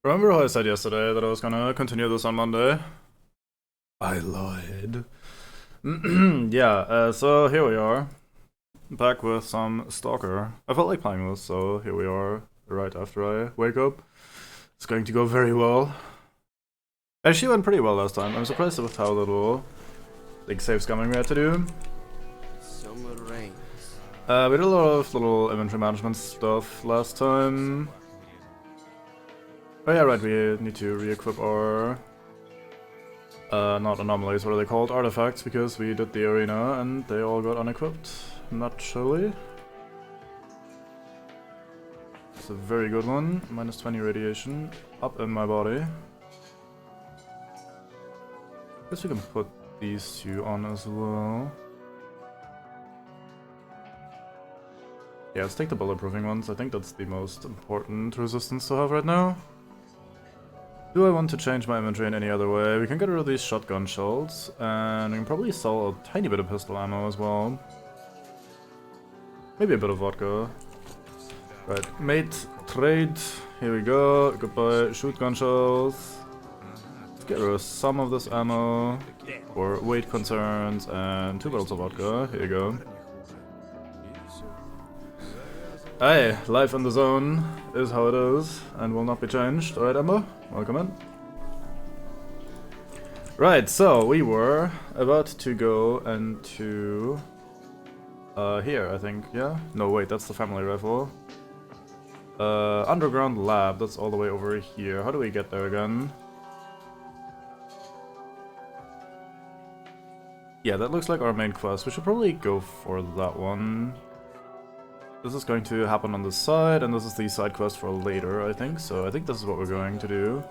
Remember how I said yesterday that I was gonna continue this on Monday? I lied. Yeah, so here we are. Back with some Stalker. I felt like playing this, so here we are right after I wake up. It's going to go very well. Actually went pretty well last time. I'm surprised with how little like save scumming we had to do. Summer rains. We did a lot of little inventory management stuff last time. Oh yeah, right, we need to re-equip our not anomalies, what are they called? Artifacts, because we did the arena and they all got unequipped, naturally. It's a very good one. Minus 20 radiation up in my body. Guess we can put these two on as well. Yeah, let's take the bulletproofing ones. I think that's the most important resistance to have right now. Do I want to change my inventory in any other way? We can get rid of these shotgun shells, and we can probably sell a tiny bit of pistol ammo as well. Maybe a bit of vodka. Right, mate, trade, here we go, goodbye shotgun shells. Let's get rid of some of this ammo for weight concerns, and 2 bottles of vodka, here you go. Hey, life in the zone is how it is, and will not be changed. Alright, Ember, welcome in. Right, so we were about to go into here, I think, yeah? No, wait, that's the family rifle. Underground lab, that's all the way over here. How do we get there again? Yeah, that looks like our main quest. We should probably go for that one. This is going to happen on the side, and this is the side quest for later, I think. So I think this is what we're going to do.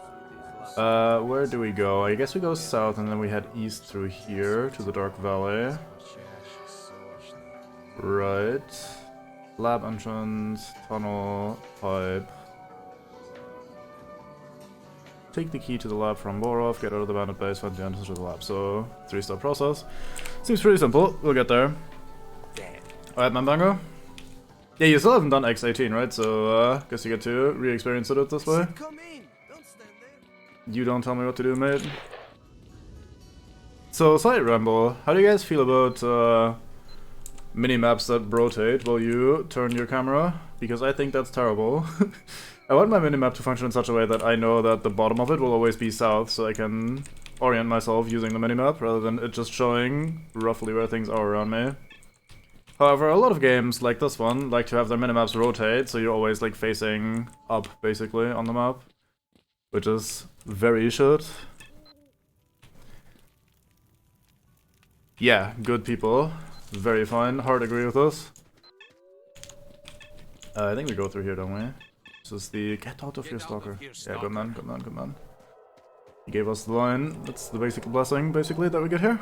Where do we go? I guess we go south, and then we head east through here to the Dark Valley. Right. Lab entrance, tunnel, pipe. Take the key to the lab from Borov, get out of the bandit base, find the entrance to the lab. So, 3-step process. Seems pretty simple. We'll get there. Alright, Mambango. Yeah, you still haven't done X18, right? So, guess you get to re-experience it this way. You don't tell me what to do, mate. So, side ramble. How do you guys feel about mini-maps that rotate while you turn your camera? Because I think that's terrible. I want my minimap to function in such a way that I know that the bottom of it will always be south, so I can orient myself using the minimap rather than it just showing roughly where things are around me. However, a lot of games like this one like to have their minimaps rotate, so you're always like facing up basically on the map, which is very shit. Yeah, good people. Very fine. Hard agree with this. I think we go through here, don't we? This is the get out of here, Stalker. Yeah, good man, good man, good man. He gave us the line. That's the basic blessing, basically, that we get here.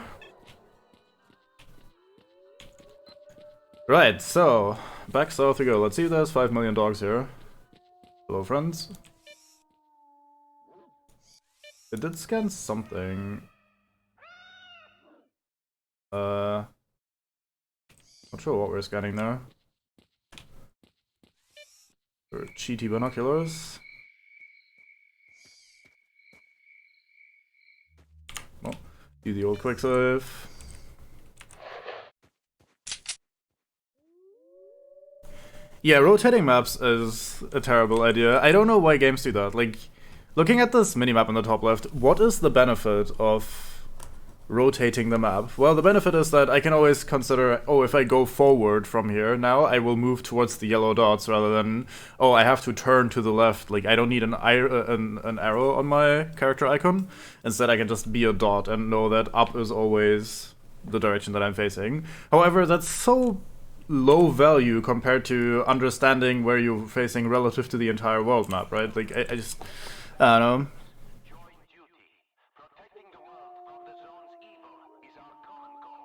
Right, so, back south we go. Let's see if there's 5 million dogs here. Hello, friends. It did scan something. Not sure what we're scanning there. Or cheaty binoculars. Well, do the old quick save. Yeah, rotating maps is a terrible idea. I don't know why games do that. Like, looking at this minimap on the top left, what is the benefit of rotating the map? Well, the benefit is that I can always consider, oh, if I go forward from here, now I will move towards the yellow dots rather than, oh, I have to turn to the left. Like, I don't need an arrow on my character icon. Instead, I can just be a dot and know that up is always the direction that I'm facing. However, that's so low value compared to understanding where you're facing relative to the entire world map, right? Like, I don't know.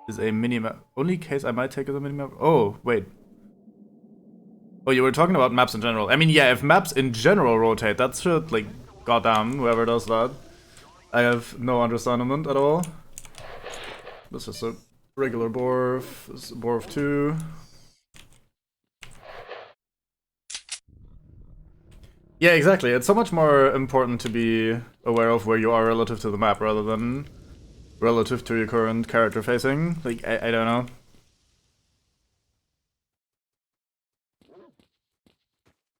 Is a minimap. Only case I might take as a minimap. Oh, wait. Oh, you were talking about maps in general. I mean, yeah, if maps in general rotate, that should, like, goddamn, whoever does that. I have no understanding at all. This is a regular Borf. This is Borf 2. Yeah, exactly. It's so much more important to be aware of where you are relative to the map rather than relative to your current character facing. Like, I don't know.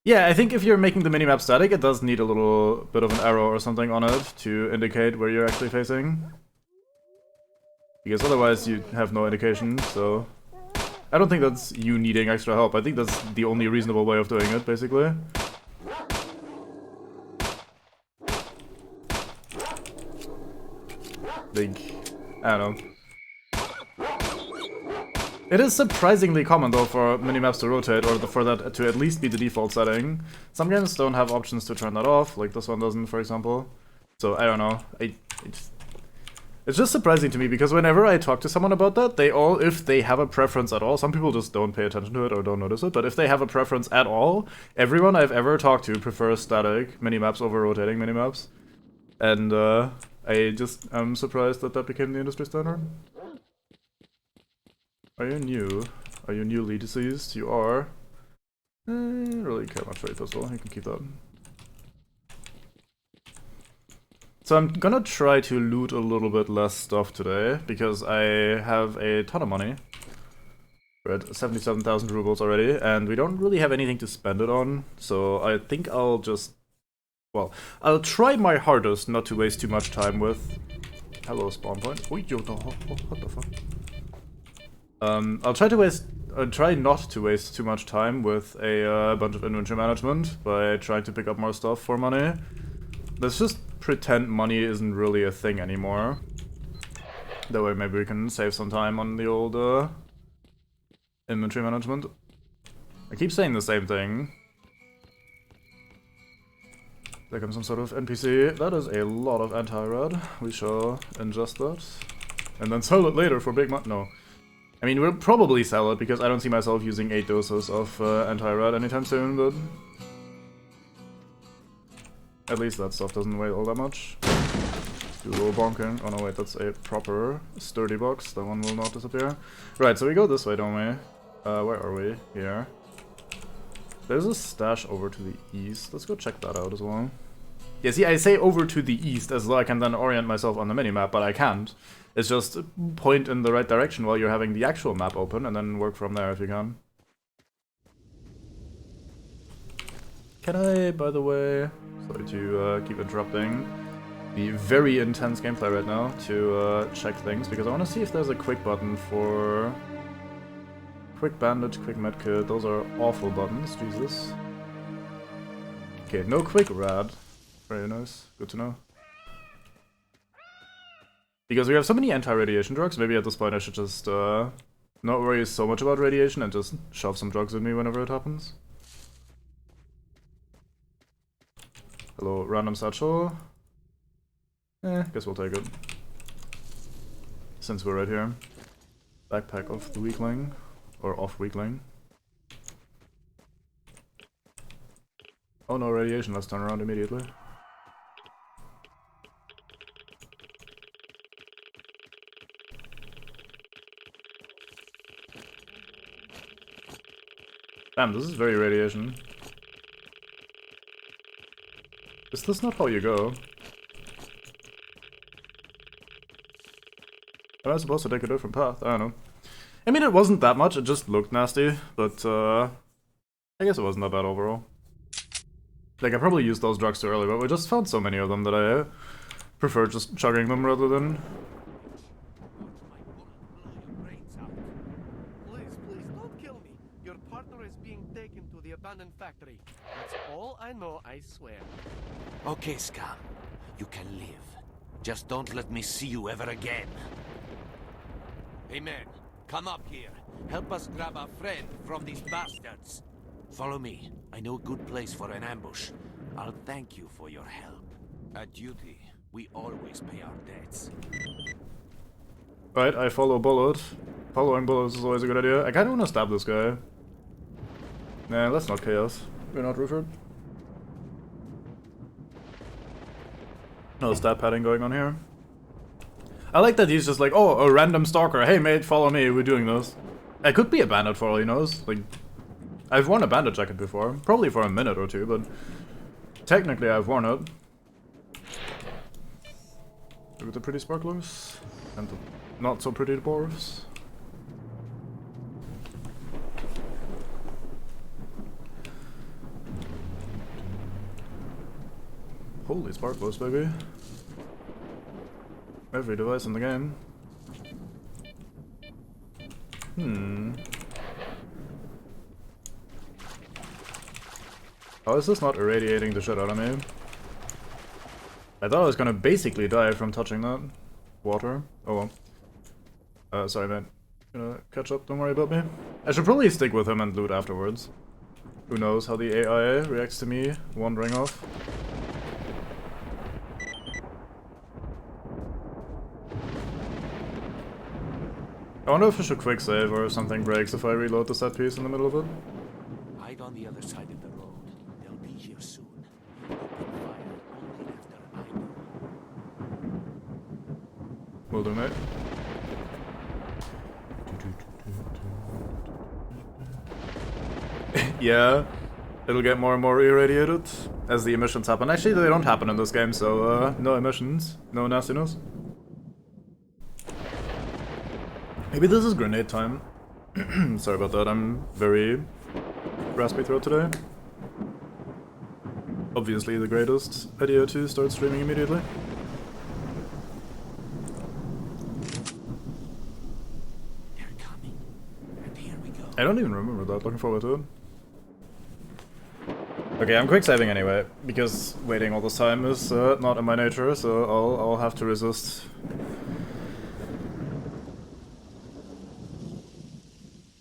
Yeah, I think if you're making the minimap static, it does need a little bit of an arrow or something on it to indicate where you're actually facing. Because otherwise you have no indication, so... I don't think that's you needing extra help. I think that's the only reasonable way of doing it, basically. Like, I don't know. It is surprisingly common though for minimaps to rotate, or for that to at least be the default setting. Some games don't have options to turn that off, like this one doesn't, for example. So I don't know. It's just surprising to me because whenever I talk to someone about that, they all, if they have a preference at all, some people just don't pay attention to it or don't notice it, but if they have a preference at all, everyone I've ever talked to prefers static minimaps over rotating minimaps. And I just am surprised that that became the industry standard. Are you new? Are you newly deceased? You are. Really care much for your pistol. You can keep that. So I'm gonna try to loot a little bit less stuff today, because I have a ton of money. We're at 77,000 rubles already, and we don't really have anything to spend it on, so I think I'll just... Well, I'll try my hardest not to waste too much time with... Hello, spawn point. What the fuck? I'll try not to waste too much time with a bunch of inventory management by trying to pick up more stuff for money. Let's just pretend money isn't really a thing anymore. That way maybe we can save some time on the old inventory management. I keep saying the same thing. There comes some sort of NPC. That is a lot of anti-red. We shall ingest that. And then sell it later for big money. No. I mean, we'll probably sell it because I don't see myself using 8 doses of anti-red anytime soon, but... At least that stuff doesn't weigh all that much. Do a little bonking. Oh no, wait, that's a proper sturdy box. That one will not disappear. Right, so we go this way, don't we? Where are we? Here. There's a stash over to the east. Let's go check that out as well. Yeah, see, I say over to the east as though I can then orient myself on the minimap, but I can't. It's just point in the right direction while you're having the actual map open, and then work from there if you can. Can I, by the way... Sorry to keep interrupting the very intense gameplay right now to check things, because I want to see if there's a quick button for... Quick bandage, quick medkit, those are awful buttons, Jesus. Okay, no quick rad. Very nice, good to know. Because we have so many anti-radiation drugs, maybe at this point I should just not worry so much about radiation and just shove some drugs in me whenever it happens. Hello, random satchel. Guess we'll take it. Since we're right here. Backpack of the weakling. Or off weakling. Oh no, radiation, let's turn around immediately. Damn, this is very radiation. Is this not how you go? Am I supposed to take a different path? I don't know. I mean, it wasn't that much, it just looked nasty, but I guess it wasn't that bad overall. Like, I probably used those drugs too early, but we just found so many of them that I prefer just chugging them rather than... Please, don't kill me. Your partner is being taken to the abandoned factory. That's all I know, I swear. Okay, Scum. You can live. Just don't let me see you ever again. Hey, man. Come up here. Help us grab our friend from these bastards. Follow me. I know a good place for an ambush. I'll thank you for your help. At duty, we always pay our debts. Right, I follow bullet. Following bullets is always a good idea. I kinda wanna stab this guy. Nah, let's not chaos. We're not Ruford. No stab padding going on here. I like that he's just like, oh, a random stalker. Hey mate, follow me, we're doing this. I could be a bandit for all he knows. Like, I've worn a bandit jacket before. Probably for a minute or two, but Technically, I've worn it. Look at the pretty sparklers. And the not so pretty dwarves. Holy sparklers, baby. Every device in the game. How is this not irradiating the shit out of me? I thought I was gonna basically die from touching that water. Oh well. Sorry mate. Gonna catch up, don't worry about me. I should probably stick with him and loot afterwards. Who knows how the AI reacts to me wandering off. I wonder if I should quick save or if something breaks if I reload the set piece in the middle of it. Hide on the other side of the road. They'll be here soon. Open fire only after I do. Will do, mate. Yeah, it'll get more and more irradiated as the emissions happen. Actually, they don't happen in this game, so no emissions, no nastiness. Maybe this is grenade time. Sorry about that, I'm very raspy throat today. Obviously the greatest idea to start streaming immediately. They're coming. And here we go. I don't even remember that, looking forward to it. Okay, I'm quick saving anyway, because waiting all this time is not in my nature, so I'll have to resist.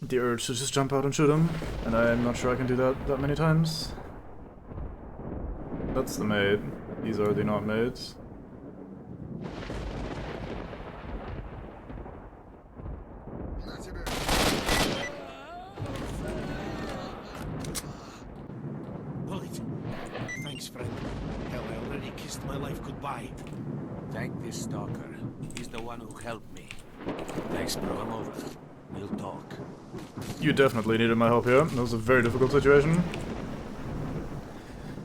The urge to just jump out and shoot him, and I'm not sure I can do that many times. That's the maid. These are the not maids. Bullet. Thanks, friend. Hell, I already kissed my life goodbye. Thank this stalker. He's the one who helped me. Thanks, bro. I'm over. We'll talk. You definitely needed my help here. That was a very difficult situation.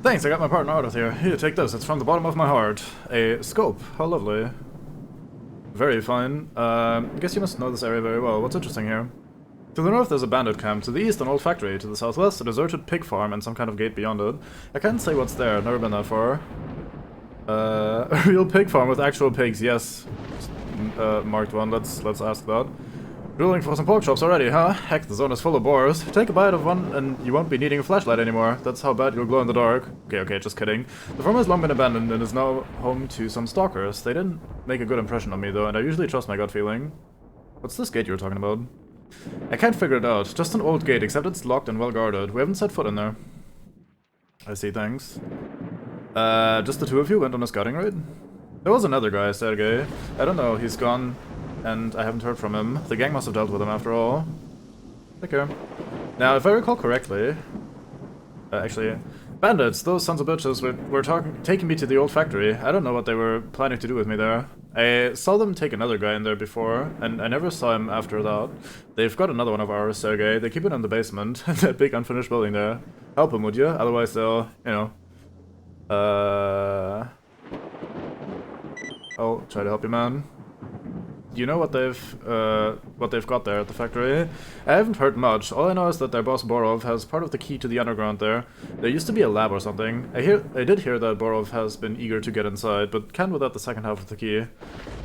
Thanks, I got my partner out of here. Here, take this. It's from the bottom of my heart. A scope. How lovely. Very fine. I guess you must know this area very well. What's interesting here? To the north there's a bandit camp, to the east an old factory, to the southwest a deserted pig farm and some kind of gate beyond it. I can't say what's there, I've never been that far. A real pig farm with actual pigs, yes. Marked one, let's ask that. Drilling for some pork chops already, huh? Heck, the zone is full of boars. Take a bite of one and you won't be needing a flashlight anymore. That's how bad you'll glow in the dark. Okay, just kidding. The farm has long been abandoned and is now home to some stalkers. They didn't make a good impression on me though, and I usually trust my gut feeling. What's this gate you were talking about? I can't figure it out. Just an old gate, except it's locked and well guarded. We haven't set foot in there. I see, thanks. Just the two of you went on a scouting raid? There was another guy, Sergey. I don't know, he's gone. And I haven't heard from him. The gang must have dealt with him after all. Take care. Now, if I recall correctly... actually, bandits, those sons of bitches were taking me to the old factory. I don't know what they were planning to do with me there. I saw them take another guy in there before, and I never saw him after that. They've got another one of ours, Sergey. They keep it in the basement, that big unfinished building there. Help him, would you? Otherwise they'll, you know... I'll try to help you, man. Do you know what they've got there at the factory? I haven't heard much. All I know is that their boss Borov has part of the key to the underground there. There used to be a lab or something. I did hear that Borov has been eager to get inside, but can't without the second half of the key.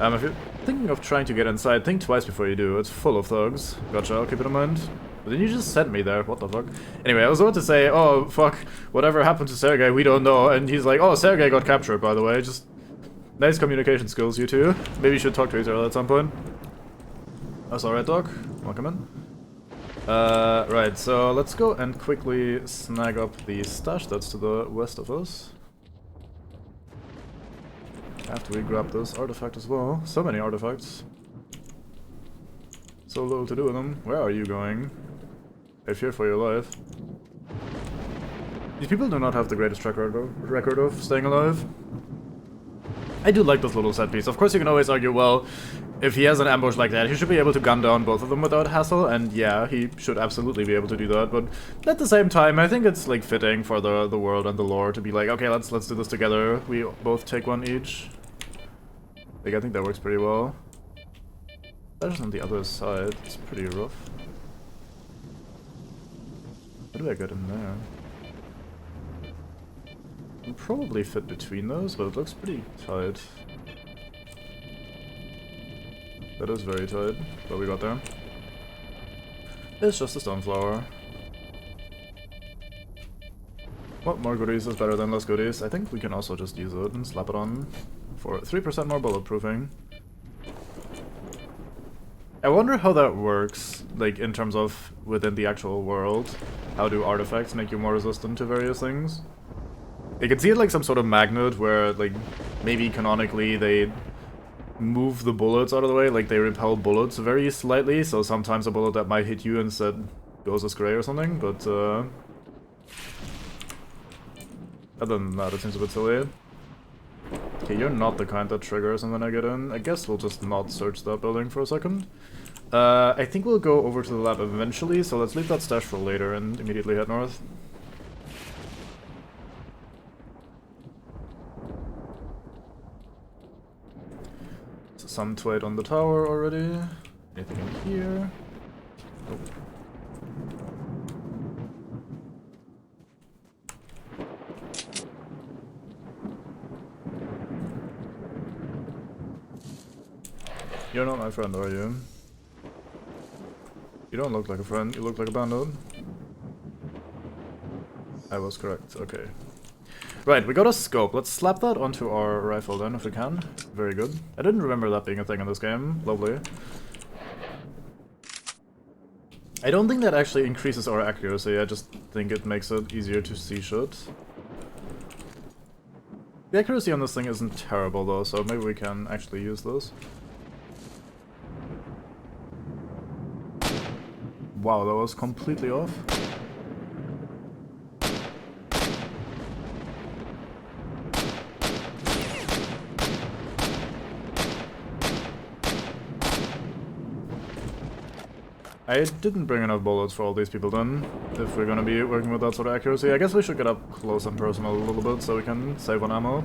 If you're thinking of trying to get inside, think twice before you do. It's full of thugs. Gotcha, I'll keep it in mind. But then you just sent me there, what the fuck? Anyway, I was about to say, oh fuck, whatever happened to Sergey, we don't know, and he's like, oh, Sergey got captured, by the way, just... Nice communication skills, you two. Maybe you should talk to each other at some point. That's alright, Doc. Welcome in. Right, so let's go and quickly snag up the stash that's to the west of us. After we grab this artifact as well. So many artifacts. So little to do with them. Where are you going? I fear for your life. These people do not have the greatest record of staying alive. I do like this little set piece. Of course, you can always argue, well, if he has an ambush like that, he should be able to gun down both of them without hassle, and yeah, he should absolutely be able to do that, but at the same time, I think it's, like, fitting for the world and the lore to be like, okay, let's do this together. We both take one each. Like, I think that works pretty well. That's on the other side. It's pretty rough. How do I get in there? I'll probably fit between those, but it looks pretty tight. That is very tight, but we got there. It's just a stone flower. What more goodies is better than less goodies? I think we can also just use it and slap it on for 3% more bulletproofing. I wonder how that works, like, in terms of within the actual world. How do artifacts make you more resistant to various things? You can see it like some sort of magnet where, like, maybe canonically they move the bullets out of the way, like they repel bullets very slightly, so sometimes a bullet that might hit you instead goes astray or something, but other than that, it seems a bit silly. Okay, you're not the kind that triggers and then I get in. I guess we'll just not search that building for a second. I think we'll go over to the lab eventually, so let's leave that stash for later and immediately head north. So some twite on the tower already. Anything in here? Nope. You're not my friend, are you? You don't look like a friend, you look like a bandit. I was correct, okay. Right, we got a scope. Let's slap that onto our rifle then, if we can. Very good. I didn't remember that being a thing in this game. Lovely. I don't think that actually increases our accuracy, I just think it makes it easier to see shit. The accuracy on this thing isn't terrible though, so maybe we can actually use this. Wow, that was completely off. I didn't bring enough bullets for all these people then, if we're gonna be working with that sort of accuracy. I guess we should get up close and personal a little bit so we can save on ammo.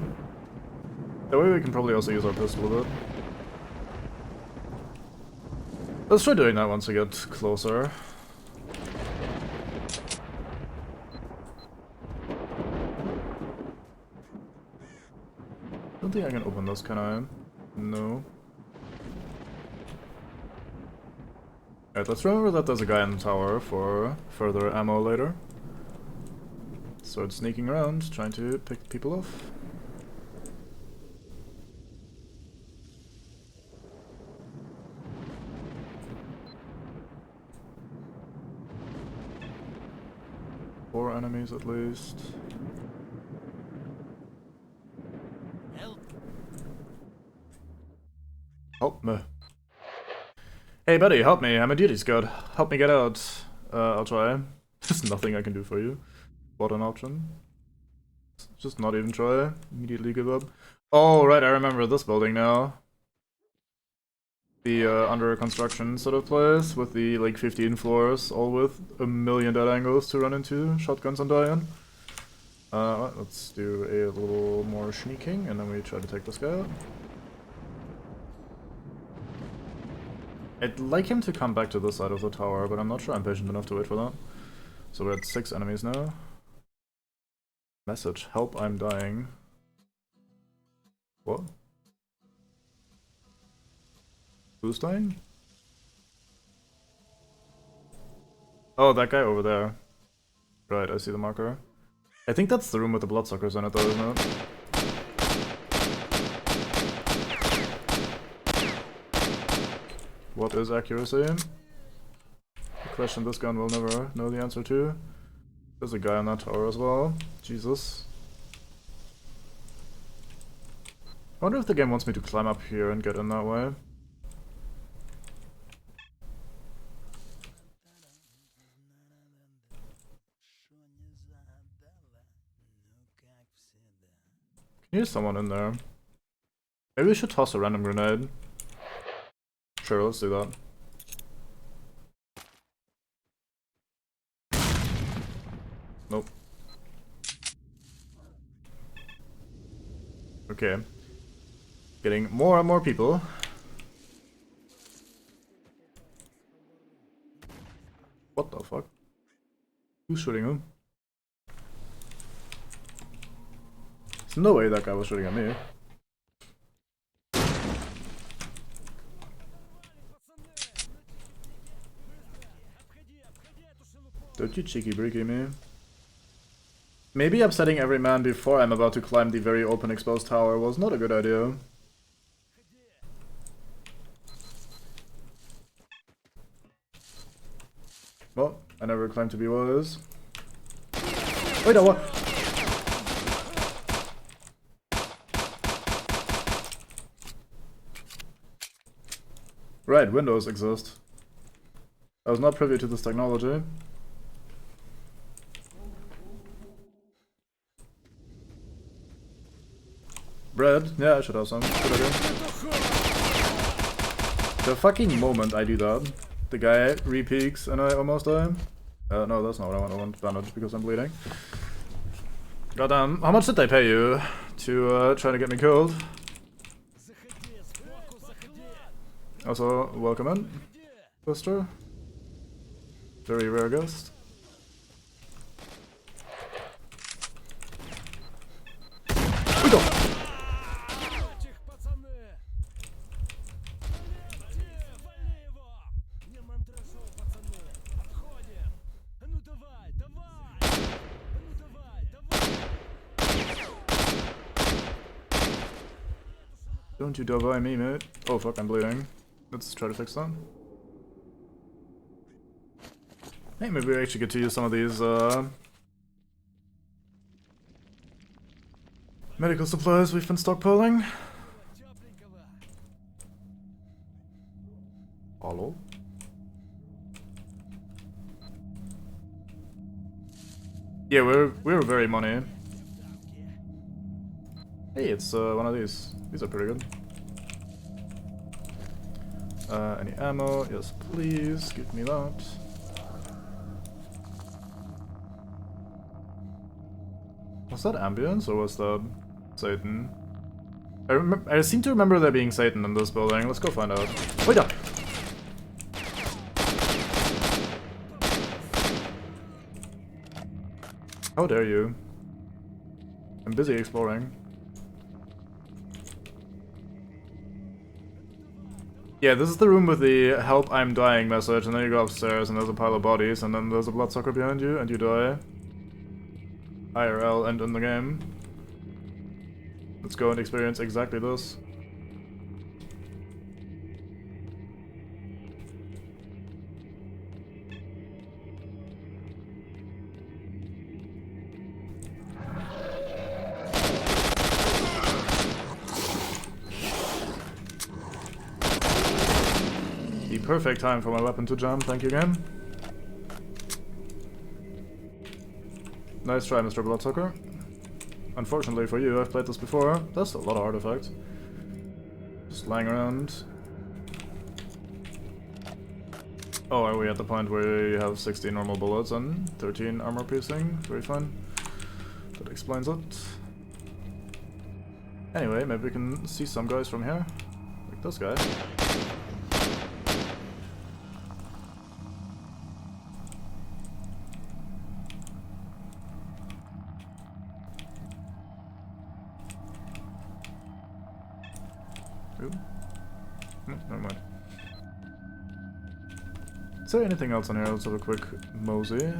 That way we can probably also use our pistol a bit. Let's try doing that once we get closer. I don't think I can open this, can I? No. Alright, let's remember that there's a guy in the tower for further ammo later. Start sneaking around, trying to pick people off. Four enemies at least. Help me. Hey buddy, help me, I'm a duty scout. Help me get out. I'll try. There's nothing I can do for you. What an option. Just not even try. Immediately give up. Oh, right, I remember this building now. The under construction sort of place with the like 15 floors, all with a million dead angles to run into, shotguns and die in. Let's do a little more sneaking and then we try to take this guy out. I'd like him to come back to this side of the tower, but I'm not sure I'm patient enough to wait for that. So we're at 6 enemies now. Message, help, I'm dying. What? Who's dying? Oh, that guy over there. Right, I see the marker. I think that's the room with the bloodsuckers in it though, isn't it? What is accuracy? A question this gun will never know the answer to. There's a guy on that tower as well. Jesus. I wonder if the game wants me to climb up here and get in that way. Can you hear someone in there? Maybe we should toss a random grenade. Sure, let's do that. Nope. Okay. Getting more and more people. What the fuck? Who's shooting him? There's no way that guy was shooting at me. Don't you cheeky breaky me. Maybe upsetting every man before I'm about to climb the very open exposed tower was not a good idea. Well, I never claimed to be wise. Wait, no, what? Right, windows exist. I was not privy to this technology. Bread? Yeah, I should have some. Good idea. The fucking moment I do that, the guy re-peeks and I almost die. No, that's not what I want. I want bandage because I'm bleeding. Goddamn, how much did they pay you to try to get me killed? Also, welcome in, sister. Very rare guest. We go! Don't you die me, mate. Oh fuck, I'm bleeding. Let's try to fix that. Hey, maybe we actually get to use some of these medical supplies we've been stockpiling. Hello? Yeah, we're very money. Hey, it's one of these. These are pretty good. Any ammo? Yes, please. Give me that. Was that ambience or was that Satan? I seem to remember there being Satan in this building. Let's go find out. Wait up! How dare you? I'm busy exploring. Yeah, this is the room with the help I'm dying message, and then you go upstairs and there's a pile of bodies, and then there's a bloodsucker behind you, and you die. IRL and in the game. Let's go and experience exactly this. The perfect time for my weapon to jump, thank you game. Nice try, Mr. Bloodsucker. Unfortunately for you, I've played this before. That's a lot of artifacts. Just lying around. Oh, are we at the point where you have 16 normal bullets and 13 armor piercing? Very fun. That explains it. Anyway, maybe we can see some guys from here. Like this guy. Ooh. No, never mind. Is there anything else on here? Let's have a quick mosey.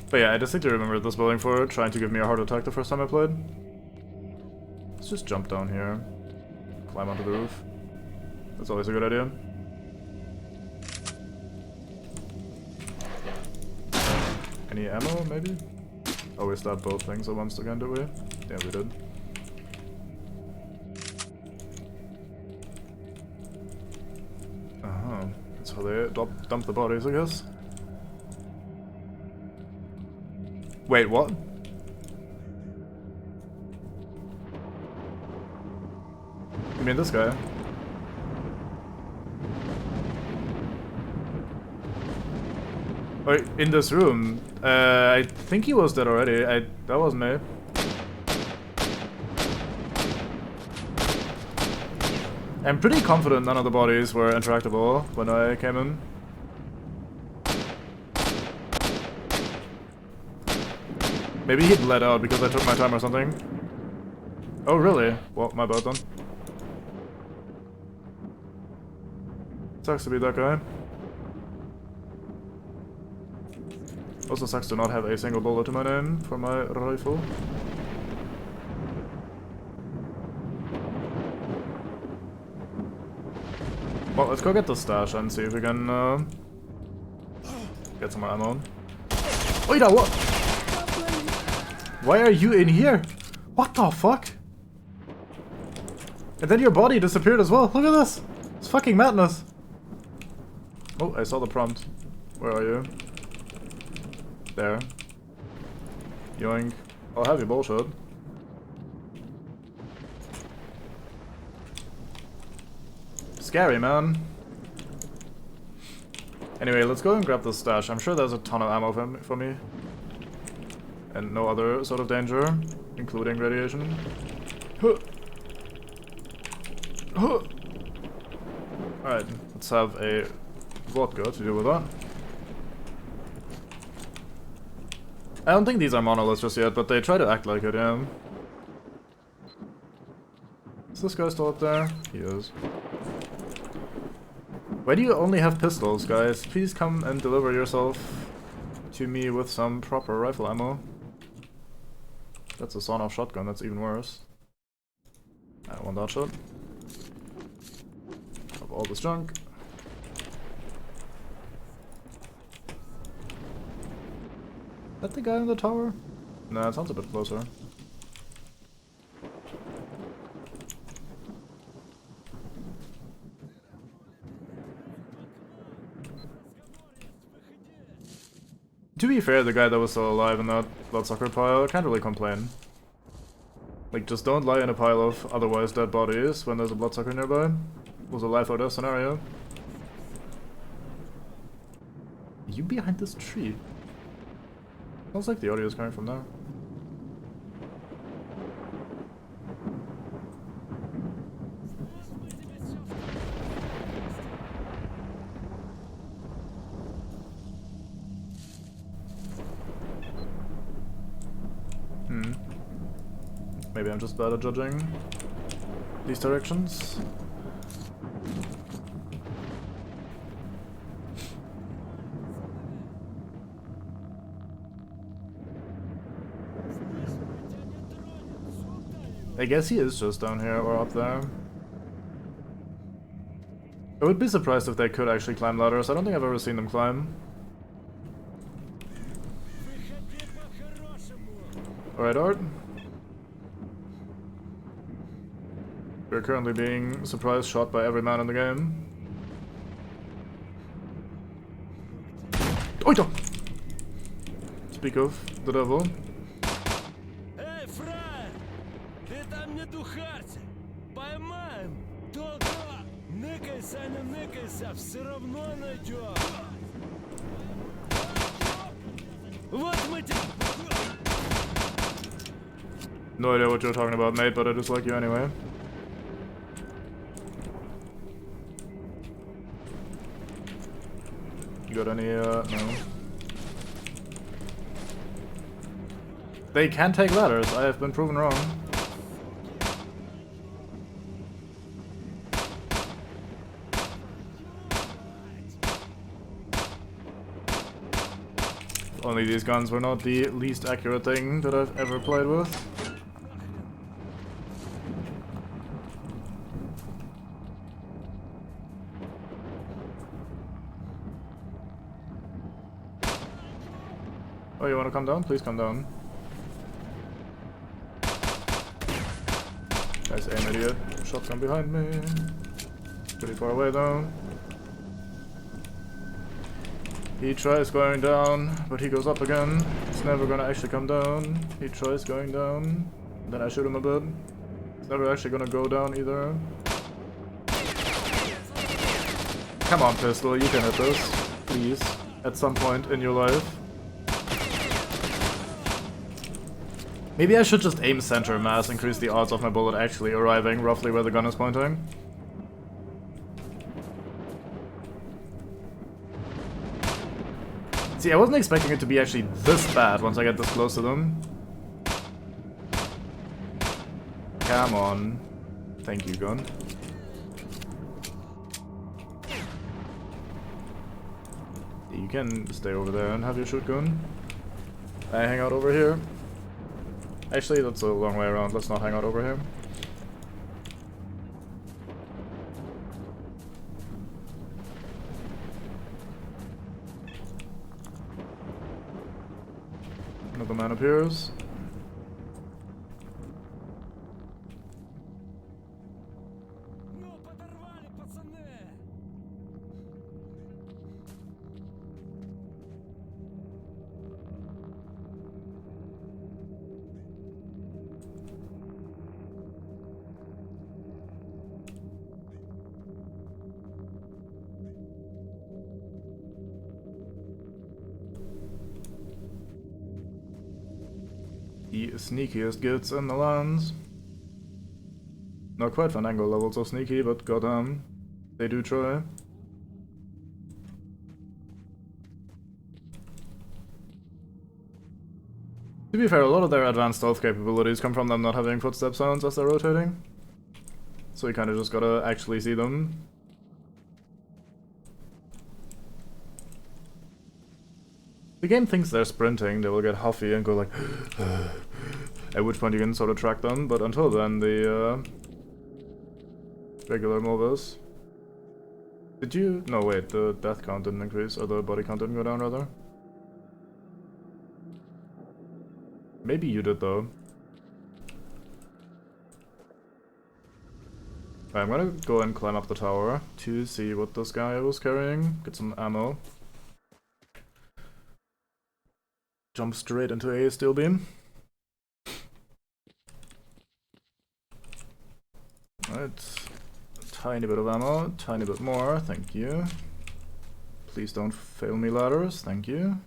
But yeah, I distinctly remember this building for trying to give me a heart attack the first time I played. Let's just jump down here. Climb onto the roof. That's always a good idea. Any ammo, maybe? Oh, we stabbed both things at once again, did we? Yeah, we did. Uh-huh. That's how they dump the bodies, I guess. Wait, what? You mean this guy? Wait, in this room? I think he was dead already. That wasn't me. I'm pretty confident none of the bodies were interactable when I came in. Maybe he bled out because I took my time or something. Oh really? Well, my bad then. Sucks to be that guy. Also sucks to not have a single bullet to my name for my rifle. Well, let's go get the stash and see if we can get some more ammo. Wait, what? Why are you in here? What the fuck? And then your body disappeared as well. Look at this. It's fucking madness. Oh, I saw the prompt. Where are you? There. Yoink. I'll have your bullshit. Scary, man. Anyway, let's go and grab this stash. I'm sure there's a ton of ammo for me. And no other sort of danger, including radiation. Huh. Huh. Alright, let's have a vodka to deal with that. I don't think these are monoliths just yet, but they try to act like it, yeah. Is this guy still up there? He is. Why do you only have pistols, guys? Please come and deliver yourself to me with some proper rifle ammo. That's a sawn-off shotgun, that's even worse. I don't want that shot. Of all this junk. Is that the guy in the tower? Nah, it sounds a bit closer. To be fair, the guy that was still alive in that bloodsucker pile can't really complain. Like, just don't lie in a pile of otherwise dead bodies when there's a bloodsucker nearby. It was a life or death scenario. You behind this tree? Sounds like the audio is coming from there. Maybe I'm just bad at judging these directions. I guess he is just down here or up there. I would be surprised if they could actually climb ladders. I don't think I've ever seen them climb. Alright, Art. We're currently being surprise shot by every man in the game. Oita! Speak of the devil. Эй, фраер! Ты там не духарься! Поймаем! Только ныкайся, не ныкайся, все равно найдем! Вот мы тебя... No idea what you're talking about, mate, but I dislike you anyway. You got any, no. They can take ladders, I have been proven wrong. If only these guns were not the least accurate thing that I've ever played with. Oh, you wanna come down? Please come down. Nice aim, idiot. Shotgun behind me. Pretty far away though. He tries going down, but he goes up again. It's never gonna actually come down. He tries going down, then I shoot him a bit. It's never actually gonna go down either. Come on, pistol, you can hit this. Please. At some point in your life. Maybe I should just aim center mass, increase the odds of my bullet actually arriving roughly where the gun is pointing. See, I wasn't expecting it to be actually this bad once I get this close to them. Come on. Thank you, gun. You can stay over there and have your shotgun. I hang out over here. Actually, that's a long way around. Let's not hang out over here. Another man appears. The sneakiest gits in the lands. Not quite Fandango level so sneaky, but goddamn, they do try. To be fair, a lot of their advanced stealth capabilities come from them not having footstep sounds as they're rotating. So you kinda just gotta actually see them. The game thinks they're sprinting, they will get huffy and go like at which point you can sort of track them, but until then the regular movers. Did you? No wait, the death count didn't increase, or the body count didn't go down rather. Maybe you did though. Right, I'm gonna go and climb up the tower to see what this guy was carrying, get some ammo. Jump straight into a steel beam. Right, a tiny bit of ammo, tiny bit more, thank you. Please don't fail me, ladders, thank you.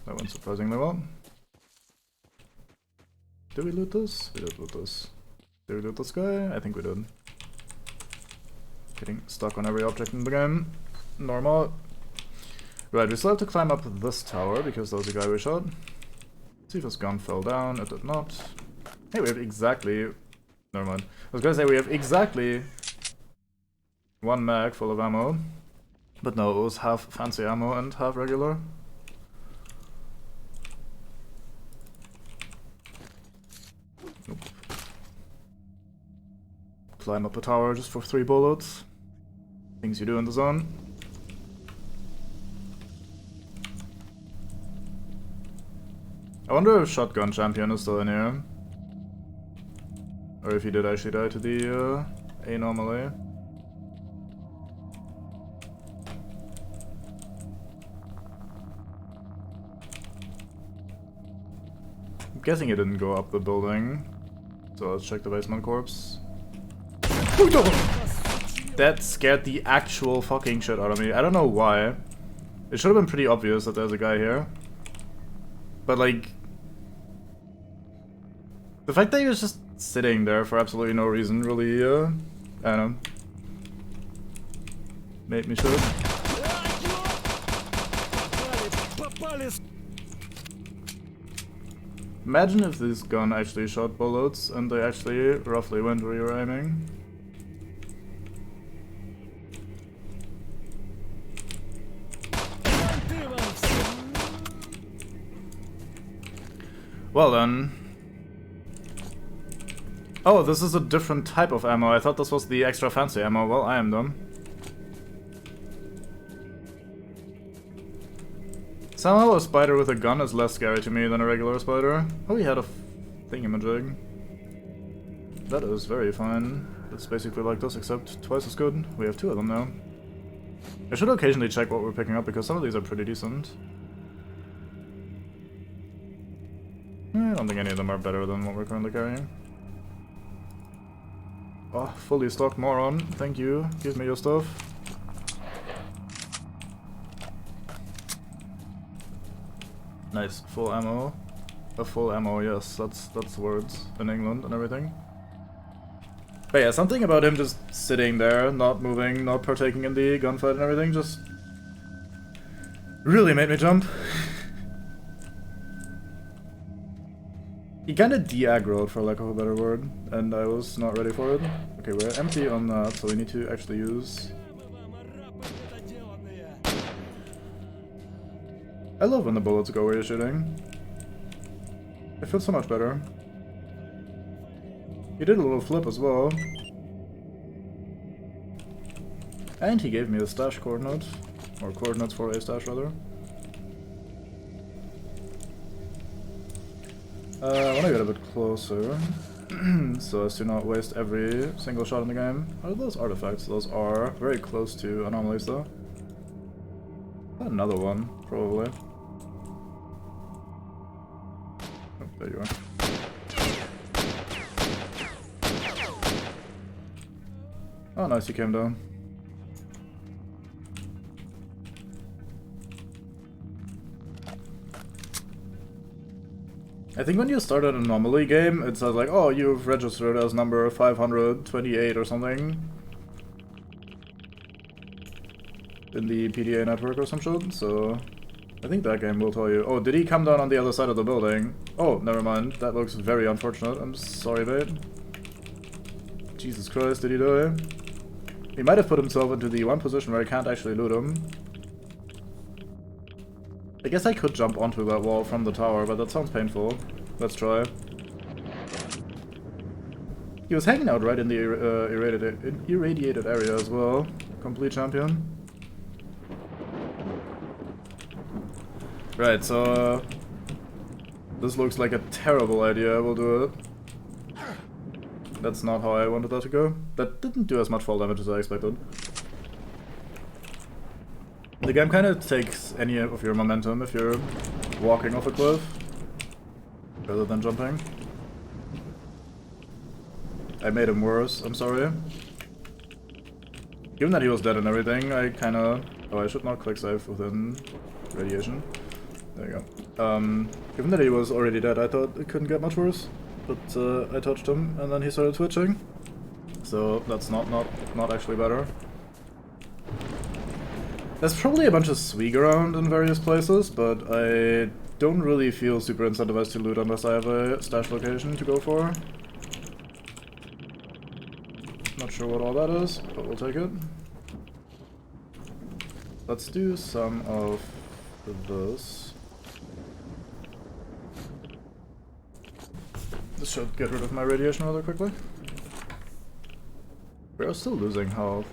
That went surprisingly well. Did we loot this? We did loot this. Did we loot this guy? I think we did. Getting stuck on every object in the game. Normal. Right, we still have to climb up this tower because there was a guy we shot. See if his gun fell down. It did not. Hey, we have exactly... Never mind. I was gonna say we have exactly one mag full of ammo. But no, it was half fancy ammo and half regular. Nope. Climb up a tower just for 3 bullets. Things you do in the zone. I wonder if Shotgun Champion is still in here. Or if he did actually die to the anomaly. I'm guessing he didn't go up the building. So let's check the basement corpse. That scared the actual fucking shit out of me. I don't know why. It should have been pretty obvious that there's a guy here. But like... the fact that he was just sitting there for absolutely no reason really, I don't know. Made me shoot. Imagine if this gun actually shot bullets and they actually roughly went where you were aiming. Well then. Oh, this is a different type of ammo. I thought this was the extra fancy ammo. Well, I am dumb. Somehow a spider with a gun is less scary to me than a regular spider. Oh, he had a thingamajig. That is very fine. It's basically like this, except twice as good. We have 2 of them now. I should occasionally check what we're picking up, because some of these are pretty decent. I don't think any of them are better than what we're currently carrying. Oh, fully stocked moron. Thank you. Give me your stuff. Nice. Full ammo. A full ammo, yes. That's words in England and everything. But yeah, something about him just sitting there, not moving, not partaking in the gunfight and everything, just really made me jump. He kinda de-aggroed, for lack of a better word, and I was not ready for it. Okay, we're empty on that, so we need to actually use... I love when the bullets go where you're shooting. It feels so much better. He did a little flip as well. And he gave me a stash coordinate. Or coordinates for a stash, rather. I want to get a bit closer, so as to not waste every single shot in the game. What are those artifacts? Those are very close to anomalies, though. Another one, probably. Oh, there you are. Oh, nice, he came down. I think when you start an anomaly game, it says like, oh, you've registered as number 528 or something in the PDA network or some shit, so I think that game will tell you. Oh, did he come down on the other side of the building? Oh, never mind. That looks very unfortunate. I'm sorry, mate. Jesus Christ, did he die? He might have put himself into the one position where I can't actually loot him. I guess I could jump onto that wall from the tower, but that sounds painful. Let's try. He was hanging out right in the irradiated area as well. Complete champion. Right, so... this looks like a terrible idea, we'll do it. That's not how I wanted that to go. That didn't do as much fall damage as I expected. The game kind of takes any of your momentum if you're walking off a cliff, rather than jumping. I made him worse, I'm sorry. Given that he was dead and everything, I kinda... oh, I should not click save within radiation. There you go. Given that he was already dead, I thought it couldn't get much worse. But I touched him, and then he started twitching. So that's not actually better. There's probably a bunch of swig around in various places, but I don't really feel super incentivized to loot unless I have a stash location to go for. Not sure what all that is, but we'll take it. Let's do some of this. This should get rid of my radiation rather quickly. We are still losing health.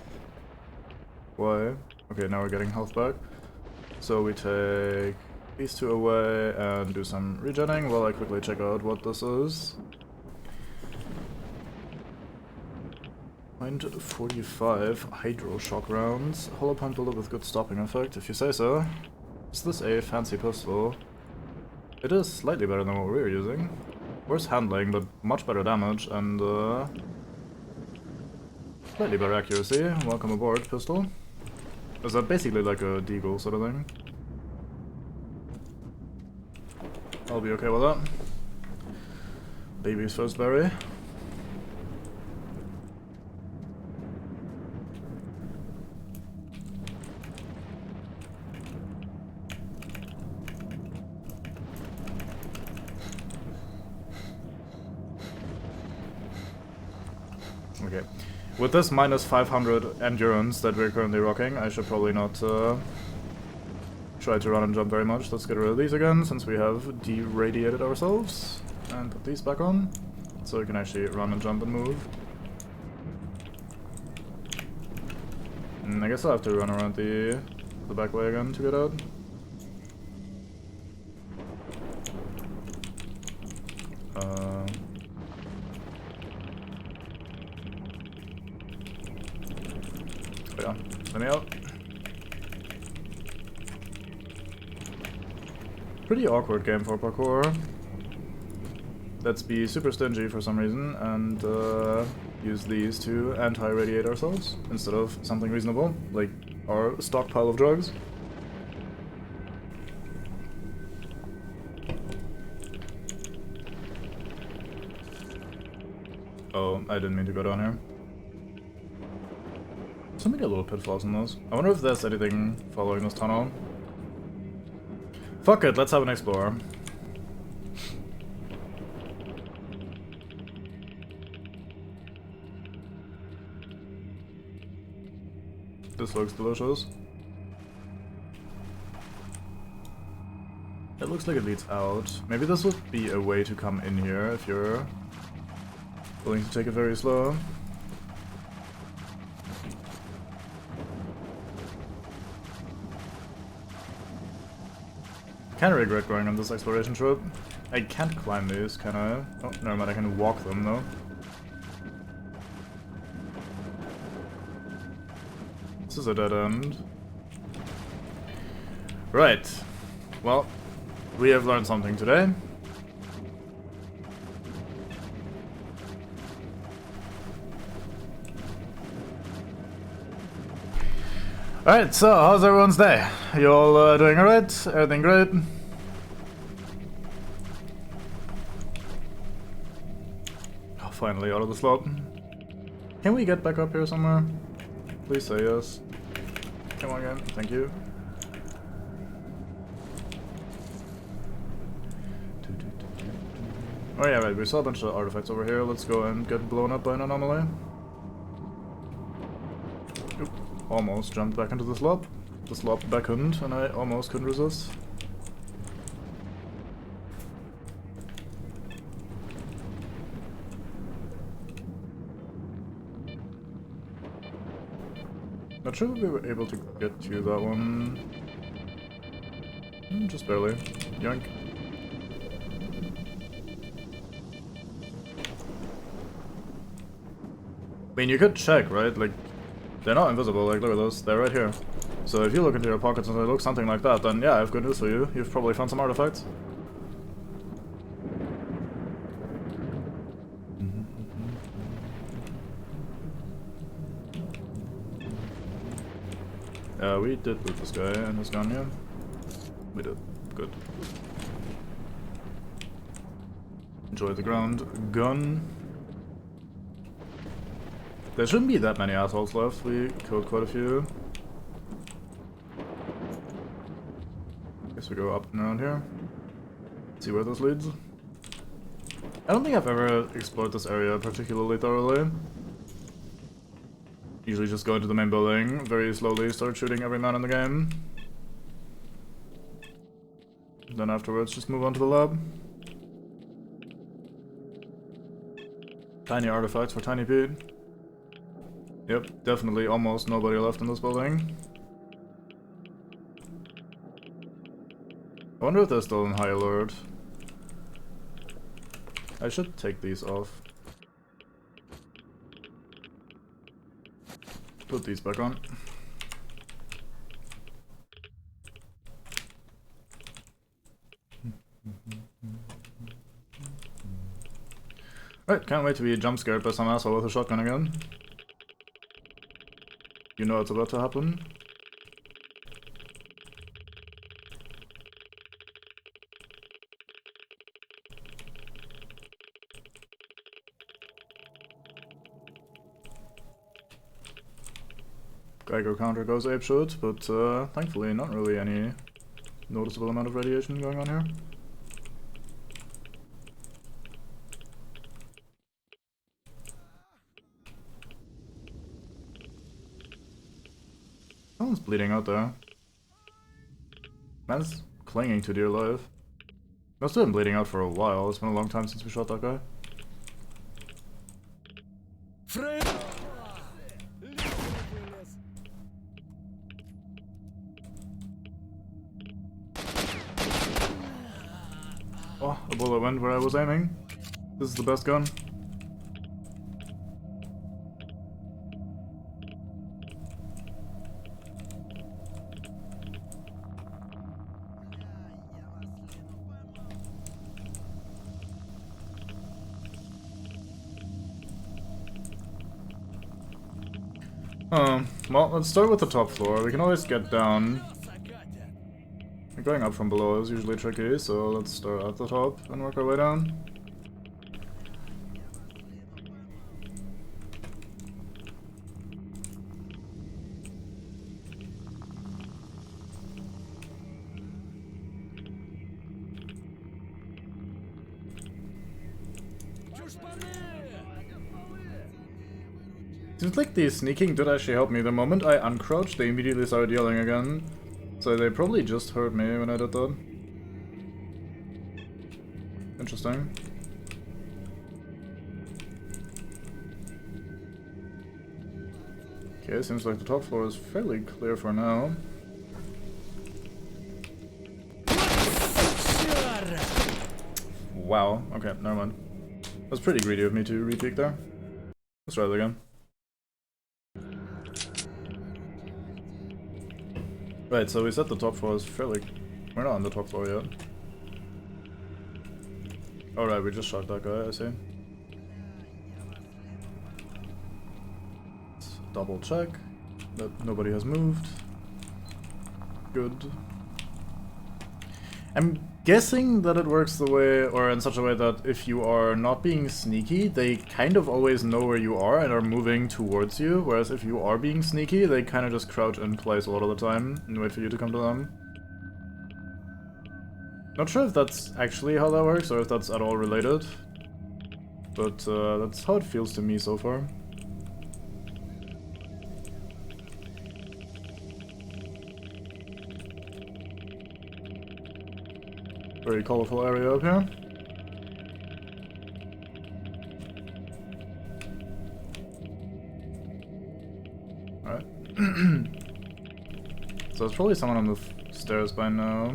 Why? Okay, now we're getting health back. So we take these 2 away and do some regenning while I quickly check out what this is. .45 hydro shock rounds. Hollow point builder with good stopping effect, if you say so. Is this a fancy pistol? It is slightly better than what we're using. Worse handling, but much better damage and slightly better accuracy. Welcome aboard, pistol. Is that basically like a deagle sort of thing? I'll be okay with that. Baby's first berry. Okay. With this minus 500 endurance that we're currently rocking, I should probably not try to run and jump very much. Let's get rid of these again, since we have de-radiated ourselves. And put these back on, so we can actually run and jump and move. And I guess I'll have to run around the back way again to get out. Let me out. Pretty awkward game for parkour. Let's be super stingy for some reason and use these to anti-radiate ourselves instead of something reasonable, like our stockpile of drugs. Oh, I didn't mean to go down here. So many little pitfalls in those. I wonder if there's anything following this tunnel. Fuck it, let's have an explore. This looks delicious. It looks like it leads out. Maybe this would be a way to come in here if you're willing to take it very slow. Kinda regret going on this exploration trip. I can't climb these, can I? Oh, never mind, I can walk them though. This is a dead end. Right. Well, we have learned something today. Alright, so how's everyone's day? You all doing alright? Everything great? Oh, finally out of the slot. Can we get back up here somewhere? Please say yes. Come on again, thank you. Oh yeah, right, we saw a bunch of artifacts over here. Let's go and get blown up by an anomaly. Oop, almost jumped back into the slop. The slop beckoned and I almost couldn't resist. Not sure if we were able to get to that one. Just barely. Yoink. I mean, you could check, right? Like, they're not invisible, like, look at those, they're right here. So if you look into your pockets and they look something like that, then yeah, I have good news for you. You've probably found some artifacts. We did loot this guy and his gun, yeah. We did. Good. Enjoy the ground gun. There shouldn't be that many assholes left. We killed quite a few. Guess we go up and around here. See where this leads. I don't think I've ever explored this area particularly thoroughly. Usually just go into the main building, very slowly start shooting every man in the game. Then afterwards just move on to the lab. Tiny artifacts for Tiny Pete. Yep, definitely almost nobody left in this building. I wonder if they're still in high alert. I should take these off. Put these back on. Right, can't wait to be jump scared by some asshole with a shotgun again. You know it's about to happen. Geiger counter goes apeshit, but thankfully not really any noticeable amount of radiation going on here. Someone's bleeding out there. Man's clinging to dear life. Must have been bleeding out for a while. It's been a long time since we shot that guy. Oh, a bullet went where I was aiming. This is the best gun. Well, let's start with the top floor. We can always get down. Going up from below is usually tricky, so let's start at the top and work our way down. Seems like the sneaking did actually help me. The moment I uncrouched, they immediately started yelling again. So they probably just heard me when I did that. Interesting. Okay, seems like the top floor is fairly clear for now. Wow, okay, never mind. That's pretty greedy of me to re-peek there. Let's try it again. Right, so we said the top floor is fairly... We're not on the top floor yet. Alright, we just shot that guy, I see. Let's double check that nobody has moved. Good. I'm guessing that it works the way, or in such a way that if you are not being sneaky, they kind of always know where you are and are moving towards you, whereas if you are being sneaky, they kind of just crouch in place a lot of the time and wait for you to come to them. Not sure if that's actually how that works, or if that's at all related, but that's how it feels to me so far. Very colorful area up here. Alright. So there's probably someone on the stairs by now.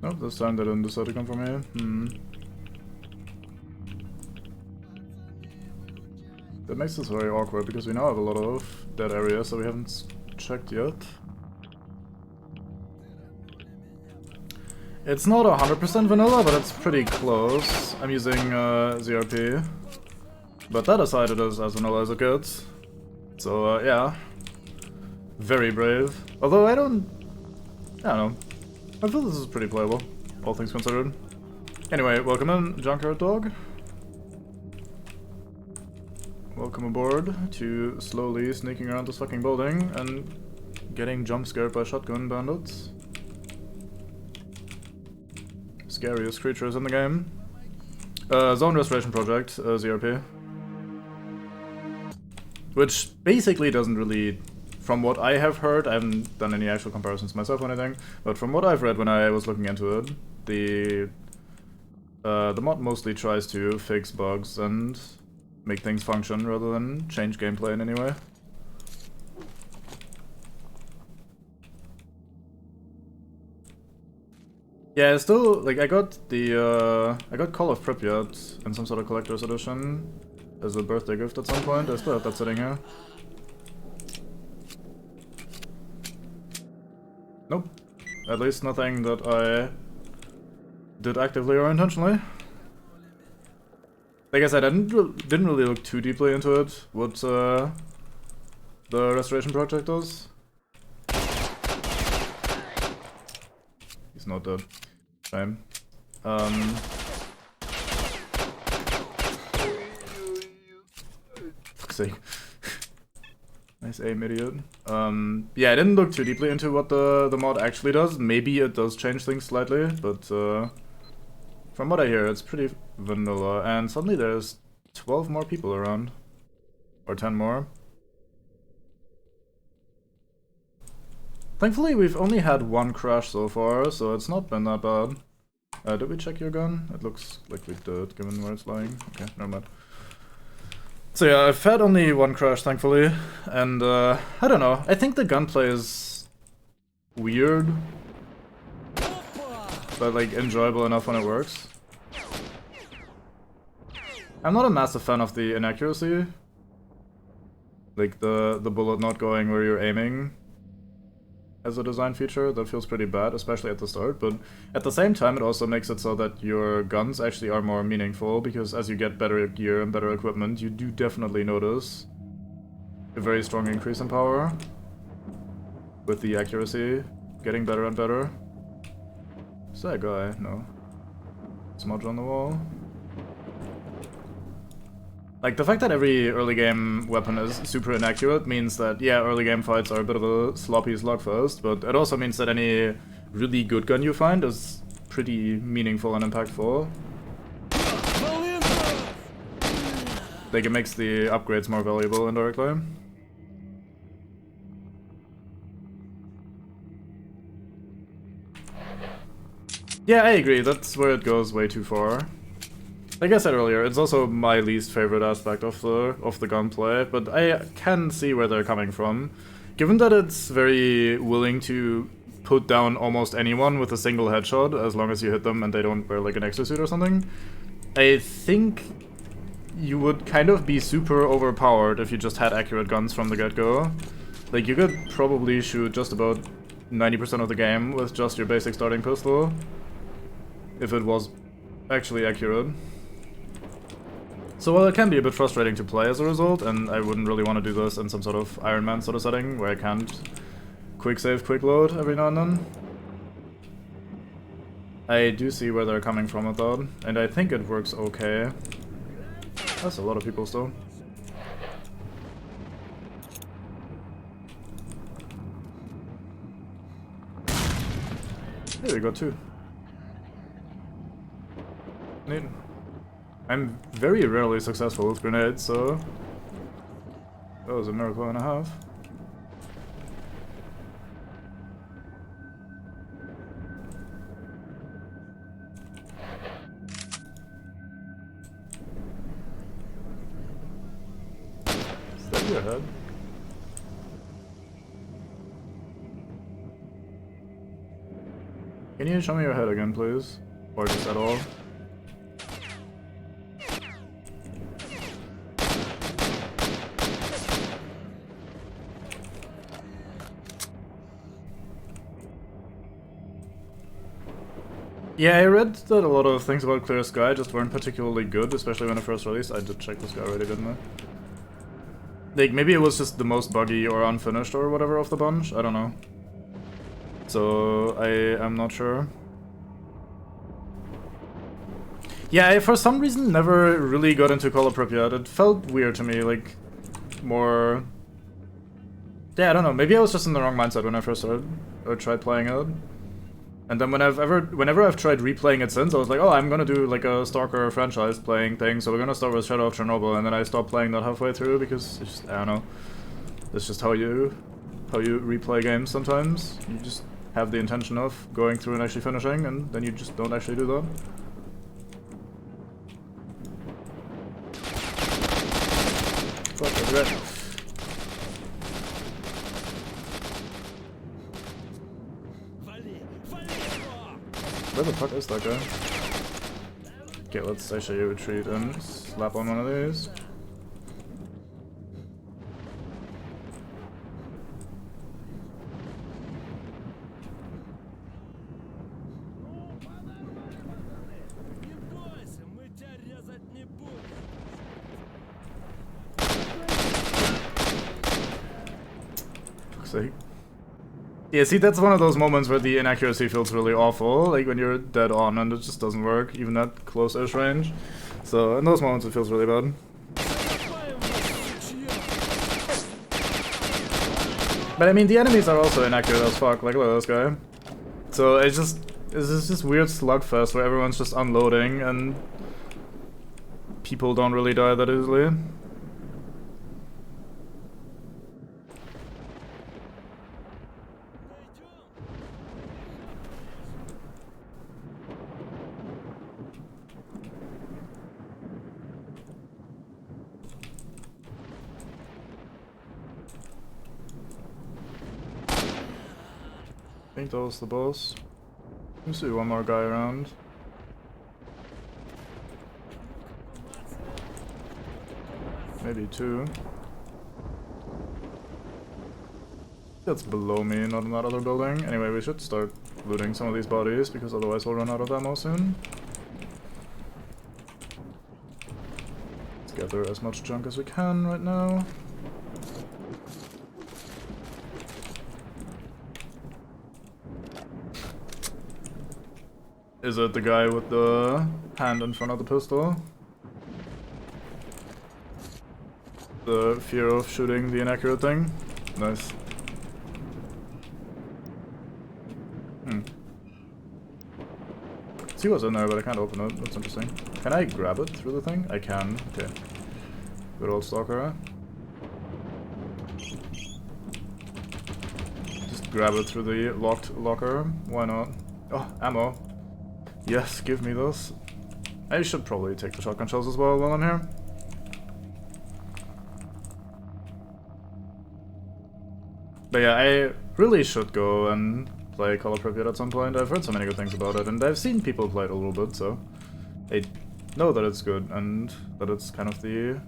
Nope, this time they didn't decide to come for me. That makes this very awkward because we now have a lot of dead areas that we haven't checked yet. It's not 100% vanilla, but it's pretty close. I'm using ZRP. But that aside, it is as vanilla as it gets. So yeah. Very brave. Although I don't know. I feel this is pretty playable, all things considered. Anyway, welcome in, Jumpscared Dog. Welcome aboard to slowly sneaking around this fucking building and getting jump scared by shotgun bandits. Scariest creatures in the game. Zone Restoration Project, ZRP. Which basically doesn't really... From what I have heard, I haven't done any actual comparisons myself or anything, but from what I've read when I was looking into it, the mod mostly tries to fix bugs and make things function rather than change gameplay in any way. Yeah, still, like, I got Call of Pripyat in some sort of collector's edition as a birthday gift at some point. I still have that sitting here. Nope. At least nothing that I did actively or intentionally. Like I said, I didn't really look too deeply into it, what the restoration project does. He's not dead. Shame. Fuck's sake. Nice aim, idiot. Yeah, I didn't look too deeply into what the mod actually does. Maybe it does change things slightly, but from what I hear, it's pretty vanilla. And suddenly there's 12 more people around. Or 10 more. Thankfully, we've only had one crash so far, so it's not been that bad. Did we check your gun? It looks like we did, given where it's lying. Okay, never mind. So yeah, I've had only one crash, thankfully, and I don't know, I think the gunplay is weird. but like enjoyable enough when it works. I'm not a massive fan of the inaccuracy. Like the bullet not going where you're aiming as a design feature. That feels pretty bad, especially at the start, but at the same time it also makes it so that your guns actually are more meaningful, because as you get better gear and better equipment, you do definitely notice a very strong increase in power with the accuracy getting better and better. Is that a guy? No. Smudge on the wall. Like, the fact that every early game weapon is super inaccurate means that, yeah, early game fights are a bit of a sloppy slugfest, but it also means that any really good gun you find is pretty meaningful and impactful. Like, it makes the upgrades more valuable indirectly. Yeah, I agree, that's where it goes way too far. Like I said earlier, it's also my least favorite aspect of the gunplay, but I can see where they're coming from. Given that it's very willing to put down almost anyone with a single headshot, as long as you hit them and they don't wear like an exosuit or something, I think you would kind of be super overpowered if you just had accurate guns from the get-go. Like, you could probably shoot just about 90% of the game with just your basic starting pistol, if it was actually accurate. So while it can be a bit frustrating to play as a result, and I wouldn't really want to do this in some sort of Iron Man sort of setting where I can't quick save, quick load every now and then, I do see where they're coming from with that, and I think it works okay. That's a lot of people still. Here we got two. Neat. I'm very rarely successful with grenades, so that was a miracle and a half. Is that your head? Can you show me your head again, please? Or just at all? Yeah, I read that a lot of things about Clear Sky just weren't particularly good, especially when it first released. I did check this guy already, didn't I? Like, maybe it was just the most buggy or unfinished or whatever of the bunch, I don't know. So, I am not sure. Yeah, I for some reason never really got into Call of Pripyat. It felt weird to me, like, more... Yeah, I don't know, maybe I was just in the wrong mindset when I first started, or tried playing it. And then whenever I've tried replaying it since, I was like, oh, I'm gonna do like a Stalker franchise playing thing, so we're gonna start with Shadow of Chernobyl, and then I stopped playing that halfway through because it's just, I don't know. It's just how you replay games sometimes. You just have the intention of going through and actually finishing, and then you just don't actually do that. Fuck, I forgot. Where the fuck is that guy? Okay, let's actually retreat and slap on one of these. Fuck's sake. Yeah, see, that's one of those moments where the inaccuracy feels really awful, like when you're dead on and it just doesn't work, even at close-ish range. So, in those moments it feels really bad. But I mean, the enemies are also inaccurate as fuck, like look at this guy. So, it's this weird slugfest where everyone's just unloading and people don't really die that easily. I think that was the boss. me see one more guy around. Maybe two. That's below me, not in that other building. Anyway, we should start looting some of these bodies, because otherwise we'll run out of ammo soon. Let's gather as much junk as we can right now. Is it the guy with the hand in front of the pistol? The fear of shooting the inaccurate thing? Nice. See what's in there, but I can't open it. That's interesting. Can I grab it through the thing? I can. Okay. Good old Stalker. Just grab it through the locked locker. Why not? Oh, ammo. Yes, give me this. I should probably take the shotgun shells as well while I'm here. But yeah, I really should go and play Call of Pripyat at some point. I've heard so many good things about it, and I've seen people play it a little bit, so I know that it's good, and that it's kind of the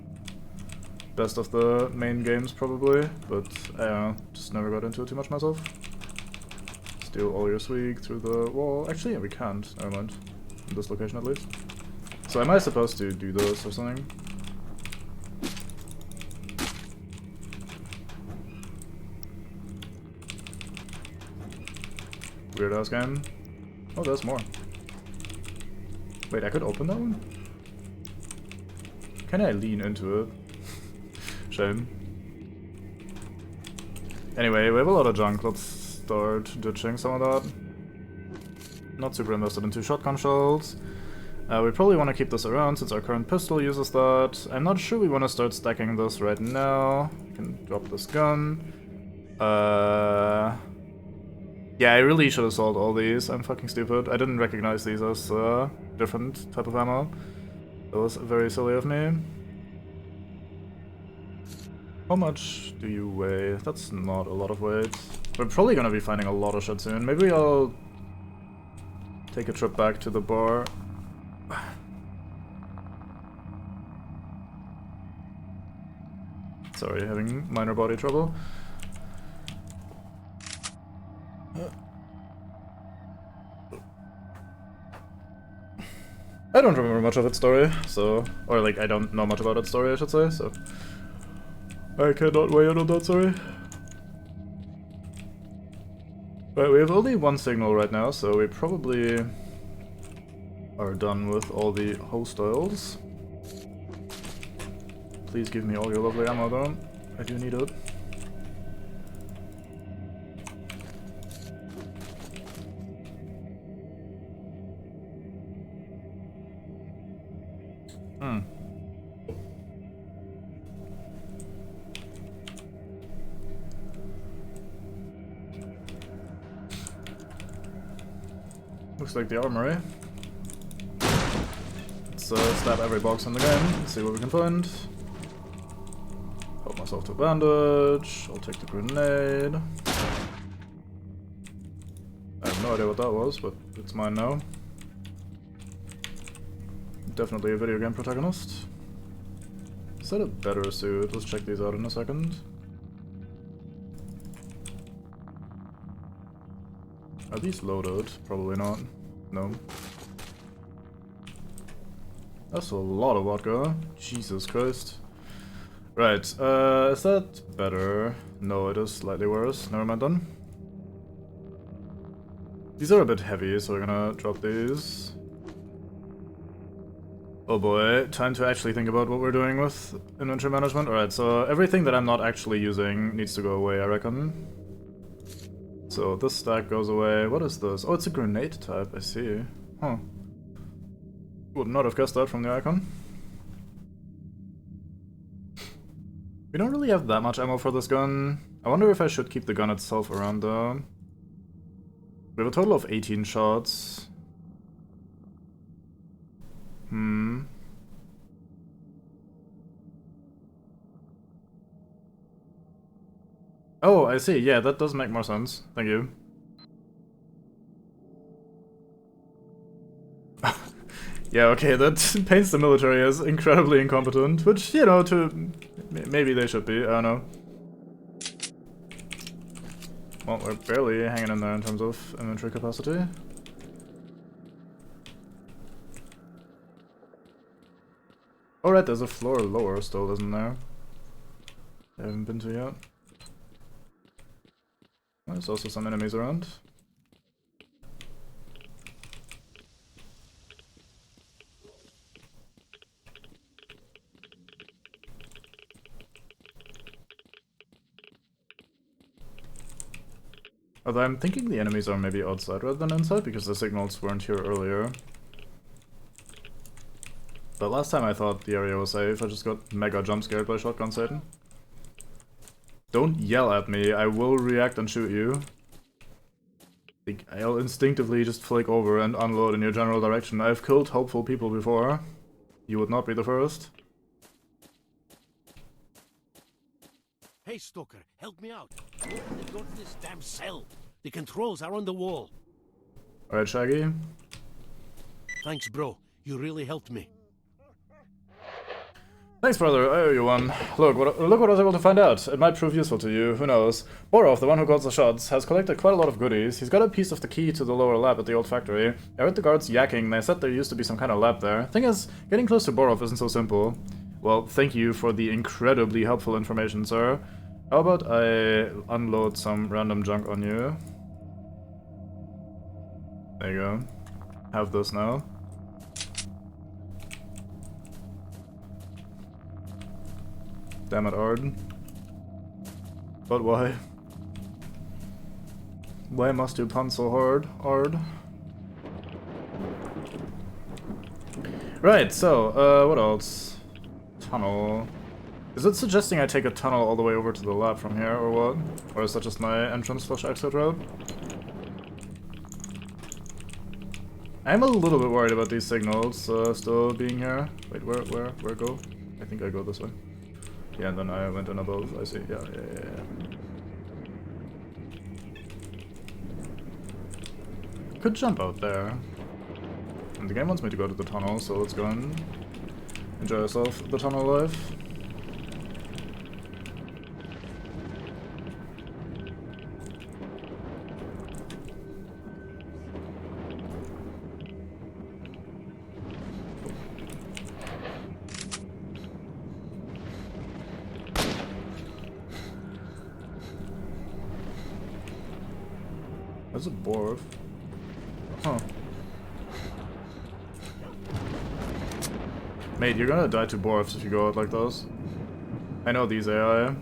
best of the main games, probably, but I don't know, just never got into it too much myself. Steal all your swag through the wall. Actually, yeah, we can't. Never mind. In this location, at least. So am I supposed to do this or something? Weird ass game. Oh, there's more. Wait, I could open that one? Can I lean into it? Shame. Anyway, we have a lot of junk. Let's start ditching some of that. Not super invested in 2 shotgun shells. We probably want to keep this around since our current pistol uses that. I'm not sure we want to start stacking this right now. We can drop this gun. Yeah, I really should have sold all these. I'm fucking stupid. I didn't recognize these as different type of ammo. That was very silly of me. How much do you weigh? That's not a lot of weight. We're probably gonna be finding a lot of shit soon. Maybe I'll take a trip back to the bar. Sorry, having minor body trouble. I don't remember much of its story, so... Or, like, I don't know much about its story, I should say, so... I cannot weigh in on that, sorry. Right, we have only one signal right now, so we probably... are done with all the hostiles. Please give me all your lovely ammo, though. I do need it. Looks like the armory. Let's stab every box in the game, see what we can find. Help myself to a bandage. I'll take the grenade. I have no idea what that was, but it's mine now. Definitely a video game protagonist. Is that a better suit? Let's check these out in a second. Are these loaded? Probably not. No. That's a lot of vodka. Jesus Christ. Right, is that better? No, it is slightly worse. Never mind then. These are a bit heavy, so we're gonna drop these. Oh boy, time to actually think about what we're doing with inventory management. Alright, so everything that I'm not actually using needs to go away, I reckon. So this stack goes away. What is this? Oh, it's a grenade type, I see. Huh. Would not have guessed that from the icon. We don't really have that much ammo for this gun. I wonder if I should keep the gun itself around though. We have a total of 18 shots. Oh, I see. Yeah, that does make more sense. Thank you. Yeah, okay, that paints the military as incredibly incompetent, which, you know, maybe they should be, I don't know. Well, we're barely hanging in there in terms of inventory capacity. Alright, there's a floor lower still, isn't there? I haven't been to yet. There's also some enemies around. Although I'm thinking the enemies are maybe outside rather than inside, because the signals weren't here earlier. But last time I thought the area was safe, I just got mega jump scared by shotgun Satan. Don't yell at me, I will react and shoot you. I think I'll instinctively just flick over and unload in your general direction. I've killed hopeful people before. You would not be the first. Hey, Stalker, help me out. Open the door to this damn cell. The controls are on the wall. Alright, Shaggy. Thanks, bro. You really helped me. Thanks, brother. I owe you one. Look what I was able to find out. It might prove useful to you. Who knows? Borov, the one who got the shots, has collected quite a lot of goodies. He's got a piece of the key to the lower lab at the old factory. I heard the guards yakking. They said there used to be some kind of lab there. Thing is, getting close to Borov isn't so simple. Well, thank you for the incredibly helpful information, sir. How about I unload some random junk on you? There you go. Have this now. Damn it, Ard. But why? Why must you pun so hard, Ard? Right, so, what else? Tunnel. Is it suggesting I take a tunnel all the way over to the lab from here, or what? Or is that just my entrance/exit route? I'm a little bit worried about these signals still being here. Wait, where go? I think I go this way. Yeah, and then I went in above, I see. Yeah. Could jump out there. And the game wants me to go to the tunnel, so let's go and enjoy ourselves the tunnel life. There's a Borv. Huh. Mate, you're gonna die to Borvs if you go out like those. I know these AI.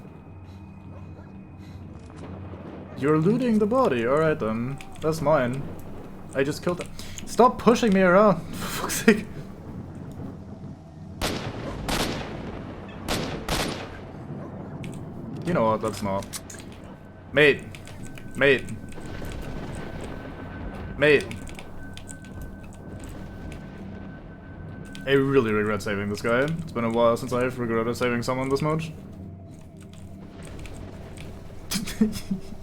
You're looting the body, alright then. That's mine. I just killed them. Stop pushing me around, for fuck's sake. You know what, that's not. Mate. I really regret saving this guy. It's been a while since I've regretted saving someone this much.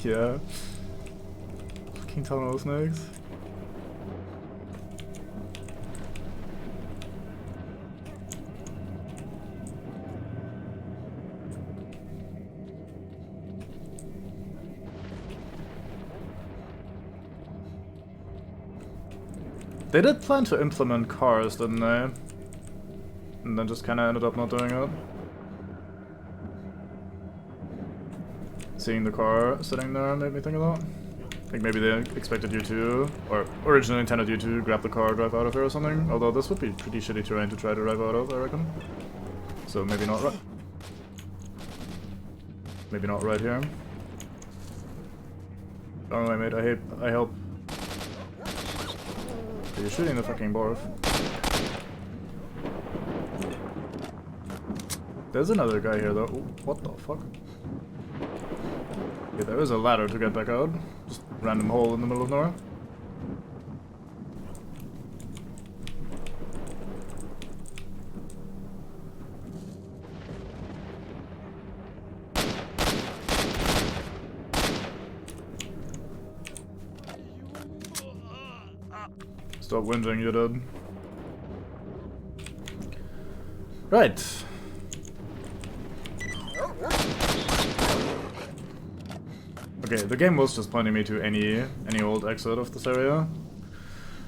Yeah. Fucking tunnel snakes. They did plan to implement cars, didn't they? And then just kinda ended up not doing it. Seeing the car sitting there made me think of that. I think maybe they expected you to, or originally intended you to grab the car, drive out of here or something. Although this would be pretty shitty terrain to try to drive out of, I reckon. So maybe not right. Maybe not right here. Don't worry, mate. I help. You're shooting the fucking Borv. There's another guy here though. Ooh, what the fuck? Yeah, there is a ladder to get back out. Just random hole in the middle of nowhere. Stop whinging, you did. Right. Okay, the game was just pointing me to any old exit of this area.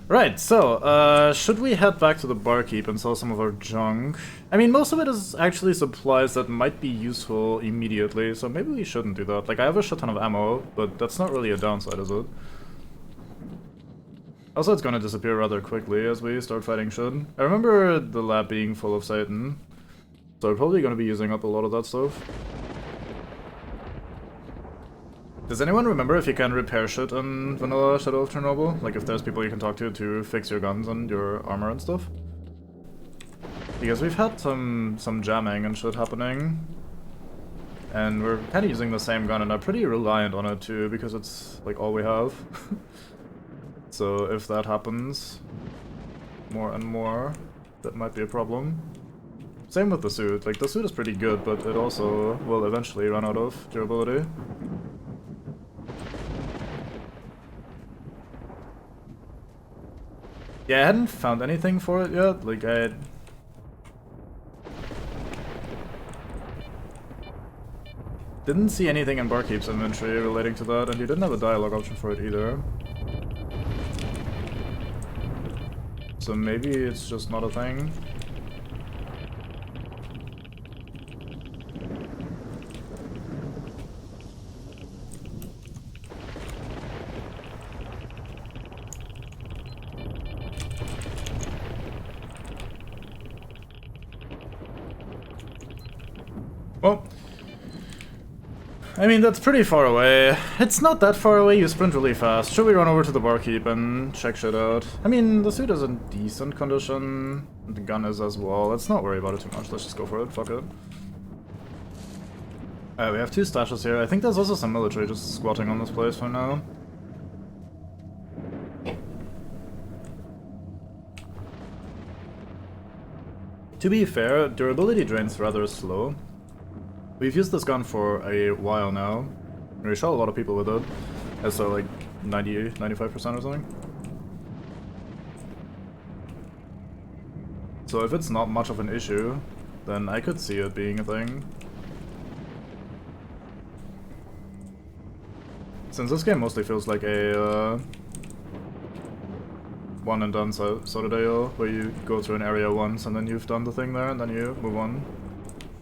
Right, so, should we head back to the barkeep and sell some of our junk? I mean, most of it is actually supplies that might be useful immediately, so maybe we shouldn't do that. Like, I have a shit ton of ammo, but that's not really a downside, is it? Also, it's gonna disappear rather quickly as we start fighting shit. I remember the lab being full of Satan, so I'm probably gonna be using up a lot of that stuff. Does anyone remember if you can repair shit in vanilla Shadow of Chernobyl? Like if there's people you can talk to fix your guns and your armor and stuff? Because we've had some jamming and shit happening. And we're kind of using the same gun and I'm pretty reliant on it too because it's like all we have. So if that happens more and more, that might be a problem. Same with the suit. Like the suit is pretty good, but it also will eventually run out of durability. Yeah, I hadn't found anything for it yet, like I... didn't see anything in Barkeep's inventory relating to that, and you didn't have a dialogue option for it either. So maybe it's just not a thing. Well, I mean, that's pretty far away. It's not that far away, you sprint really fast. Should we run over to the barkeep and check shit out? I mean, the suit is in decent condition. The gun is as well. Let's not worry about it too much. Let's just go for it. Fuck it. We have 2 stashes here. I think there's also some military just squatting on this place for now. To be fair, durability drain's rather slow. We've used this gun for a while now. We shot a lot of people with it. So like 95% or something. So if it's not much of an issue, then I could see it being a thing. Since this game mostly feels like a one and done sort of deal, where you go through an area once and then you've done the thing there and then you move on.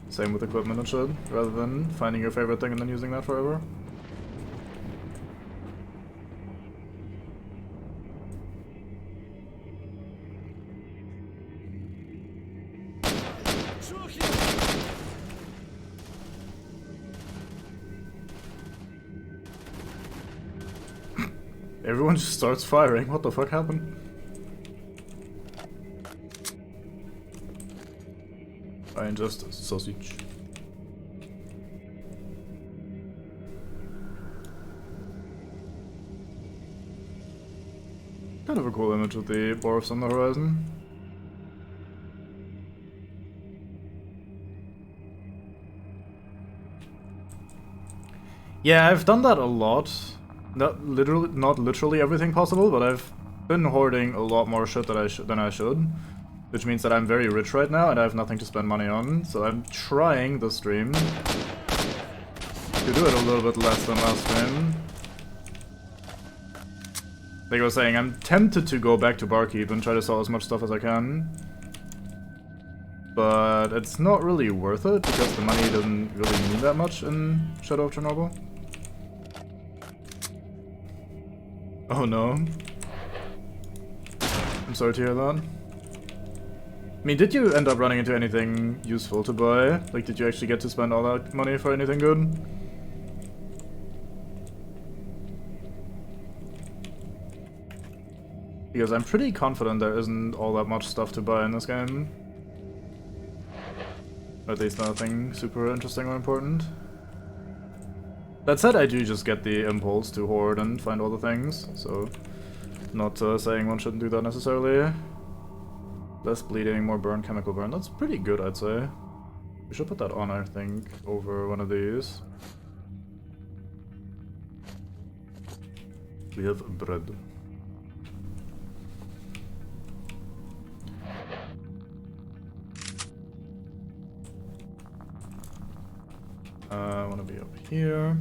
Same with equipment and shit, rather than finding your favorite thing and then using that forever. Everyone just starts firing, what the fuck happened? I ingest sausage. Kind of a cool image with the dwarfs on the horizon. Yeah, I've done that a lot. Not literally everything possible, but I've been hoarding a lot more shit than I should. Which means that I'm very rich right now and I have nothing to spend money on, so I'm trying this stream to do it a little bit less than last stream. Like I was saying, I'm tempted to go back to Barkeep and try to sell as much stuff as I can. But it's not really worth it because the money doesn't really mean that much in Shadow of Chernobyl. Oh no. I'm sorry to hear that. I mean, did you end up running into anything useful to buy? Like, did you actually get to spend all that money for anything good? Because I'm pretty confident there isn't all that much stuff to buy in this game. Or at least nothing super interesting or important. That said, I do just get the impulse to hoard and find all the things, so... Not saying one shouldn't do that necessarily. Less bleeding, more burn, chemical burn. That's pretty good, I'd say. We should put that on, I think, over one of these. We have bread. I want to be over here.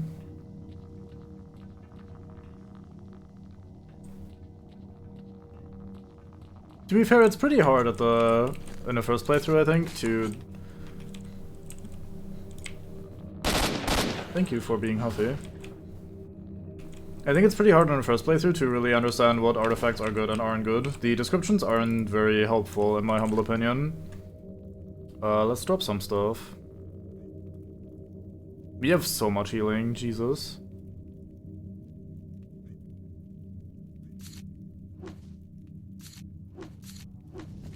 To be fair, it's pretty hard in the first playthrough, I think, to... Thank you for being huffy. I think it's pretty hard in the first playthrough to really understand what artifacts are good and aren't good. The descriptions aren't very helpful, in my humble opinion. Let's drop some stuff. We have so much healing, Jesus.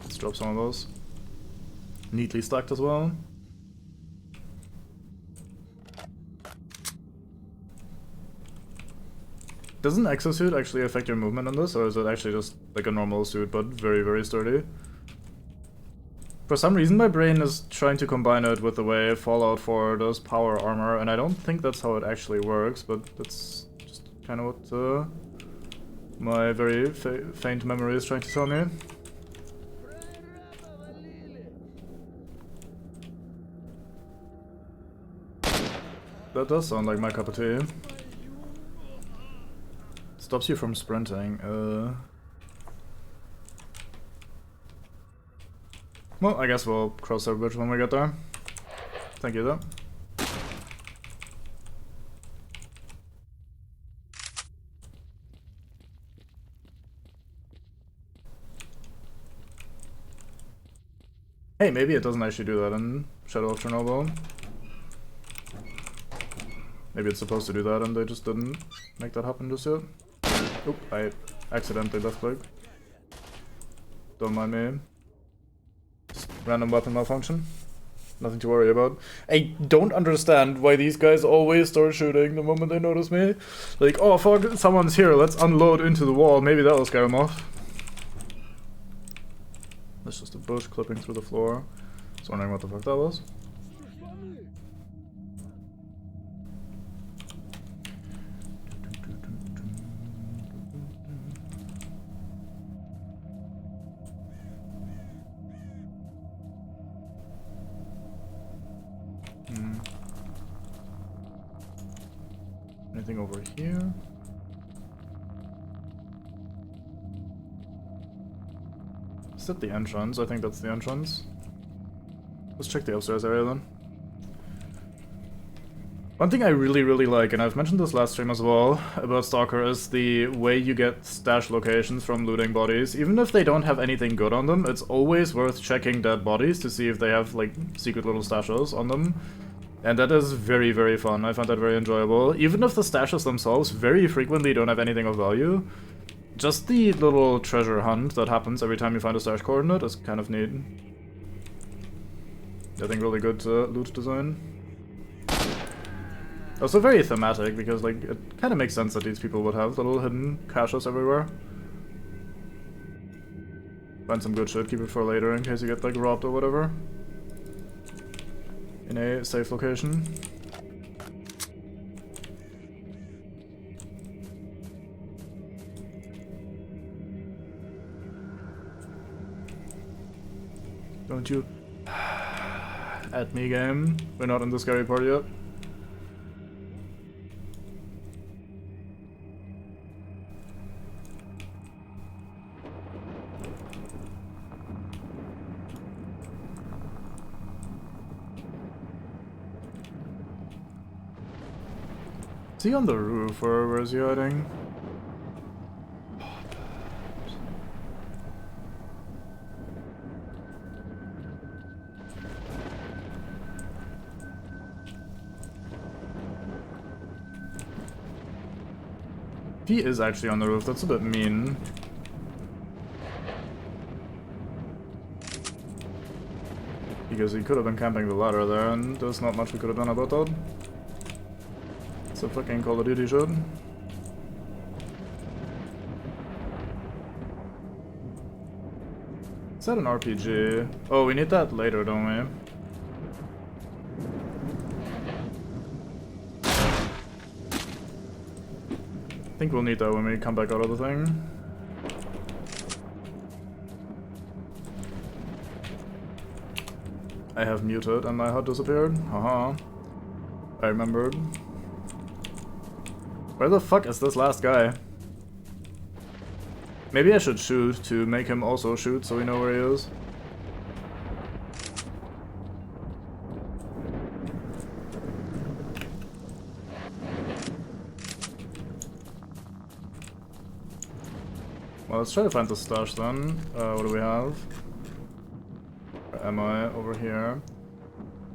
Let's drop some of those. Neatly stacked as well. Does an exosuit actually affect your movement on this, or is it actually just like a normal suit but very, very sturdy? For some reason my brain is trying to combine it with the way Fallout 4 does power armor, and I don't think that's how it actually works, but that's just kind of what my very faint memory is trying to tell me. That does sound like my cup of tea. Stops you from sprinting. Well, I guess we'll cross that bridge when we get there. Thank you, though. Hey, maybe it doesn't actually do that in Shadow of Chernobyl. Maybe it's supposed to do that and they just didn't make that happen just yet. Oop, I accidentally left click. Don't mind me. Just random weapon malfunction. Nothing to worry about. I don't understand why these guys always start shooting the moment they notice me. Like, oh fuck, someone's here, let's unload into the wall. Maybe that'll scare them off. That's just a bush clipping through the floor. I was wondering what the fuck that was. Anything over here? Is that the entrance? I think that's the entrance. Let's check the upstairs area then. One thing I really like, and I've mentioned this last stream as well, about Stalker is the way you get stash locations from looting bodies. Even if they don't have anything good on them, it's always worth checking dead bodies to see if they have like secret little stashes on them. And that is very fun. I find that very enjoyable. Even if the stashes themselves very frequently don't have anything of value, just the little treasure hunt that happens every time you find a stash coordinate is kind of neat. I think really good loot design. Also very thematic, because like it kind of makes sense that these people would have little hidden caches everywhere. Find some good shit, keep it for later in case you get like robbed or whatever. In a safe location. Don't you at me, game. We're not in the scary part yet. Is he on the roof, or where is he hiding? He is actually on the roof, that's a bit mean. Because he could have been camping the ladder there, and there's not much we could have done about that. It's a fucking Call of Duty shit. Is that an RPG? Oh, we need that later, don't we? I think we'll need that when we come back out of the thing. I have muted and my HUD disappeared. Haha. I remembered. Where the fuck is this last guy? Maybe I should shoot to make him also shoot so we know where he is. Well, let's try to find the stash then. What do we have? Where am I? Over here.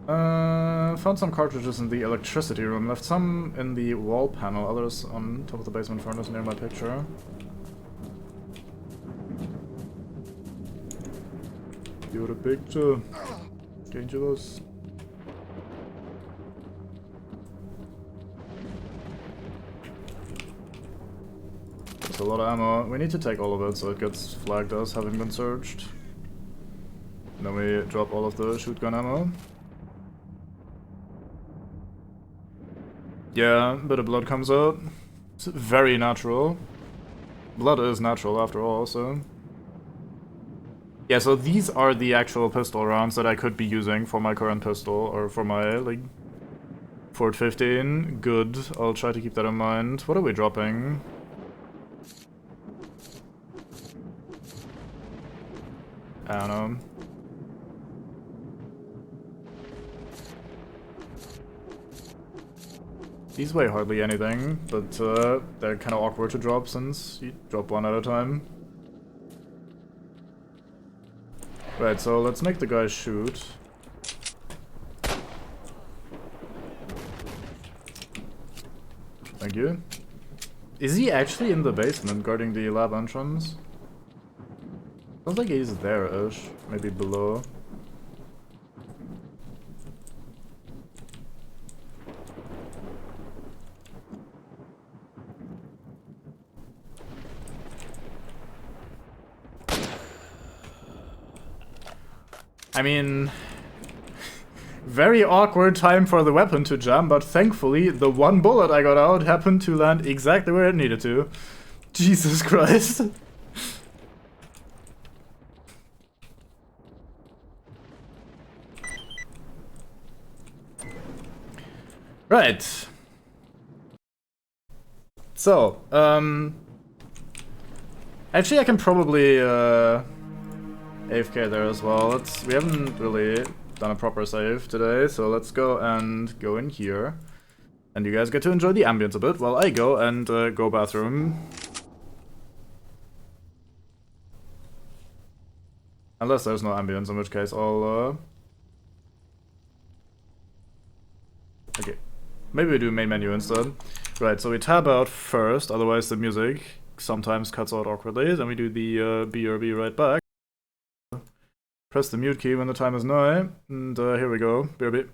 Found some cartridges in the electricity room. Left some in the wall panel. Others on top of the basement furnace near my picture. You're a picture. Dangerous. There's a lot of ammo. We need to take all of it so it gets flagged as having been searched. And then we drop all of the shootgun ammo. Yeah, a bit of blood comes out. It's very natural. Blood is natural after all, so... Yeah, so these are the actual pistol rounds that I could be using for my current pistol, or for my, like, Ford 15. Good, I'll try to keep that in mind. What are we dropping? I don't know. These weigh hardly anything, but they're kind of awkward to drop since you drop one at a time. Right, so let's make the guy shoot. Thank you. Is he actually in the basement guarding the lab entrance? Sounds like he's there-ish, maybe below. I mean, very awkward time for the weapon to jam, but thankfully the one bullet I got out happened to land exactly where it needed to. Jesus Christ. Right. So, actually I can probably, AFK there as well. We haven't really done a proper save today, so let's go in here. And you guys get to enjoy the ambience a bit while I go and go bathroom. Unless there's no ambience, in which case I'll... Okay. Maybe we do main menu instead. Right, so we tab out first, otherwise the music sometimes cuts out awkwardly. Then we do the BRB right back. Press the mute key when the time is nigh, and here we go, BRB.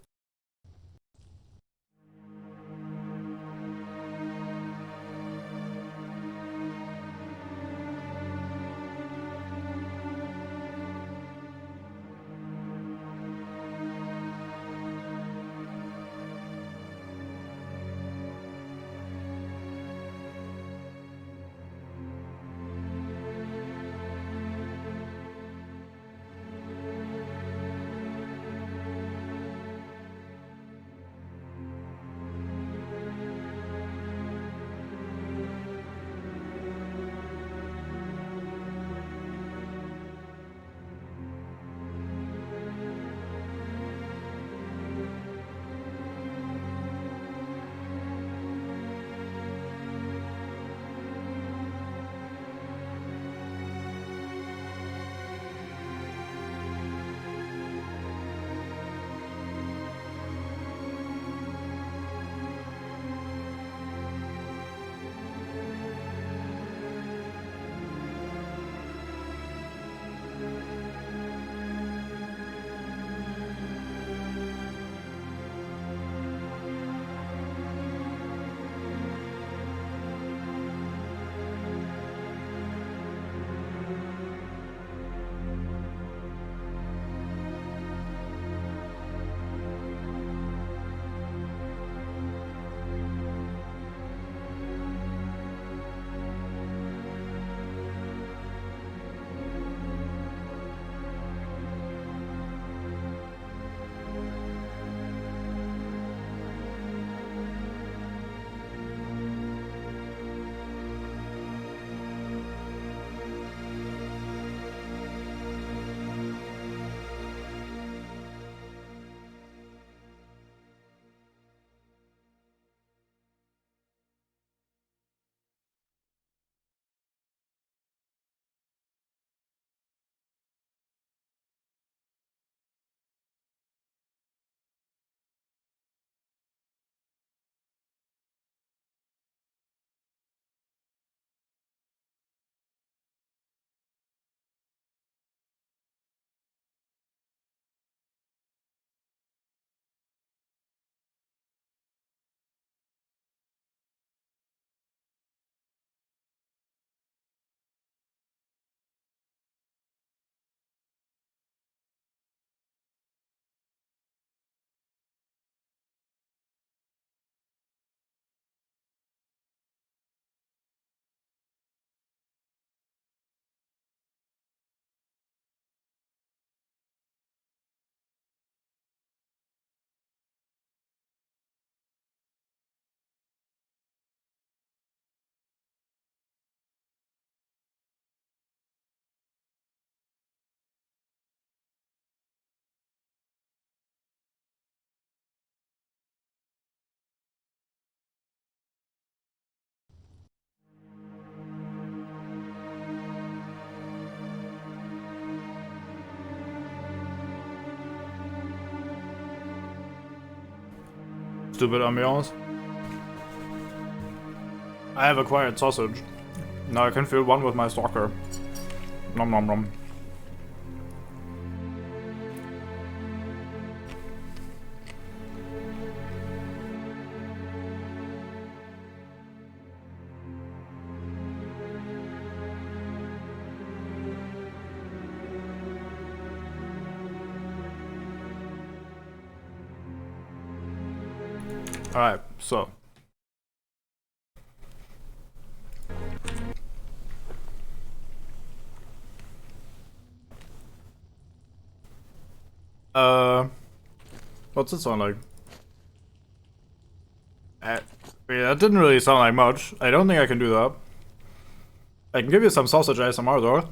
Stupid ambiance. I have acquired sausage. Now I can feel one with my stalker. Nom nom nom. Alright, so. What's it sound like? Yeah, that didn't really sound like much. I don't think I can do that. I can give you some sausage ASMR though.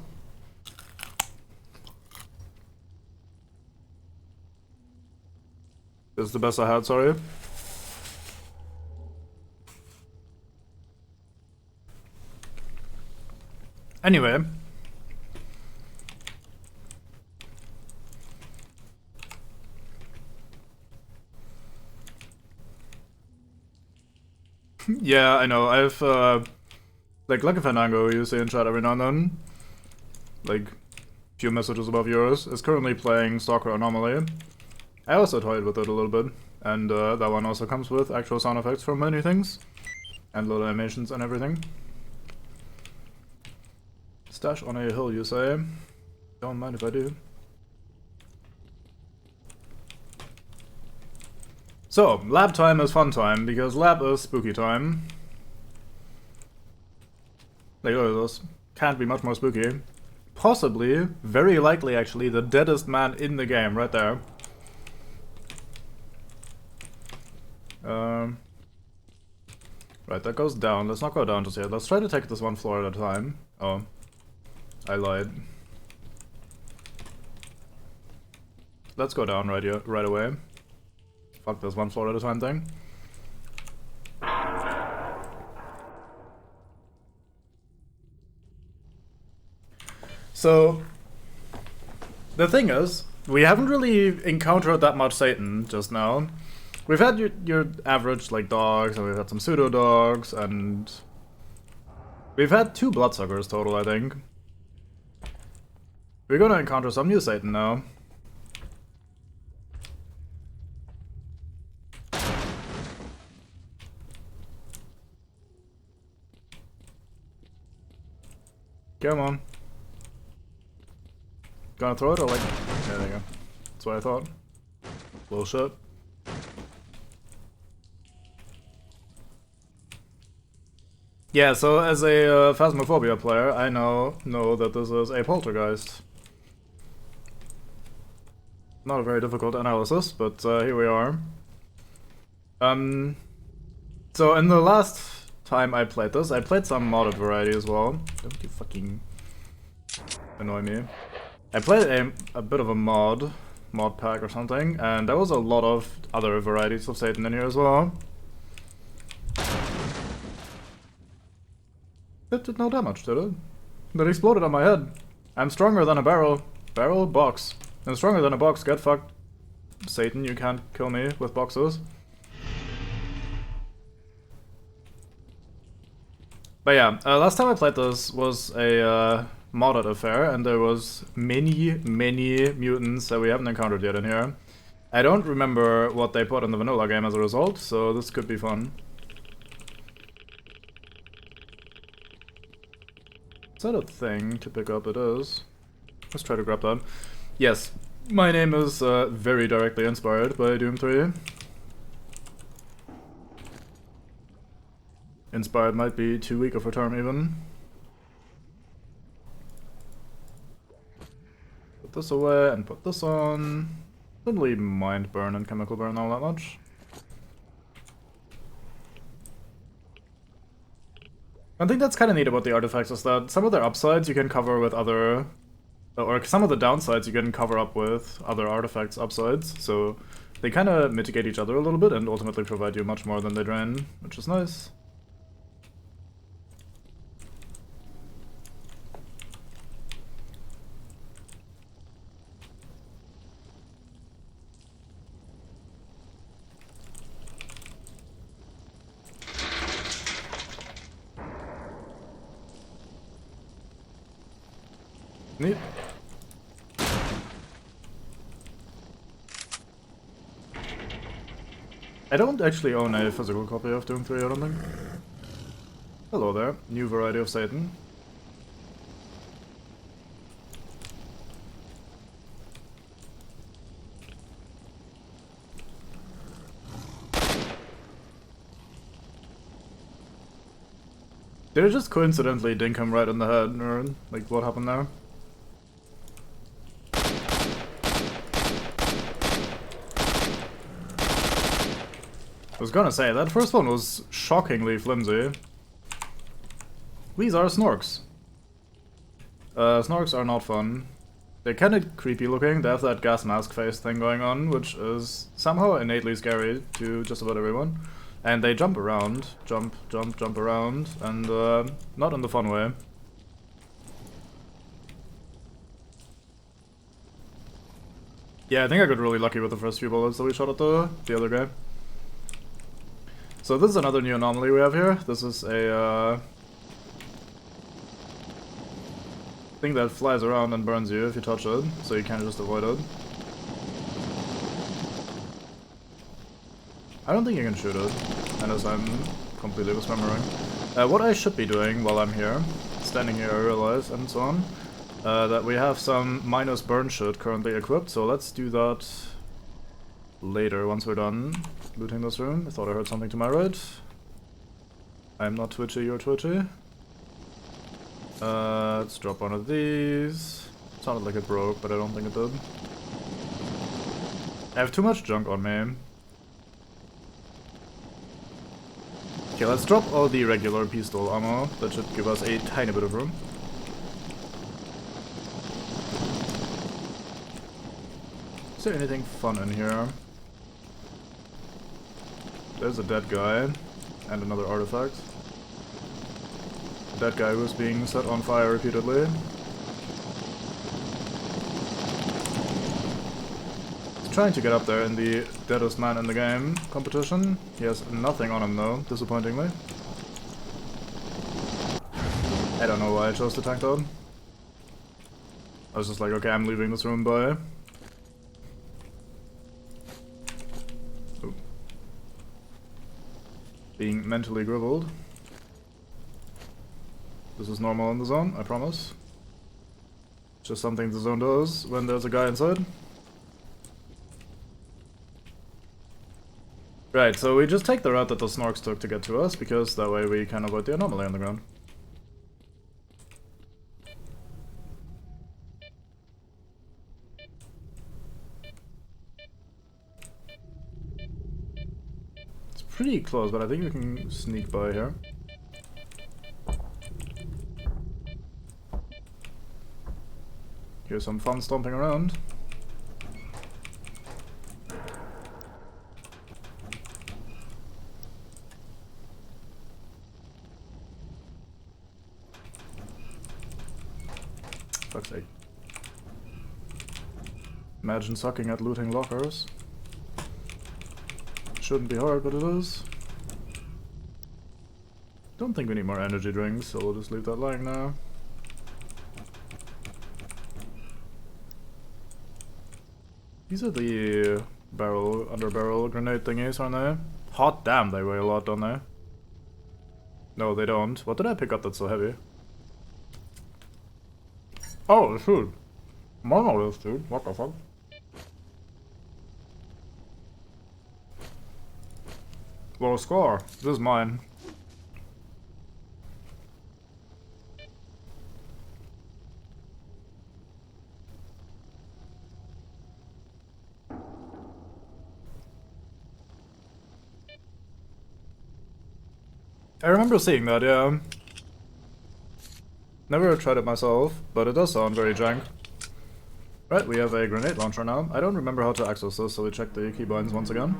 This is the best I had, sorry. Anyway. Yeah, I know. I've, like Lucky Fandango you say in chat every now and then. Like, few messages above yours. Is currently playing Stalker Anomaly. I also toyed with it a little bit. And, that one also comes with actual sound effects from many things. And little animations and everything. Stash on a hill, you say? Don't mind if I do. So, lab time is fun time, because lab is spooky time. Like, look at this. Can't be much more spooky. Possibly, very likely actually, the deadest man in the game, right there. Right, that goes down. Let's not go down just yet. Let's try to take this one floor at a time. Oh. I lied. Let's go down right here, right away. Fuck this one floor at a time thing. So, the thing is, we haven't really encountered that much Satan just now. We've had your average, like, dogs, and we've had some pseudo dogs, and we've had 2 bloodsuckers total, I think. We're gonna encounter some new Satan now. Come on. Gonna throw it or like... Yeah, there you go. That's what I thought. Bullshit. Yeah, so as a Phasmophobia player, I now know that this is a poltergeist. Not a very difficult analysis, but here we are. So in the last time I played this, I played some modded variety as well. Don't you fucking annoy me. I played a bit of a mod pack or something, and there was a lot of other varieties of Satan in here as well. That did no damage, did it? That exploded on my head. I'm stronger than a barrel. Barrel? Box. I'm stronger than a box. Get fucked. Satan, you can't kill me with boxes. But yeah, last time I played this was a modded affair, and there was many mutants that we haven't encountered yet in here. I don't remember what they put in the vanilla game as a result, so this could be fun. Is that a thing to pick up? It is. Let's try to grab that. Yes, my name is very directly inspired by Doom 3. Inspired might be too weak of a term even. Put this away and put this on. Don't really mind burn and chemical burn all that much. I think that's kind of neat about the artifacts is that some of their upsides you can cover with other... or some of the downsides you can cover up with other artifacts' upsides, so they kind of mitigate each other a little bit and ultimately provide you much more than they drain, which is nice. Neat. I don't actually own a physical copy of Doom 3, I don't think. Hello there, new variety of Satan. Did it just coincidentally dink him right in the head, or like what happened there? I was gonna say, that first one was shockingly flimsy. These are Snorks. Snorks are not fun. They're kinda creepy looking, they have that gas mask face thing going on, which is somehow innately scary to just about everyone. And they jump around, jump around, and not in the fun way. Yeah, I think I got really lucky with the first few bullets that we shot at the other guy. So this is another new anomaly we have here. This is a thing that flies around and burns you if you touch it, so you can't just avoid it. I don't think you can shoot it, unless I'm completely misremembering. What I should be doing while I'm here, standing here I realize, and so on, that we have some minus burn shit currently equipped, so let's do that later once we're done looting this room. I thought I heard something to my right. I'm not twitchy, you're twitchy. Let's drop one of these. Sounded like it broke, but I don't think it did. I have too much junk on me. Okay, let's drop all the regular pistol ammo. That should give us a tiny bit of room. Is there anything fun in here? There's a dead guy, and another artifact. That guy was being set on fire repeatedly. He's trying to get up there in the deadest man in the game competition. He has nothing on him though, disappointingly. I don't know why I chose to tank that. I was just like, okay, I'm leaving this room, bye. Being mentally griveled. This is normal in the zone, I promise. It's just something the zone does when there's a guy inside. Right, so we just take the route that the Snorks took to get to us, because that way we can avoid the anomaly on the ground. Pretty close, but I think we can sneak by here. Here's some fun stomping around. Fuck's sake. Imagine sucking at looting lockers. Shouldn't be hard, but it is. Don't think we need more energy drinks, so we'll just leave that lying now. These are the under barrel grenade thingies, aren't they? Hot damn, they weigh a lot, don't they? No, they don't. What did I pick up that's so heavy? Oh, shoot. Monolith, dude. What the fuck? Low score. This is mine. I remember seeing that, yeah. Never tried it myself, but it does sound very jank. Right, we have a grenade launcher now. I don't remember how to access this, so we check the keybinds once again.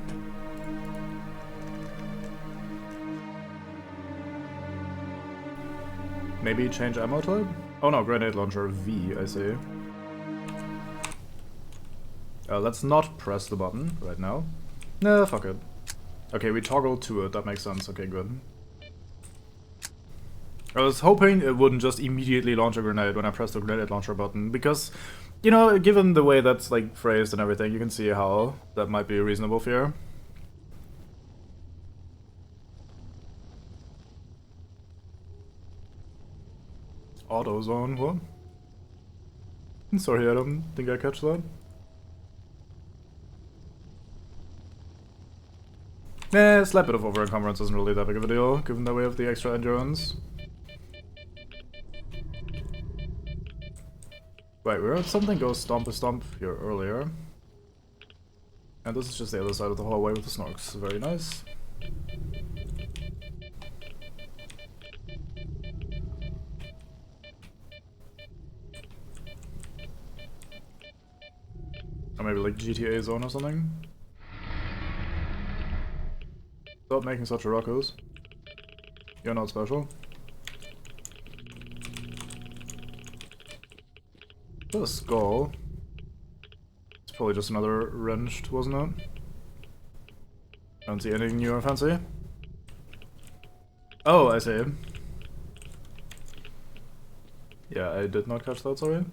Maybe change ammo type? Oh no, grenade launcher V, I see. Let's not press the button right now. Nah, fuck it. Okay, we toggle to it, that makes sense. Okay, good. I was hoping it wouldn't just immediately launch a grenade when I pressed the grenade launcher button, because, you know, given the way that's like phrased and everything, you can see how that might be a reasonable fear. Auto zone, what? Sorry, I don't think I catch that. A slight bit of over-encumbrance isn't really that big of a deal, given that we have the extra endurance. Wait, we heard something go stomp-a-stomp here earlier. And this is just the other side of the hallway with the snorks. Very nice. Or maybe like GTA zone or something. Stop making such a ruckus. You're not special. The skull. It's probably just another wrenched, wasn't it? I don't see anything new or fancy. Oh, I see. Yeah, I did not catch that, sorry.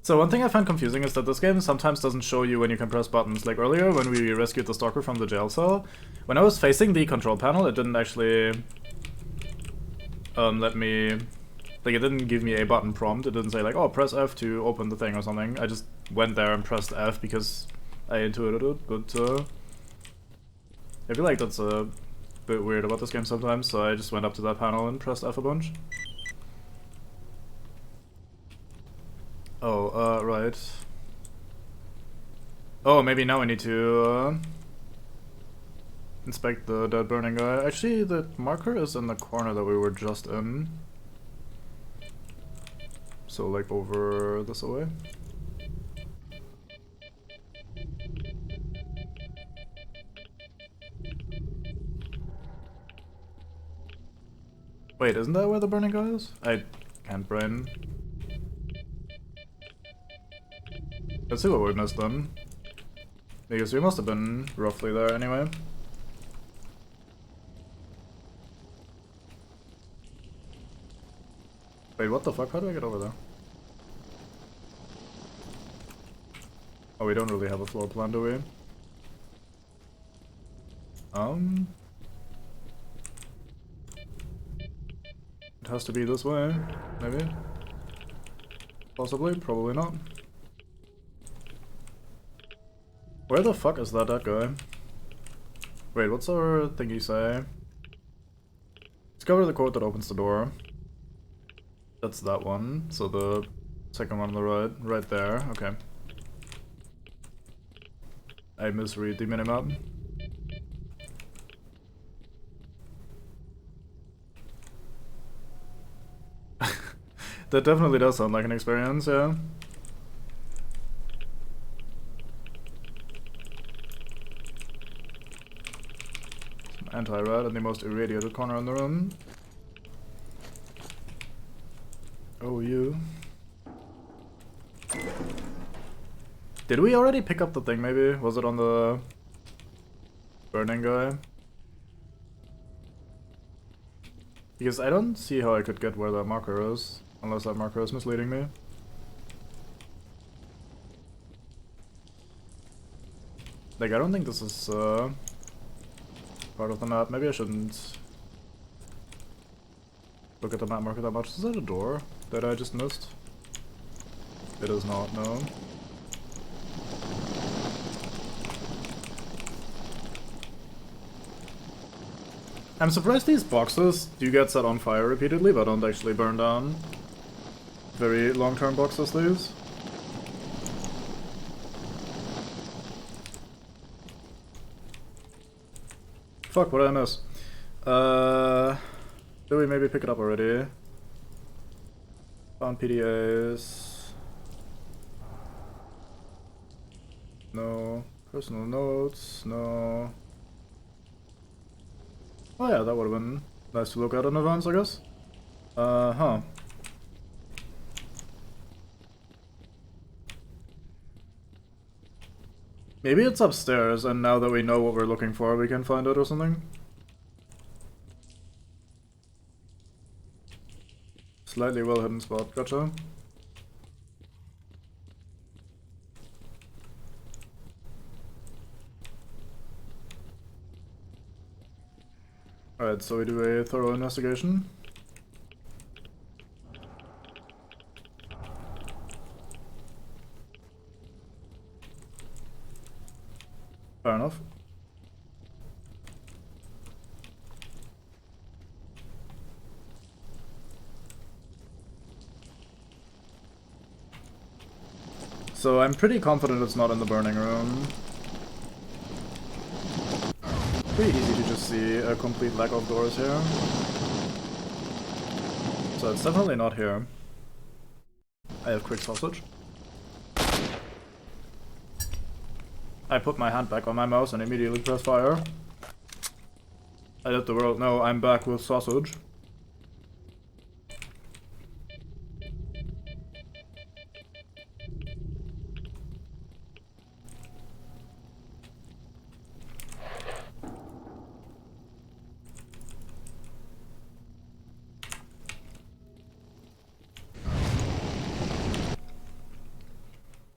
So one thing I find confusing is that this game sometimes doesn't show you when you can press buttons. Like earlier when we rescued the Stalker from the jail cell, when I was facing the control panel it didn't actually let me... Like it didn't give me a button prompt, it didn't say like, oh, press F to open the thing or something. I just went there and pressed F because I intuited it, but I feel like that's a bit weird about this game sometimes, so I just went up to that panel and pressed F a bunch. Oh, right. Oh, maybe now I need to inspect the dead burning guy. Actually, the marker is in the corner that we were just in. So, like, over this way. Wait, isn't that where the burning guy is? I can't brain. Let's see what we missed then. Because we must have been roughly there anyway. Wait, what the fuck? How do I get over there? Oh, we don't really have a floor plan, do we? It has to be this way, maybe? Possibly, probably not. Where the fuck is that guy? Wait, what's our thingy say? Discover the code that opens the door. That's that one. So the second one on the right there. Okay. I misread the minimap. That definitely does sound like an experience, yeah. Anti-rat in the most irradiated corner in the room. Oh, you. Did we already pick up the thing, maybe? Was it on the burning guy? Because I don't see how I could get where that marker is, unless that marker is misleading me. Like, I don't think this is, part of the map. Maybe I shouldn't look at the map marker that much. Is that a door that I just missed? It is not, no. I'm surprised these boxes do get set on fire repeatedly, but don't actually burn down. Very long-term boxes, these. Fuck, what did I miss? Did we maybe pick it up already? Found PDAs. No. Personal notes, no. Oh yeah, that would have been nice to look at in advance, I guess. Huh. Maybe it's upstairs, and now that we know what we're looking for, we can find it or something. Slightly well hidden spot, gotcha. Alright, so we do a thorough investigation. Fair enough. So I'm pretty confident it's not in the burning room. Pretty easy to just see a complete lack of doors here. So it's definitely not here. I have quick sausage. I put my hand back on my mouse and immediately press fire. I let the world know I'm back with sausage.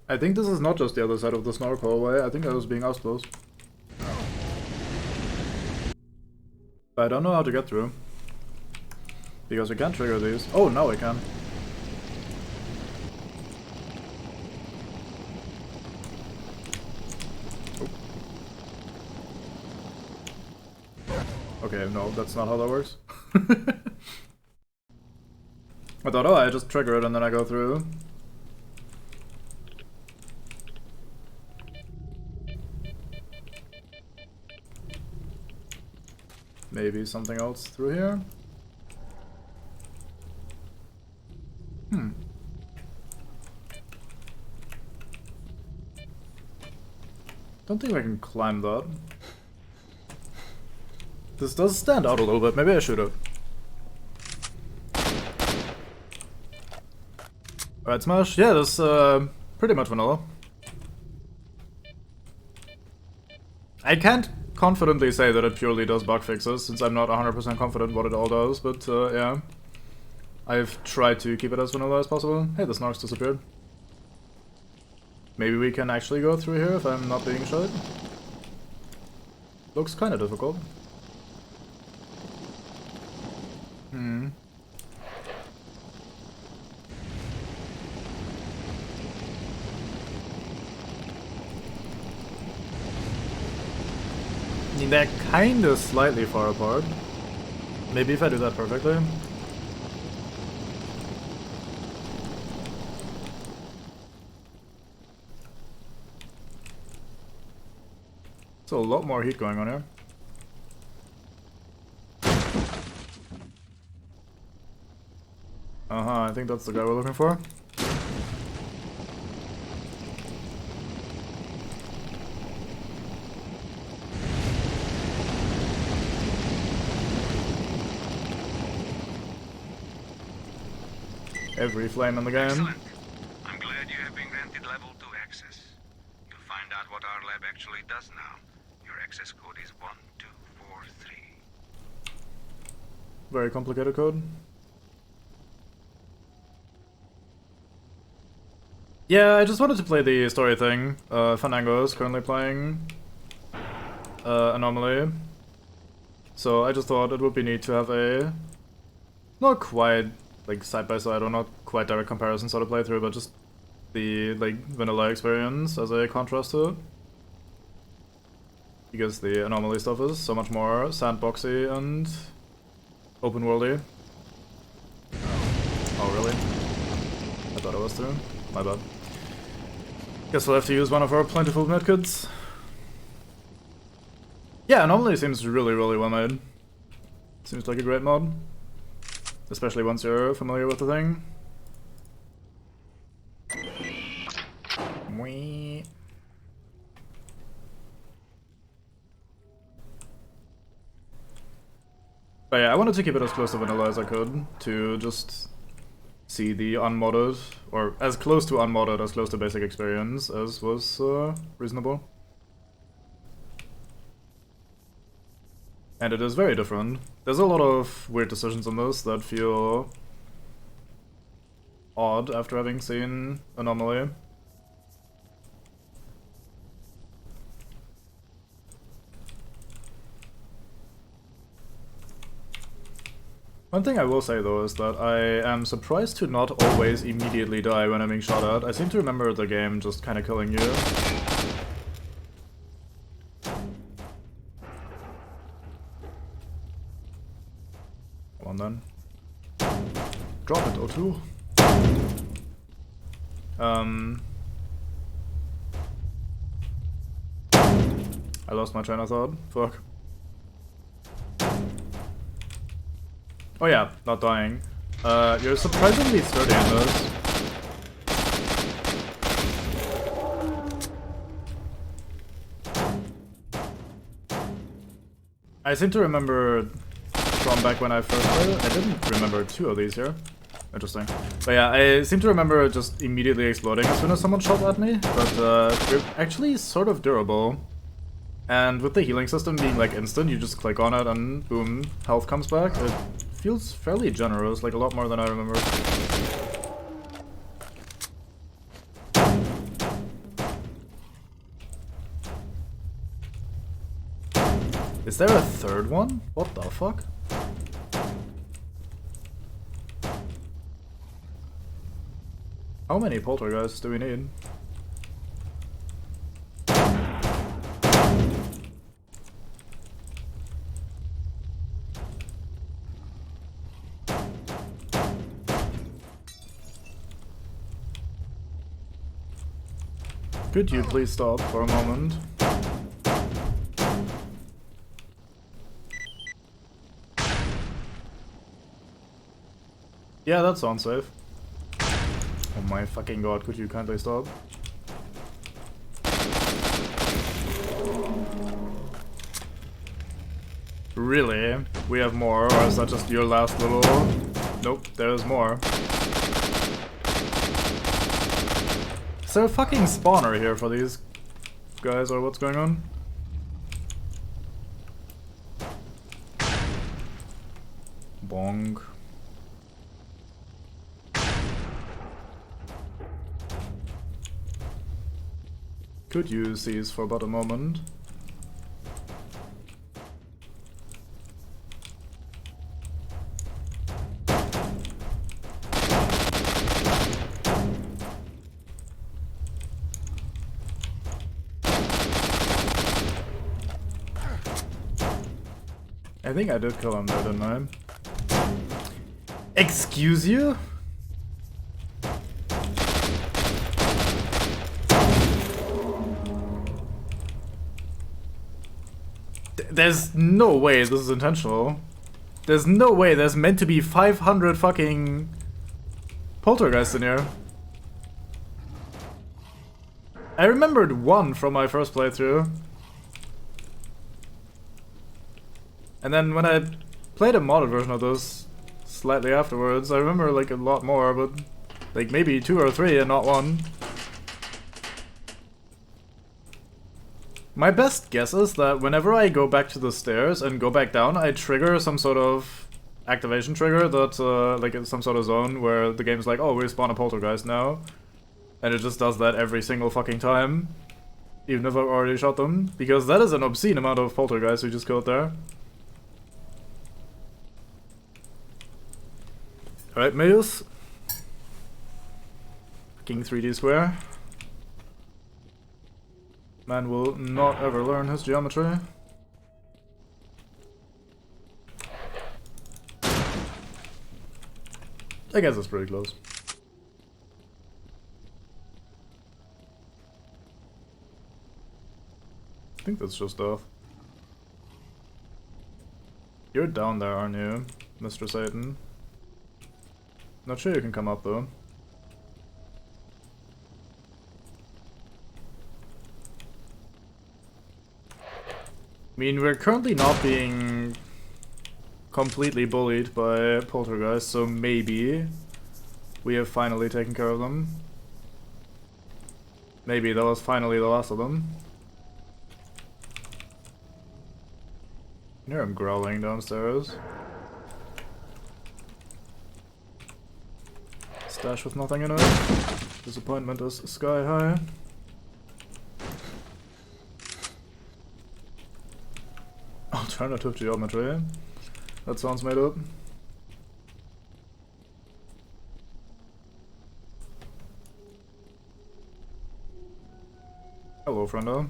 I think this is not just the other side of the snark hallway. I think I was being outclosed. But I don't know how to get through. Because we can't trigger these. Oh, now we can. Oh. Okay, no, that's not how that works. I thought, oh, I just trigger it and then I go through. Maybe something else through here? Don't think I can climb that. This does stand out a little bit. Maybe I should have. Alright, Smash. Yeah, this pretty much vanilla. I can't confidently say that it purely does bug fixes, since I'm not 100% confident what it all does, but yeah. I've tried to keep it as vanilla as possible. Hey, the snark's disappeared. Maybe we can actually go through here if I'm not being shot. Looks kinda difficult. I mean, they're kinda slightly far apart. Maybe if I do that perfectly. So a lot more heat going on here. I think that's the guy we're looking for. Every flame in the game. Excellent. I'm glad you have been granted level 2 access. You'll find out what our lab actually does now. Your access code is 1243. Very complicated code. Yeah, I just wanted to play the story thing. Fandango is currently playing Anomaly. So I just thought it would be neat to have a not quite like side by side or not quite direct comparison sort of playthrough, but just the like vanilla experience as a contrast to it. Because the Anomaly stuff is so much more sandboxy and open worldy. Oh really? I thought I was through. My bad. Guess we'll have to use one of our plentiful medkits. Yeah, Anomaly seems really well made. Seems like a great mod. Especially once you're familiar with the thing. Whee. But yeah, I wanted to keep it as close to vanilla as I could, to just see the unmodded, or as close to unmodded, as close to basic experience as was reasonable. And it is very different. There's a lot of weird decisions in this that feel odd after having seen Anomaly. One thing I will say though is that I am surprised to not always immediately die when I'm being shot at. I seem to remember the game just kind of killing you. Come on then. Drop it, O2. I lost my train of thought. Fuck. Oh yeah, not dying. You're surprisingly sturdy in this. I seem to remember from back when I first played it, I didn't remember two of these here. Interesting. But yeah, I seem to remember just immediately exploding as soon as someone shot at me, but we're actually sort of durable. And with the healing system being like instant, you just click on it and boom, health comes back. It feels fairly generous, like a lot more than I remember. Is there a third one? What the fuck? How many poltergeists do we need? Could you please stop for a moment? Yeah, that sounds safe. Oh my fucking god, could you kindly stop? Really? We have more, or is that just your last little... Nope, there's more. Is there a fucking spawner here for these guys, or what's going on? Bong. Could use these for but a moment. I think I did kill him there, didn't I? Excuse you? There's no way this is intentional. There's no way there's meant to be 500 fucking poltergeists in here. I remembered one from my first playthrough. And then when I played a modded version of this slightly afterwards, I remember like a lot more, but like maybe 2 or 3 and not one. My best guess is that whenever I go back to the stairs and go back down, I trigger some sort of activation trigger that, like some sort of zone where the game's like, oh, we spawn a poltergeist now. And it just does that every single fucking time. Even if I've already shot them. Because that is an obscene amount of poltergeists we just killed there. Alright, Meus. Fucking 3D square. Man will not ever learn his geometry. I guess it's pretty close. I think that's just death. You're down there, aren't you, Mr. Satan? Not sure you can come up though. I mean, we're currently not being completely bullied by poltergeists, so maybe we have finally taken care of them. Maybe that was finally the last of them. I hear him growling downstairs. Stash with nothing in it. Disappointment is sky high. Alternative geometry. That sounds made up. Hello, friendo.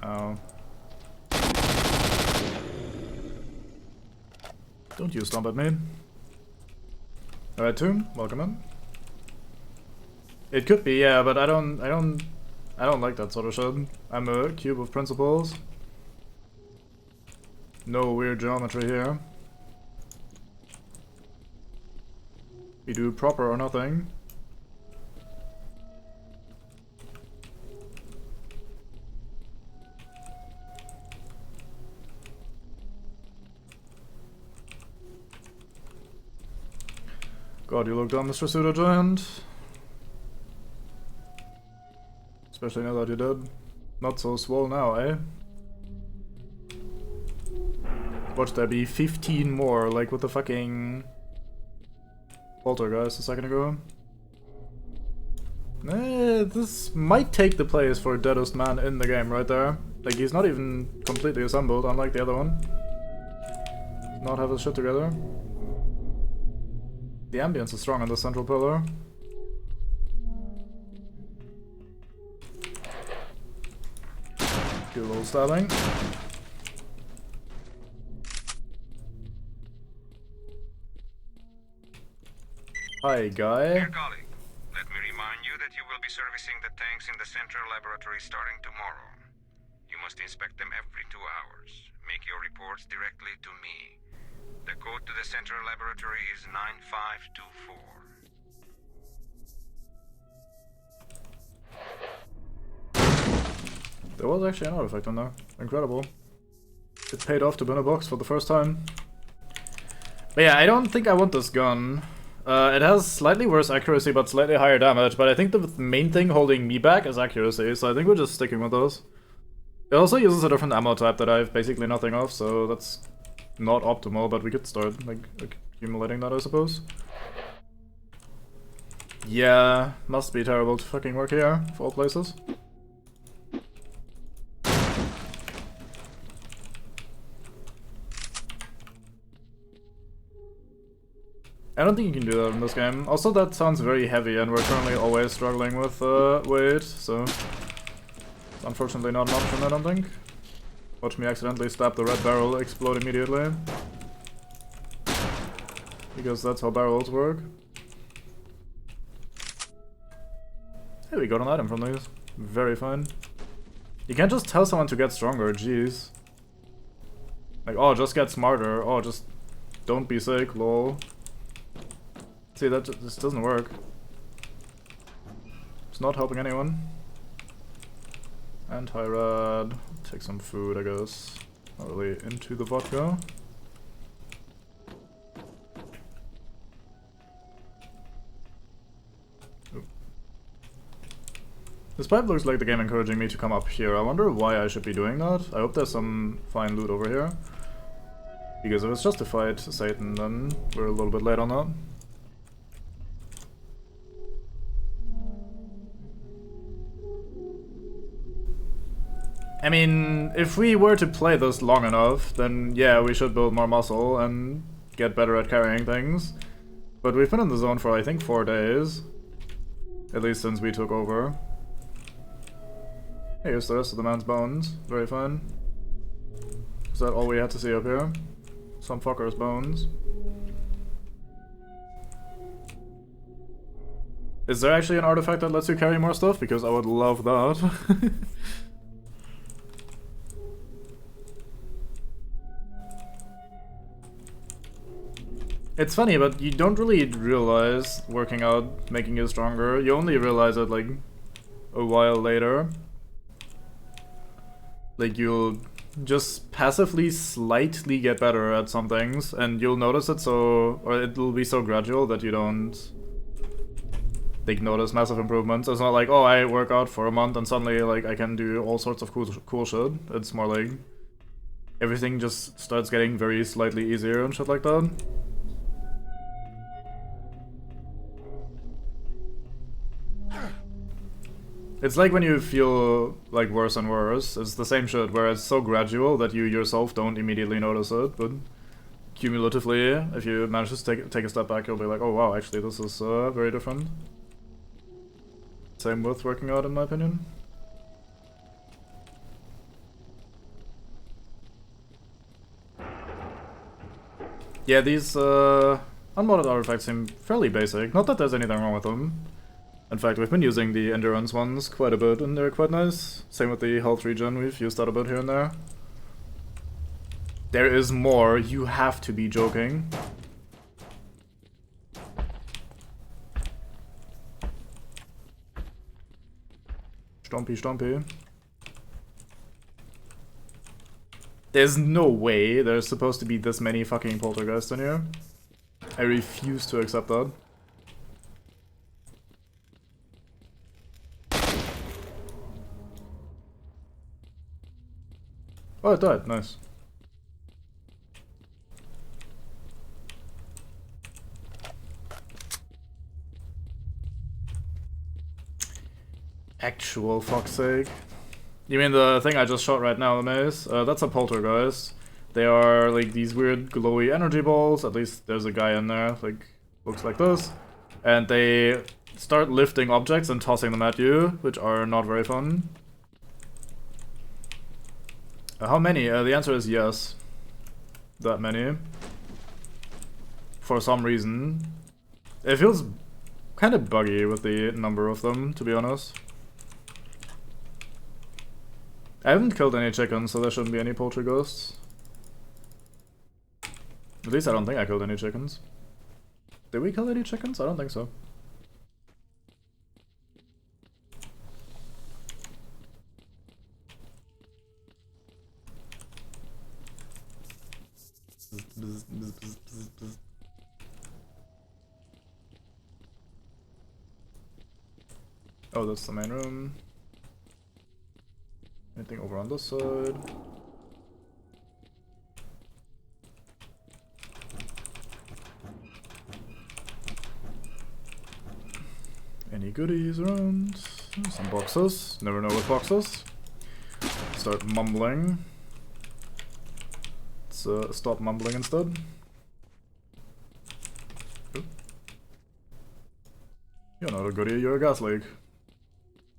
Oh. Don't you stomp at me. Alright, Tomb, welcome in. It could be, yeah, but I don't like that sort of shit. I'm a cube of principles. No weird geometry here. We do proper or nothing. God, you look dumb, Mr. Pseudo Giant. Especially now that you're dead. Not so swole now, eh? Watch there be 15 more, like with the fucking Poltergeist a second ago. This might take the place for deadest man in the game right there. Like, he's not even completely assembled, unlike the other one. Does not have his shit together. The ambience is strong on the central pillar. Do a little stabbing. Hi, guy. Dear colleague, let me remind you that you will be servicing the tanks in the central laboratory starting tomorrow. You must inspect them every 2 hours. Make your reports directly to me. The code to the central laboratory is 9524. There was actually an artifact on there. Incredible. It paid off to win a box for the first time. But yeah, I don't think I want this gun. It has slightly worse accuracy but slightly higher damage, but I think the main thing holding me back is accuracy, so I think we're just sticking with those. It also uses a different ammo type that I have basically nothing of, so that's not optimal, but we could start, like, accumulating that, I suppose. Yeah, must be terrible to fucking work here, of all places. I don't think you can do that in this game. Also, that sounds very heavy, and we're currently always struggling with weight, so it's unfortunately not an option, I don't think. Watch me accidentally stab the red barrel, explode immediately. Because that's how barrels work. Hey, we got an item from these. Very fine. You can't just tell someone to get stronger, jeez. Like, oh, just get smarter. Oh, just don't be sick, lol. See, that just doesn't work. It's not helping anyone. Anti-rad. Take some food, I guess. Not really into the vodka. Oop. This pipe looks like the game encouraging me to come up here. I wonder why I should be doing that. I hope there's some fine loot over here. Because if it's just to fight Satan, then we're a little bit late on that. I mean, if we were to play this long enough, then yeah, we should build more muscle and get better at carrying things. But we've been in the zone for, I think, 4 days. At least since we took over. Here's the rest of the man's bones. Very fine. Is that all we had to see up here? Some fucker's bones. Is there actually an artifact that lets you carry more stuff? Because I would love that. It's funny, but you don't really realize working out making you stronger. You only realize it like a while later. Like you'll just passively slightly get better at some things, and you'll notice it or it'll be so gradual that you don't like notice massive improvements. It's not like, oh, I work out for a month and suddenly like I can do all sorts of cool shit. It's more like everything just starts getting very slightly easier and shit like that. It's like when you feel like worse and worse, it's the same shit where it's so gradual that you yourself don't immediately notice it, but cumulatively, if you manage to take a step back, you'll be like, oh wow, actually this is very different. Same with working out, in my opinion. Yeah, these unmodded artifacts seem fairly basic. Not that there's anything wrong with them. In fact, we've been using the endurance ones quite a bit, and they're quite nice. Same with the health regen, we've used that a bit here and there. There is more, you have to be joking. Stompy, stompy. There's no way there's supposed to be this many fucking poltergeists in here. I refuse to accept that. Oh, it died. Nice. Actual fuck's sake. You mean the thing I just shot right now, the maze? That's a poltergeist. They are like these weird glowy energy balls. At least there's a guy in there, like, looks like this. And they start lifting objects and tossing them at you, which are not very fun. How many? The answer is yes. That many. For some reason. It feels kind of buggy with the number of them, to be honest. I haven't killed any chickens, so there shouldn't be any poultry ghosts. At least I don't think I killed any chickens. Did we kill any chickens? I don't think so. Oh, that's the main room. Anything over on this side? Any goodies around? Some boxes. Never know what boxes. Start mumbling. Let's stop mumbling instead. Oop. You're not a goodie, you're a gas leak.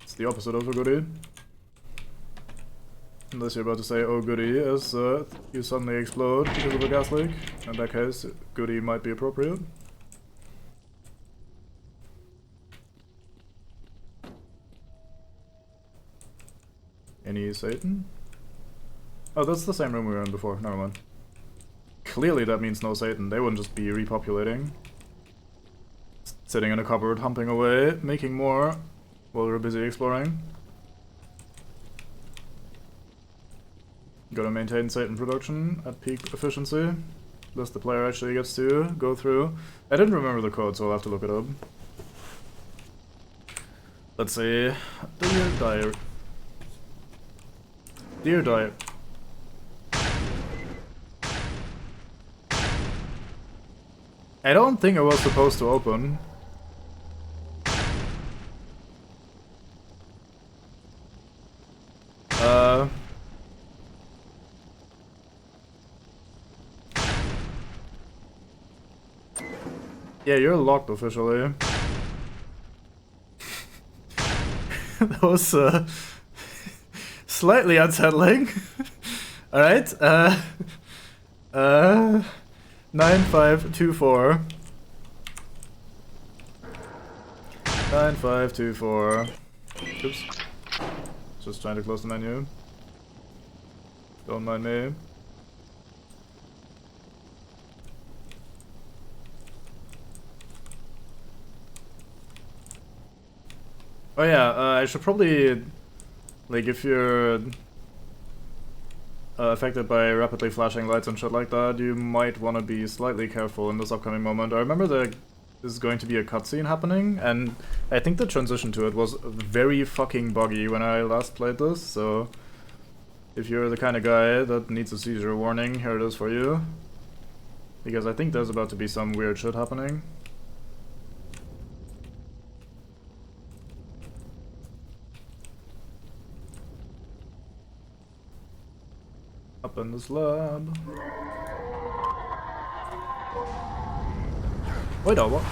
It's the opposite of a goodie. Unless you're about to say, oh goody, as you suddenly explode because of a gas leak. In that case, goody might be appropriate. Any Satan? Oh, that's the same room we were in before, never mind. Clearly that means no Satan, they wouldn't just be repopulating. Sitting in a cupboard, humping away, making more while we're busy exploring. Gotta maintain Satan production at peak efficiency. Thus the player actually gets to go through. I didn't remember the code, so I'll have to look it up. Let's see. Dear diary. Dear diary. I don't think it was supposed to open. Yeah, you're locked officially. That was slightly unsettling. Alright, 9524. 9524. Oops. Just trying to close the menu. Don't mind me. Oh yeah, I should probably, like, if you're affected by rapidly flashing lights and shit like that, you might want to be slightly careful in this upcoming moment. I remember there is going to be a cutscene happening, and I think the transition to it was very fucking buggy when I last played this, so if you're the kind of guy that needs a seizure warning, here it is for you. Because I think there's about to be some weird shit happening. Up in this lab. Wait, oh, what?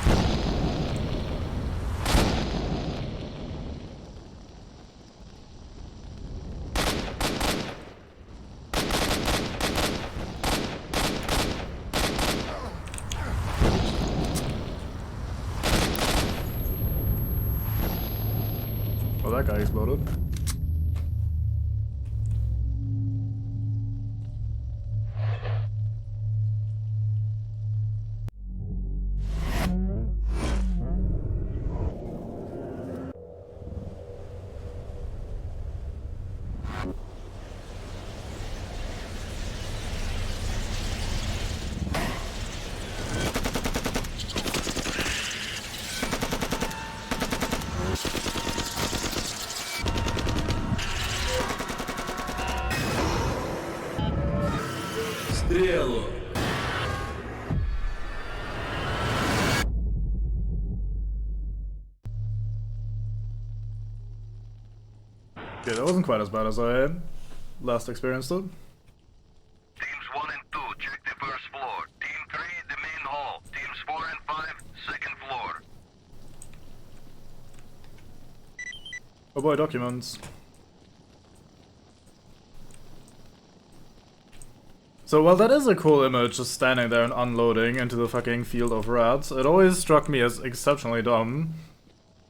Oh, that guy exploded. Стрелу! Yeah, that wasn't quite as bad as I last experienced it. Teams 1 and 2, check the first floor. Team 3, the main hall. Teams 4 and 5, second floor. Oh boy, documents. So while that is a cool image, just standing there and unloading into the fucking field of rats, it always struck me as exceptionally dumb.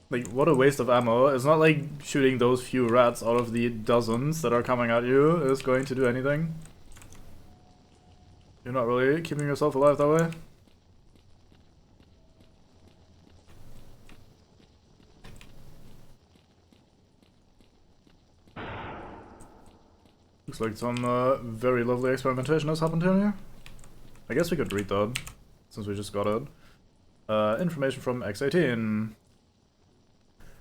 Like, what a waste of ammo. It's not like shooting those few rats out of the dozens that are coming at you is going to do anything. You're not really keeping yourself alive that way. Looks like some very lovely experimentation has happened here. I guess we could read that, since we just got it. Information from X18.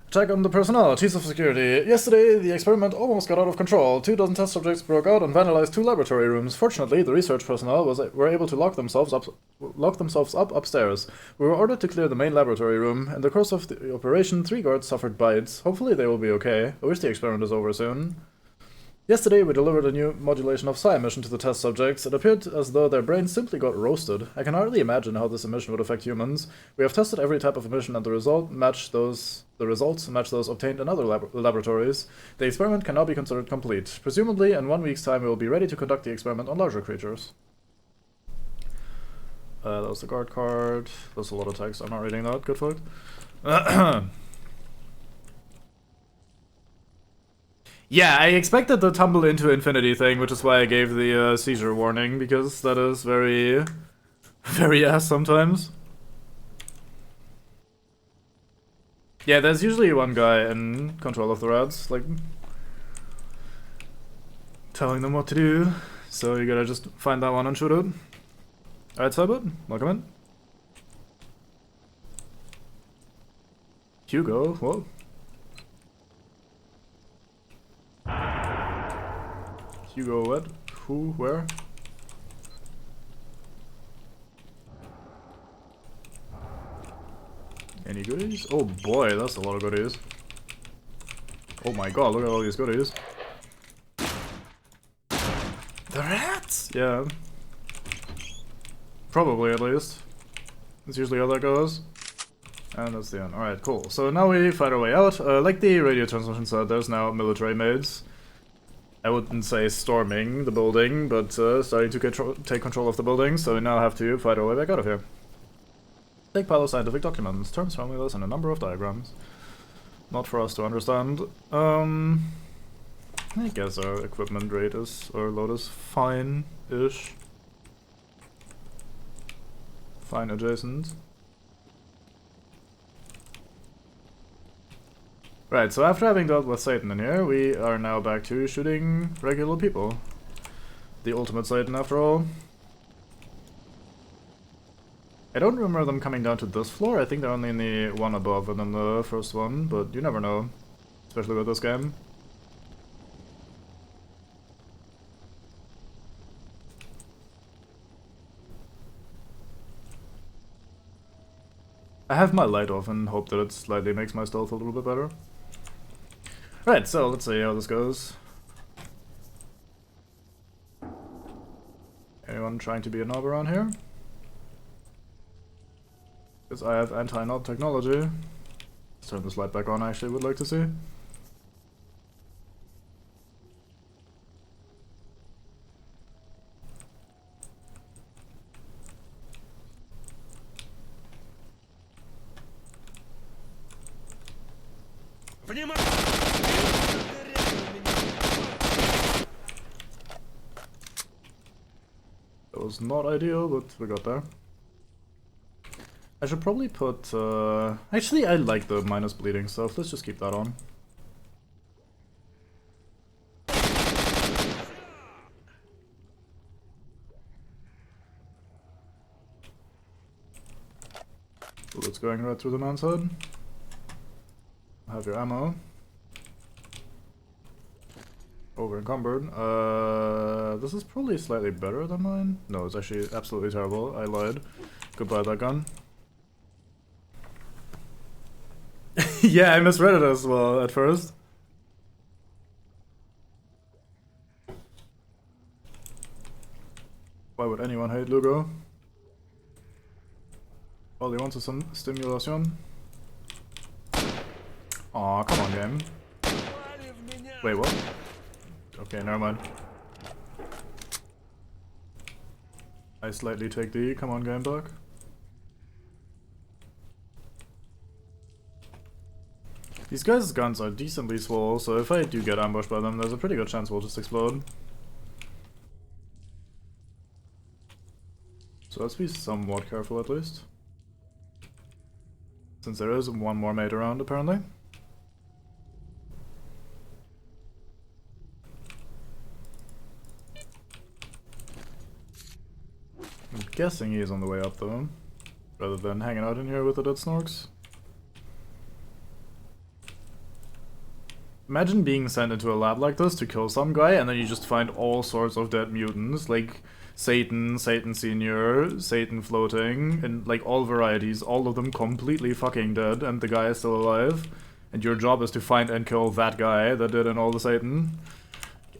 Attack on the personnel, chiefs of security. Yesterday, the experiment almost got out of control. 24 test subjects broke out and vandalized 2 laboratory rooms. Fortunately, the research personnel were able to lock themselves up upstairs. We were ordered to clear the main laboratory room. In the course of the operation, 3 guards suffered bites. Hopefully they will be okay. I wish the experiment is over soon. Yesterday, we delivered a new modulation of psi emission to the test subjects. It appeared as though their brains simply got roasted. I can hardly imagine how this emission would affect humans. We have tested every type of emission and the results match those obtained in other laboratories. The experiment can now be considered complete. Presumably, in 1 week's time, we will be ready to conduct the experiment on larger creatures. That was the guard card. There's a lot of text. I'm not reading that. Good for it. Yeah, I expected the tumble into infinity thing, which is why I gave the seizure warning, because that is very, very ass sometimes. Yeah, there's usually one guy in control of the rats, like, telling them what to do, so you gotta just find that one and shoot it. Alright, Cybert, welcome in. Hugo, whoa. Hugo what? Who? Where? Any goodies? Oh boy, that's a lot of goodies. Oh my god, look at all these goodies. The rats! Yeah. Probably, at least. That's usually how that goes. And that's the end. Alright, cool. So now we fight our way out. Like the radio transmission said, there's now military maids. I wouldn't say storming the building, but starting to take control of the building, so we now have to fight our way back out of here. Big pile of scientific documents, terms, formulas, and a number of diagrams. Not for us to understand. I guess our equipment rate is, or load is fine-ish. Fine adjacent. Right, so after having dealt with Satan in here, we are now back to shooting regular people. the ultimate Satan after all. I don't remember them coming down to this floor. I think they're only in the one above and then the first one, but you never know. Especially with this game. I have my light off and hope that it slightly makes my stealth a little bit better. Right, so let's see how this goes. Anyone trying to be a knob around here? Because I have anti-knob technology. Let's turn this light back on, I actually would like to see. That was not ideal, but we got there. I should probably put, actually I like the minus bleeding stuff, let's just keep that on. Bullets going right through the man's head. Have your ammo. Over encumbered. This is probably slightly better than mine. No, it's actually absolutely terrible. I lied. Goodbye that gun. Yeah, I misread it as well at first. Why would anyone hate Lugo? All he wants is some stimulation. Aw, come on, game. Wait, what? Okay, never mind. I slightly take the come on game back. These guys' guns are decently swole, so if I do get ambushed by them, there's a pretty good chance we'll just explode. So let's be somewhat careful at least. Since there is one more mate around apparently. I'm guessing he's on the way up though, rather than hanging out in here with the dead snorks. Imagine being sent into a lab like this to kill some guy and then you just find all sorts of dead mutants, like Satan, Satan Senior, Satan Floating, and like all varieties, all of them completely fucking dead and the guy is still alive. And your job is to find and kill that guy that did in all the Satan.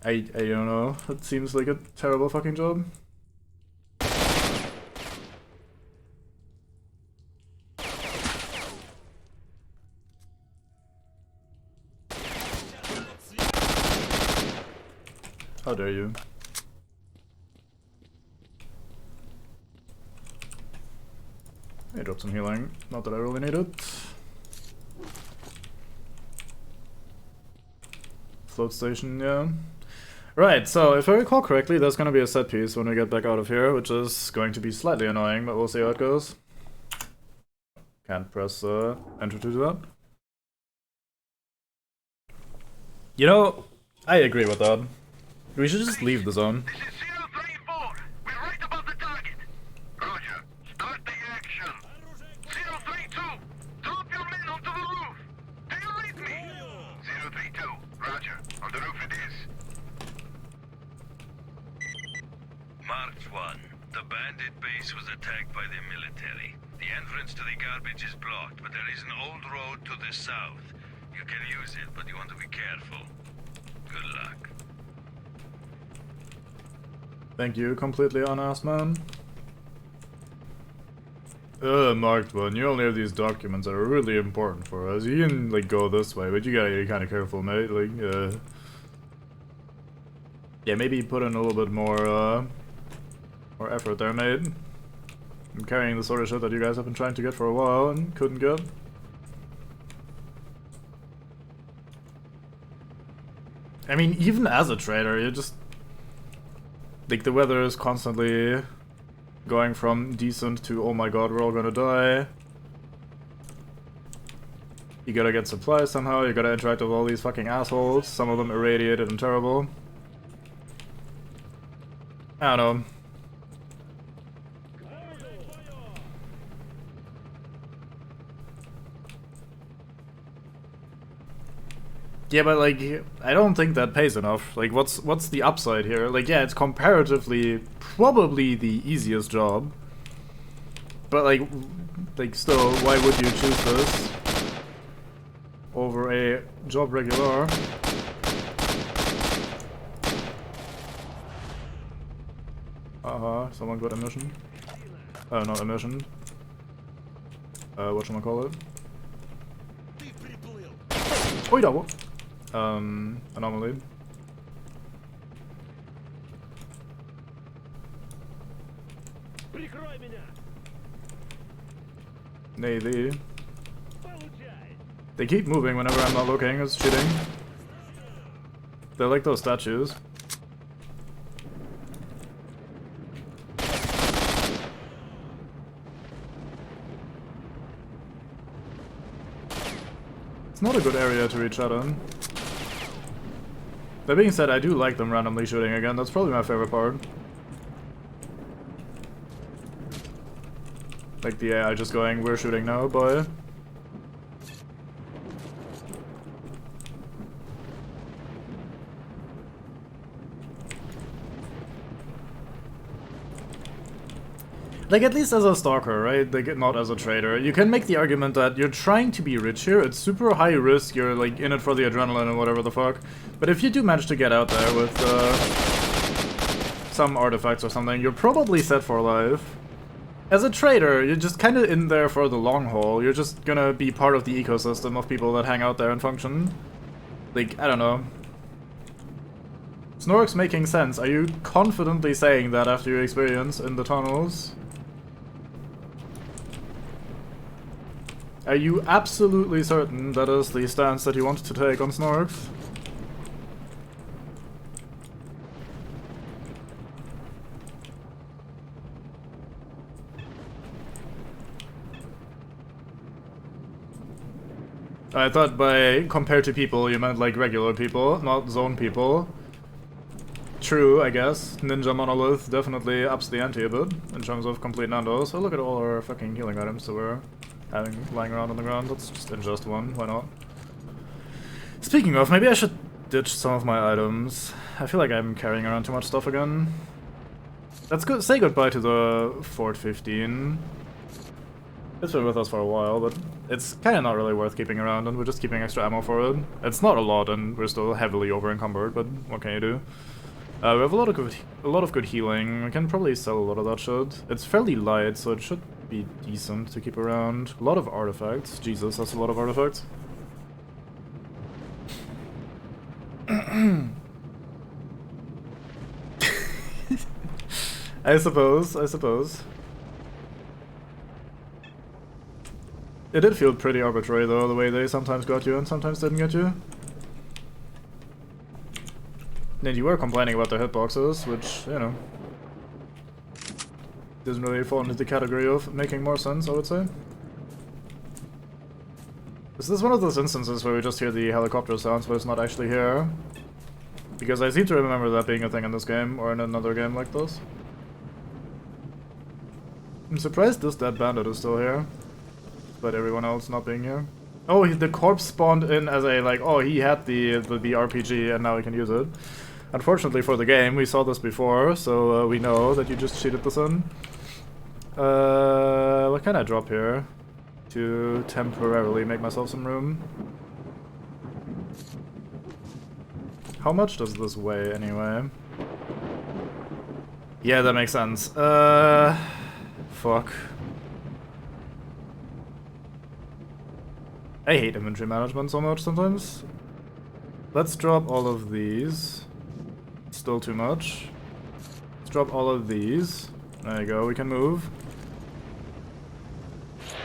I don't know, it seems like a terrible fucking job. How dare you? I dropped some healing, not that I really need it. Float station, yeah. Right, so if I recall correctly, there's gonna be a set piece when we get back out of here, which is going to be slightly annoying, but we'll see how it goes. Can't press enter to do that. You know, I agree with that. We should just leave the zone. This is 034. We're right above the target. Roger. Start the action. 032. Drop your men onto the roof. Do you read me? 032. Roger. On the roof it is. Marked 1. The bandit base was attacked by the military. The entrance to the garbage is blocked, but there is an old road to the south. You can use it, but you want to be careful. Good luck. Thank you, completely unasked, man. Marked 1, you only have these documents that are really important for us. You can, like, go this way, but you gotta be kinda careful, mate. Like, yeah, maybe put in a little bit more effort there, mate. I'm carrying the sort of shit that you guys have been trying to get for a while and couldn't get. I mean, even as a trader, you just... like, the weather is constantly going from decent to oh my god, we're all gonna die. You gotta get supplies somehow, you gotta interact with all these fucking assholes, some of them irradiated and terrible. I don't know. Yeah, but like, I don't think that pays enough. Like, what's the upside here? Like, yeah, it's comparatively probably the easiest job. But like still, why would you choose this over a job regular? Someone got immersion. Oh, not immersion. Whatchamacallit? Oi, da, what? Anomaly. Navy. They keep moving whenever I'm not looking, it's cheating. They're like those statues. It's not a good area to reach out on. That being said, I do like them randomly shooting again, that's probably my favorite part. Like the AI just going, we're shooting now, boy. Like, at least as a Stalker, right? Like, not as a trader. You can make the argument that you're trying to be rich here, it's super high risk, you're like in it for the adrenaline and whatever the fuck. But if you do manage to get out there with some artifacts or something, you're probably set for life. As a trader, you're just kind of in there for the long haul. You're just gonna be part of the ecosystem of people that hang out there and function. Like, I don't know. Snork's making sense. Are you confidently saying that after your experience in the tunnels? Are you absolutely certain that is the stance that you want to take on Snorks? I thought by compared to people you meant like regular people, not zone people. True, I guess. Ninja Monolith definitely ups the ante a bit in terms of complete Nandos. So look at all our fucking healing items that we're having lying around on the ground. Let's just ingest one, why not? Speaking of, maybe I should ditch some of my items. I feel like I'm carrying around too much stuff again. Let's go say goodbye to the Fort 15. It's been with us for a while, but it's kind of not really worth keeping around, and we're just keeping extra ammo for it. It's not a lot, and we're still heavily over-encumbered, but what can you do? We have a lot of good healing. We can probably sell a lot of that shit. It's fairly light, so it should be decent to keep around. A lot of artifacts. Jesus, that's a lot of artifacts. I suppose. It did feel pretty arbitrary though, the way they sometimes got you and sometimes didn't get you. And you were complaining about the hitboxes, which, you know, doesn't really fall into the category of making more sense, I would say. Is this one of those instances where we just hear the helicopter sounds but it's not actually here? Because I seem to remember that being a thing in this game, or in another game like this. I'm surprised this dead bandit is still here, but everyone else not being here. Oh, the corpse spawned in as a, like, oh, he had the RPG and now he can use it. Unfortunately for the game, we saw this before, so we know that you just cheated this in. What can I drop here to temporarily make myself some room? How much does this weigh anyway? Yeah, that makes sense. Fuck. I hate inventory management so much sometimes. Let's drop all of these. Still too much. Let's drop all of these. There you go, we can move.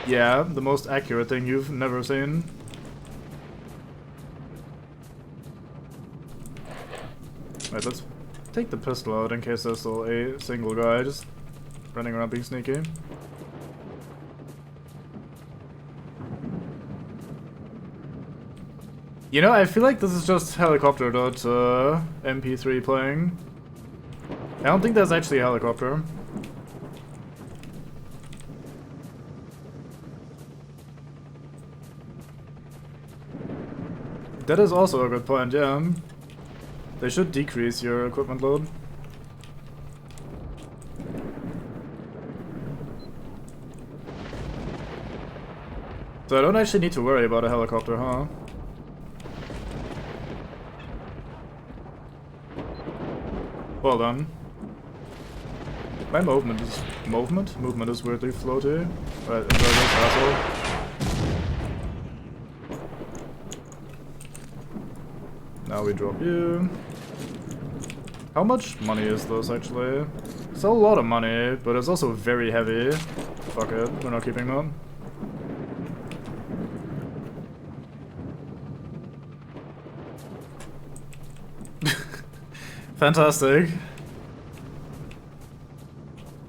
Yeah, the most accurate thing you've never seen. Right, let's take the pistol out in case there's still a single guy just running around being sneaky. You know, I feel like this is just helicopter.mp3 playing. I don't think there's actually a helicopter. That is also a good point, yeah. They should decrease your equipment load. So I don't actually need to worry about a helicopter, huh? Well done. My movement is weirdly floaty. Right, enjoy this, asshole. Now we drop you. How much money is this actually? It's a lot of money, but it's also very heavy. Fuck it, we're not keeping them. Fantastic.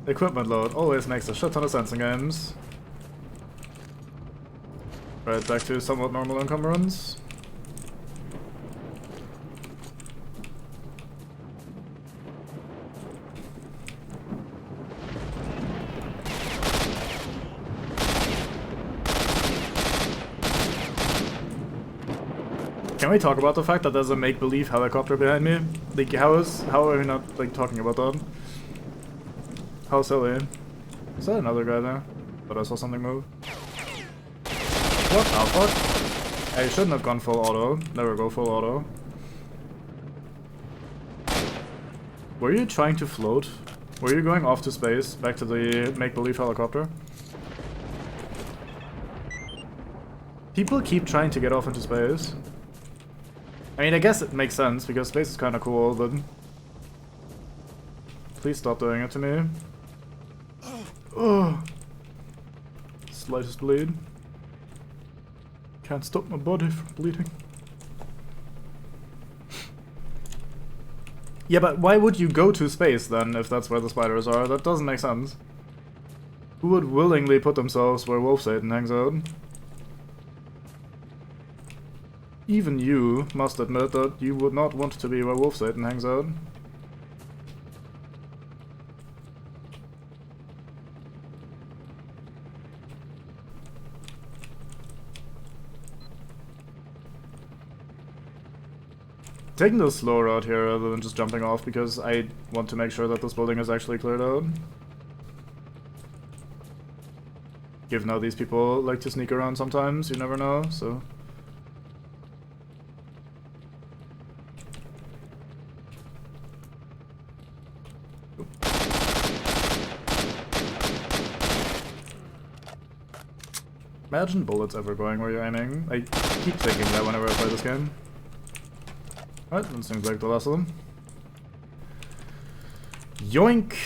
Equipment load always makes a shit ton of sense in games. Right, back to somewhat normal encumbrance. Can we talk about the fact that there's a make-believe helicopter behind me? Like, how are we not, like, talking about that? How silly. Is that another guy there? But I saw something move. What the fuck? I shouldn't have gone full auto. Never go full auto. Were you trying to float? Were you going off to space, back to the make-believe helicopter? People keep trying to get off into space. I mean, I guess it makes sense, because space is kinda cool, but... Please stop doing it to me. Ugh. Slightest bleed. Can't stop my body from bleeding. Yeah, but why would you go to space then, if that's where the spiders are? That doesn't make sense. Who would willingly put themselves where Wolf Satan hangs out? Even you must admit that you would not want to be where Wolf Satan hangs out. Taking the slow route here rather than just jumping off because I want to make sure that this building is actually cleared out. Given how these people like to sneak around sometimes, you never know, so... Imagine bullets ever going where you're aiming. I keep thinking that whenever I play this game. Alright, that seems like the last of them. Yoink!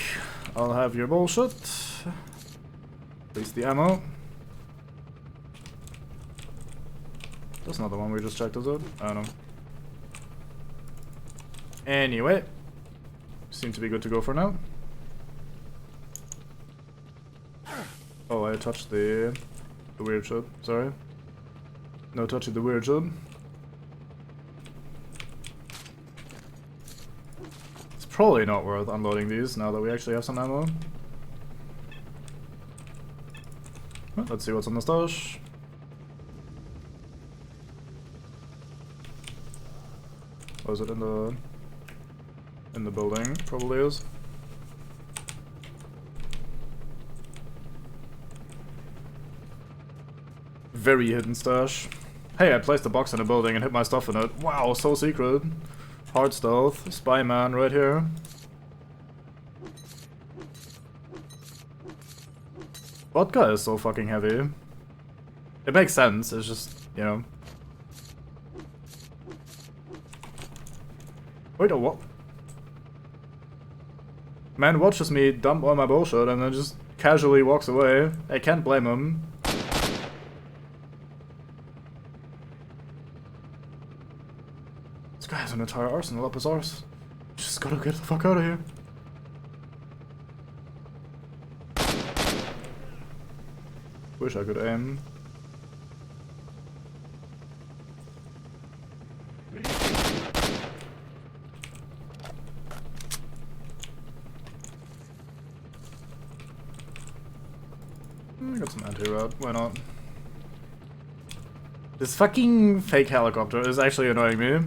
I'll have your bullshit. At least the ammo. That's not the one we just checked, is it? I don't know. Anyway. Seem to be good to go for now. Oh, I touched the weird shit. Sorry. No touching the weird shit. It's probably not worth unloading these now that we actually have some ammo. Well, let's see what's on the stash. Was it in the building? Probably is. Very hidden stash. Hey, I placed a box in a building and hid my stuff in it. Wow, so secret. Hard stealth. Spy man right here. Vodka is so fucking heavy. It makes sense, it's just, you know. Wait, a what? Man watches me dump all my bullshit and then just casually walks away. I can't blame him. This guy has an entire arsenal up his arse. Just gotta get the fuck out of here. Wish I could aim. slightly red. Why not? This fucking fake helicopter is actually annoying me.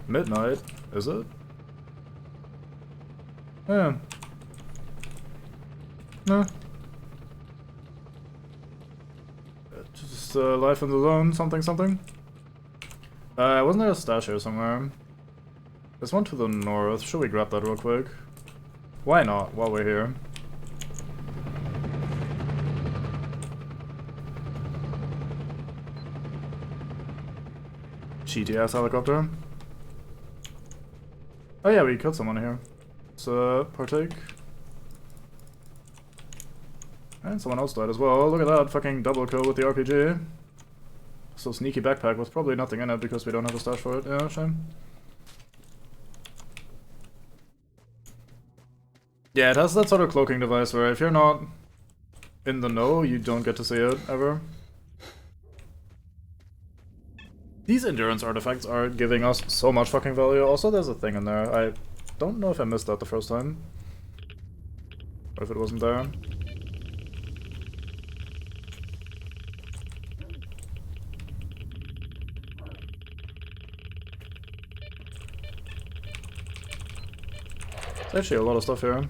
Midnight, is it? Yeah. No. Just life in the zone, something. Wasn't there a stash here somewhere? There's one to the north. Should we grab that real quick? Why not, while we're here? Cheaty ass helicopter. Oh yeah, we killed someone here. So, partake. And someone else died as well. Look at that, fucking double kill with the RPG. So sneaky backpack with probably nothing in it because we don't have a stash for it. Yeah, shame. Yeah, it has that sort of cloaking device where if you're not in the know, you don't get to see it, ever. These endurance artifacts are giving us so much fucking value. Also, there's a thing in there. I don't know if I missed that the first time. Or if it wasn't there. There's actually a lot of stuff here.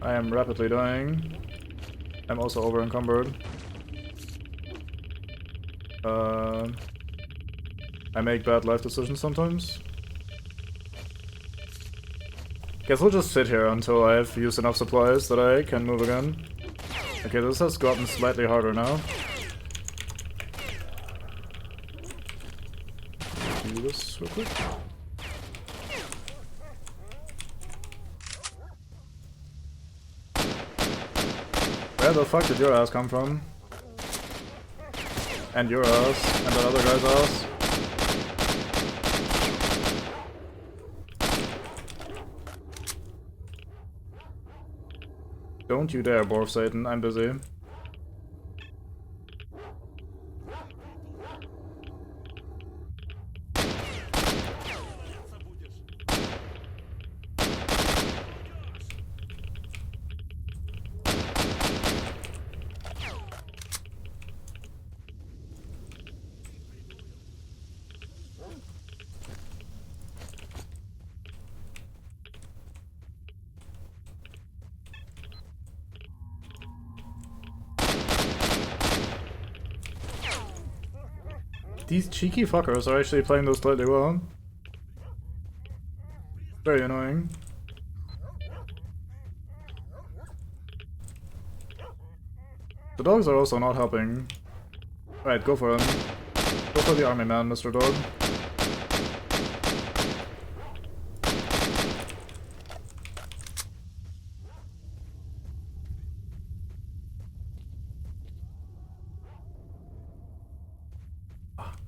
I am rapidly dying. I'm also over encumbered. I make bad life decisions sometimes. Guess we'll just sit here until I've used enough supplies that I can move again. Okay, this has gotten slightly harder now. Do this real quick. Where the fuck did your ass come from? And your ass, and that other guy's ass. Don't you dare, Borf Satan, I'm busy. These cheeky fuckers are actually playing this slightly well. Very annoying. The dogs are also not helping. Alright, go for him. Go for the army man, Mr. Dog.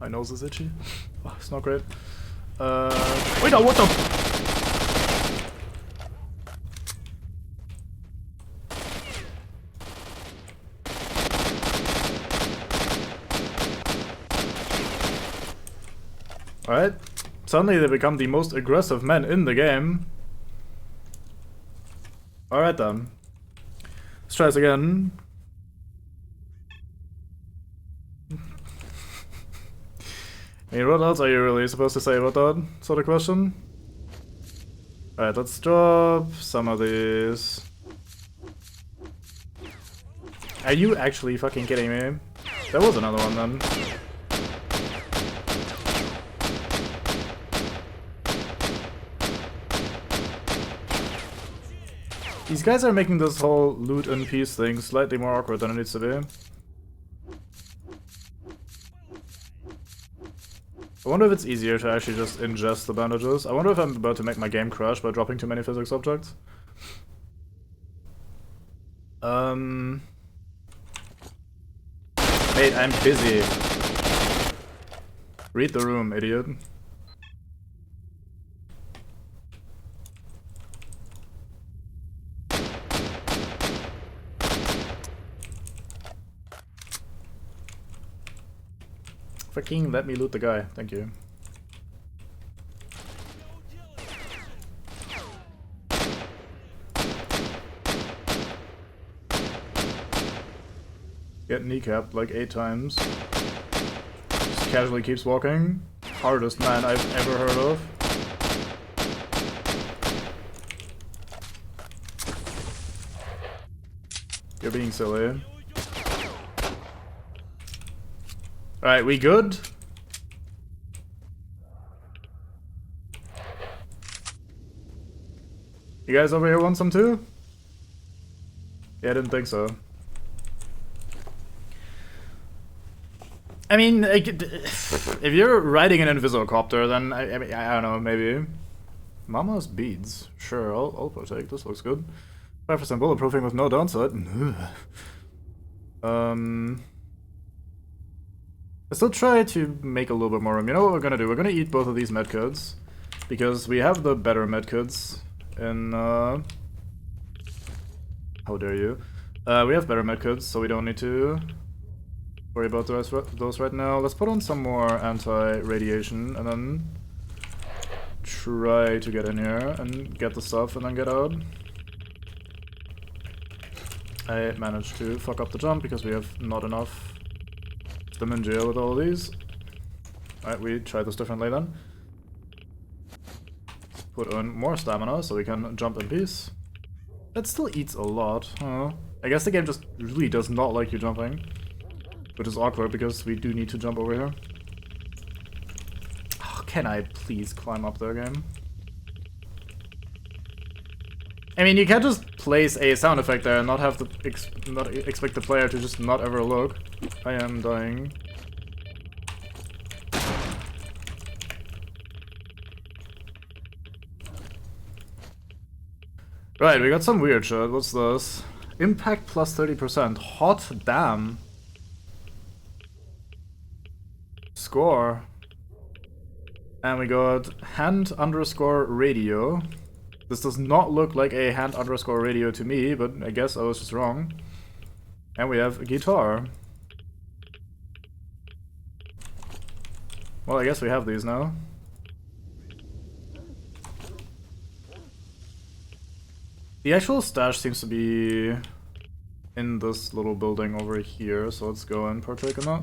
My nose is itchy. Oh, it's not great. Wait, no, what the? Alright. Suddenly they become the most aggressive men in the game. Alright then. Let's try this again. I mean, what else are you really supposed to say about that sort of question? Alright, let's drop some of these. Are you actually fucking kidding me? There was another one then. These guys are making this whole loot and peace thing slightly more awkward than it needs to be. I wonder if it's easier to actually just ingest the bandages. I wonder if I'm about to make my game crash by dropping too many physics objects. Mate, I'm busy. Read the room, idiot. Fucking let me loot the guy, thank you. get kneecapped like 8 times. Just casually keeps walking. Hardest man I've ever heard of. You're being silly. Alright, we good? You guys over here want some too? Yeah, I didn't think so. I mean, like, if you're riding an invisocopter, then I mean, I don't know, maybe. Mama's beads. Sure, I'll partake. This looks good. 5% bulletproofing with no downside. I still try to make a little bit more room. You know what we're gonna do? We're gonna eat both of these medkits because we have the better medkits in. How dare you? We have better medkits, so we don't need to worry about the rest of those right now. Let's put on some more anti-radiation and then try to get in here and get the stuff and then get out. I managed to fuck up the jump because we have not enough them in jail with all of these. Alright, we try this differently then. Put on more stamina so we can jump in peace. That still eats a lot, huh? I guess the game just really does not like you jumping. Which is awkward because we do need to jump over here. Oh, can I please climb up there, game? I mean, you can't just place a sound effect there and not have to not expect the player to just not ever look. I am dying. Right, we got some weird shit. What's this? Impact plus 30%. Hot damn. Score. And we got hand underscore radio. This does not look like a hand underscore radio to me, but I guess I was just wrong. And we have a guitar. Well, I guess we have these now. The actual stash seems to be in this little building over here, so let's go and partake in that.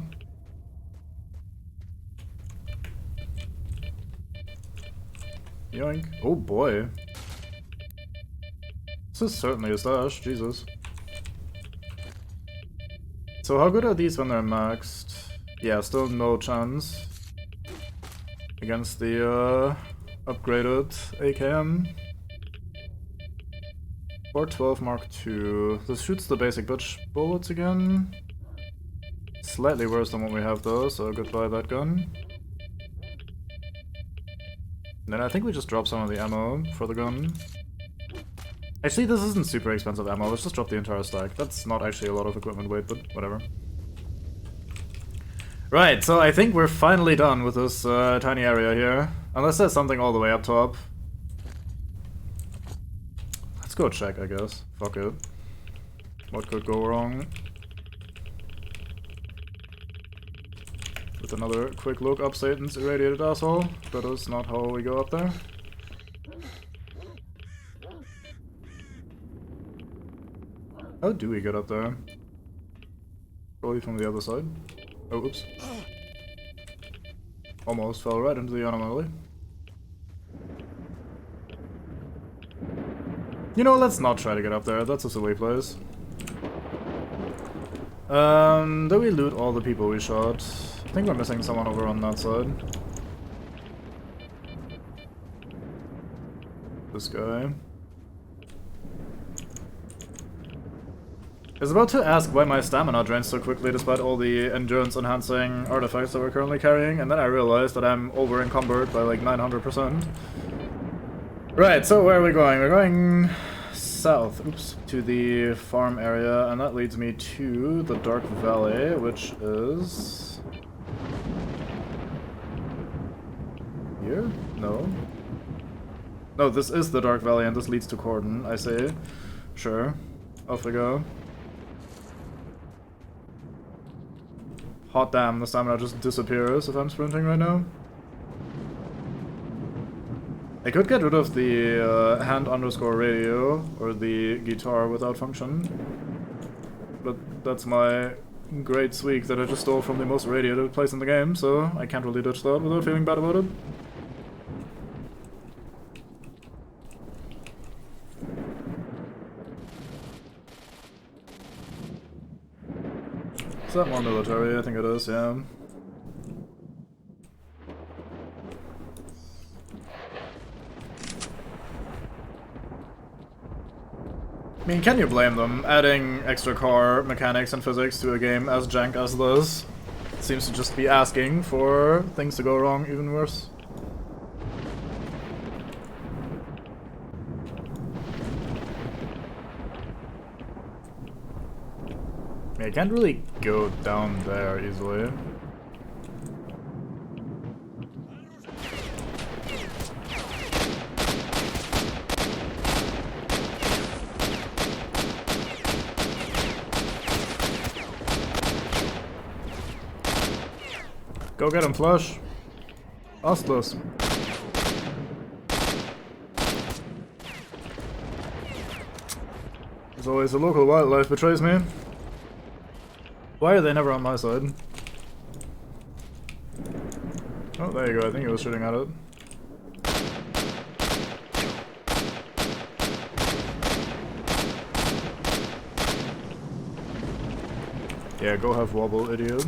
Yoink. Oh boy. This is certainly a stash, Jesus. So how good are these when they're maxed? Yeah, still no chance against the upgraded AKM. 412 Mark II. This shoots the basic bitch bullets again. Slightly worse than what we have though, so goodbye that gun. And then I think we just drop some of the ammo for the gun. Actually, this isn't super expensive ammo, let's just drop the entire stack. That's not actually a lot of equipment weight, but whatever. Right, so I think we're finally done with this tiny area here. Unless there's something all the way up top. Let's go check, I guess. Fuck it. What could go wrong? With another quick look up Satan's irradiated asshole. That is not how we go up there. How do we get up there? Probably from the other side. Oh, oops. Almost fell right into the anomaly. You know, let's not try to get up there. That's a silly place. Did we loot all the people we shot? I think we're missing someone over on that side. This guy. I was about to ask why my stamina drains so quickly despite all the endurance enhancing artifacts that we're currently carrying, and then I realized that I'm over encumbered by like 900%. Right, so where are we going? We're going south, oops, to the farm area, and that leads me to the Dark Valley, which is... here? No. No, this is the Dark Valley, and this leads to Cordon, I say. Sure. Off we go. Hot damn, the stamina just disappears if I'm sprinting right now. I could get rid of the hand underscore radio or the guitar without function, but that's my great sweep that I just stole from the most radiated place in the game, so I can't really ditch that without feeling bad about it. Is that more military? I think it is, yeah. I mean, can you blame them? Adding extra core mechanics and physics to a game as jank as this seems to just be asking for things to go wrong even worse. I mean, I can't really go down there easily. Go get him, Flush. Ostless. As always, the local wildlife betrays me. Why are they never on my side? Oh, there you go. I think he was shooting at it. Yeah, go have wobble, idiot.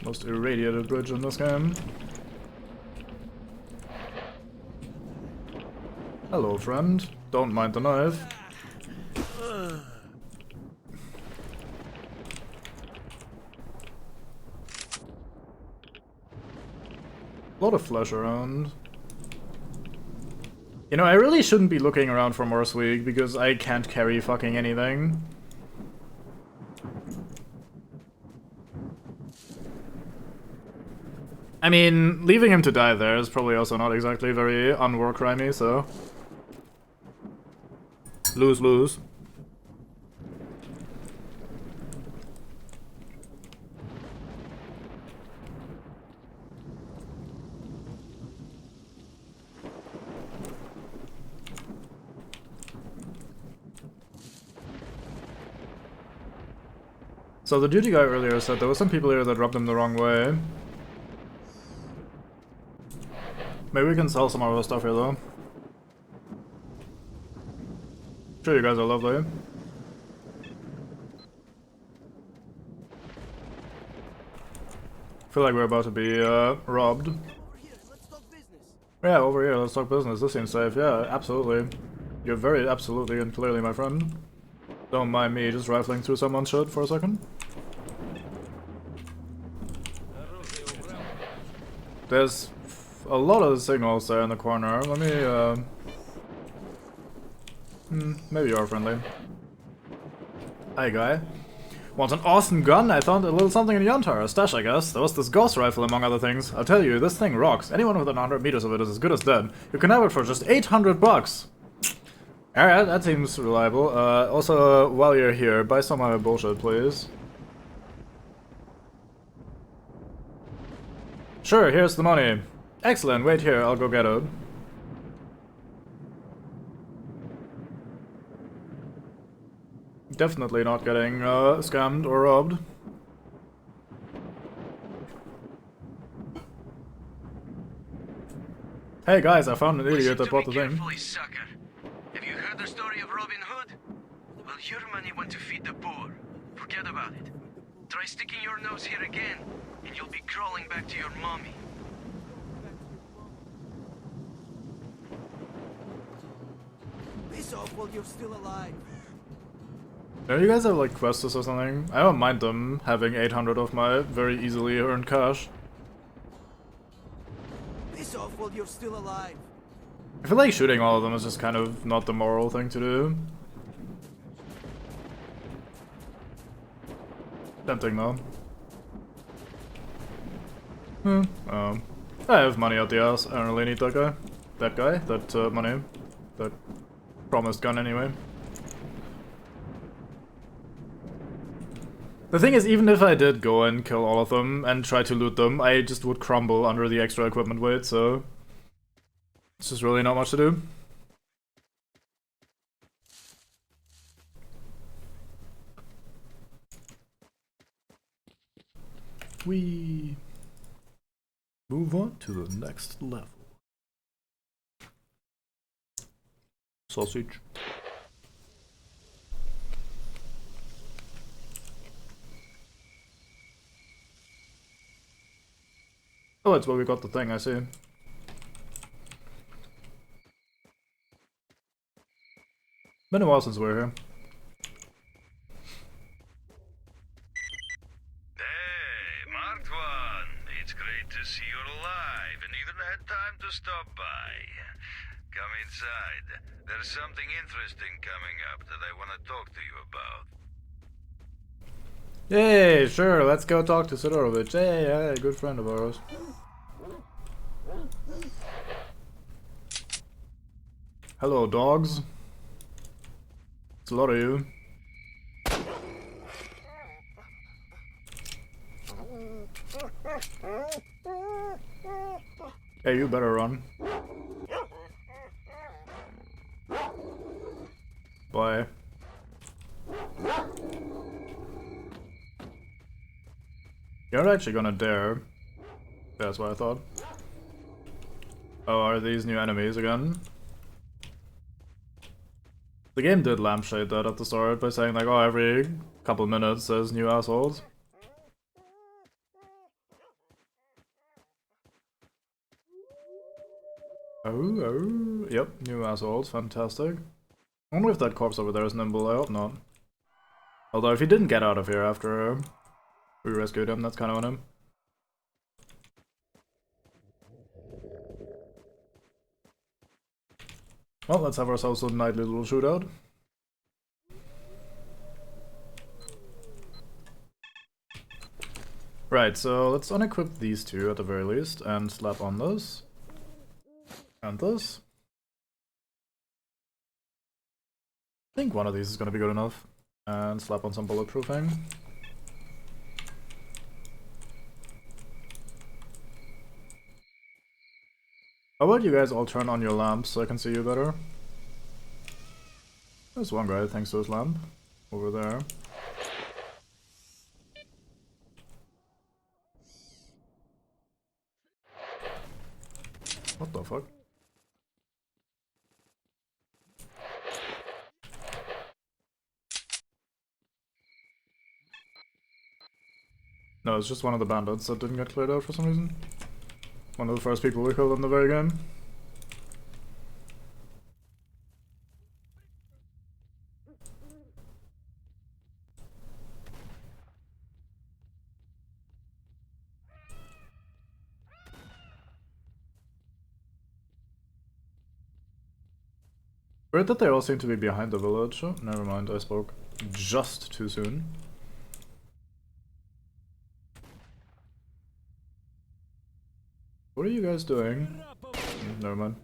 Most irradiated bridge in this game. Hello, friend. Don't mind the knife. A lot of flesh around. You know, I really shouldn't be looking around for more swig because I can't carry fucking anything. I mean, leaving him to die there is probably also not exactly very unwar crimey, so... Lose-lose. So the duty guy earlier said there were some people here that rubbed him the wrong way. Maybe we can sell some of our stuff here though. Sure, you guys are lovely. Feel like we're about to be robbed. Yeah, over here, let's talk business. This seems safe. Yeah, absolutely. You're very absolutely and clearly my friend. Don't mind me just rifling through someone's shit for a second. There's a lot of signals there in the corner. Let me, maybe you're friendly. Hi, guy. Want an awesome gun? I found a little something in Yontar. A stash, I guess. There was this ghost rifle, among other things. I'll tell you, this thing rocks. Anyone within 100 meters of it is as good as dead. You can have it for just 800 bucks. Alright, that seems reliable. Also, while you're here, buy some of my bullshit, please. Sure, here's the money. Excellent, wait here, I'll go get it. Definitely not getting scammed or robbed. Hey guys, I found an idiot that bought the thing. Sucker. Have you heard the story of Robin Hood? Well, your money went to feed the poor. Forget about it. Try sticking your nose here again, and you'll be crawling back to your mommy. Piss off while you're still alive. Do you guys have like quests or something? I don't mind them having 800 of my very easily earned cash. Piss off while you're still alive. I feel like shooting all of them is just kind of not the moral thing to do. Tempting though. I have money out the ass. I don't really need that guy. That money. That promised gun anyway. The thing is, even if I did go and kill all of them and try to loot them, I just would crumble under the extra equipment weight, so... It's just really not much to do. We move on to the next level. Sausage. Oh, that's where we got the thing, I see. Been a while since we were here. Hey, Marked One. It's great to see you alive and even had time to stop by. Come inside. There's something interesting coming up that I want to talk to you about. Hey, sure, let's go talk to Sidorovich. Hey, good friend of ours. Hello, dogs. It's a lot of you. Hey, you better run. Bye. You're not actually gonna dare. That's what I thought. Oh, are these new enemies again? The game did lampshade that at the start by saying like, oh, every couple minutes there's new assholes. Oh, yep, new assholes, fantastic. I wonder if that corpse over there is nimble, I hope not. Although if he didn't get out of here after we rescued him, that's kind of on him. Well, let's have ourselves a nightly little shootout. Right, so let's unequip these two at the very least and slap on this. And this. I think one of these is going to be good enough. And slap on some bulletproofing. How about you guys all turn on your lamps so I can see you better? There's one guy thanks to his lamp. Over there. What the fuck? No, it's just one of the bandits that didn't get cleared out for some reason. One of the first people we killed in the very game. Weird that they all seem to be behind the village. Oh, never mind, I spoke just too soon. What are you guys doing? Never mind.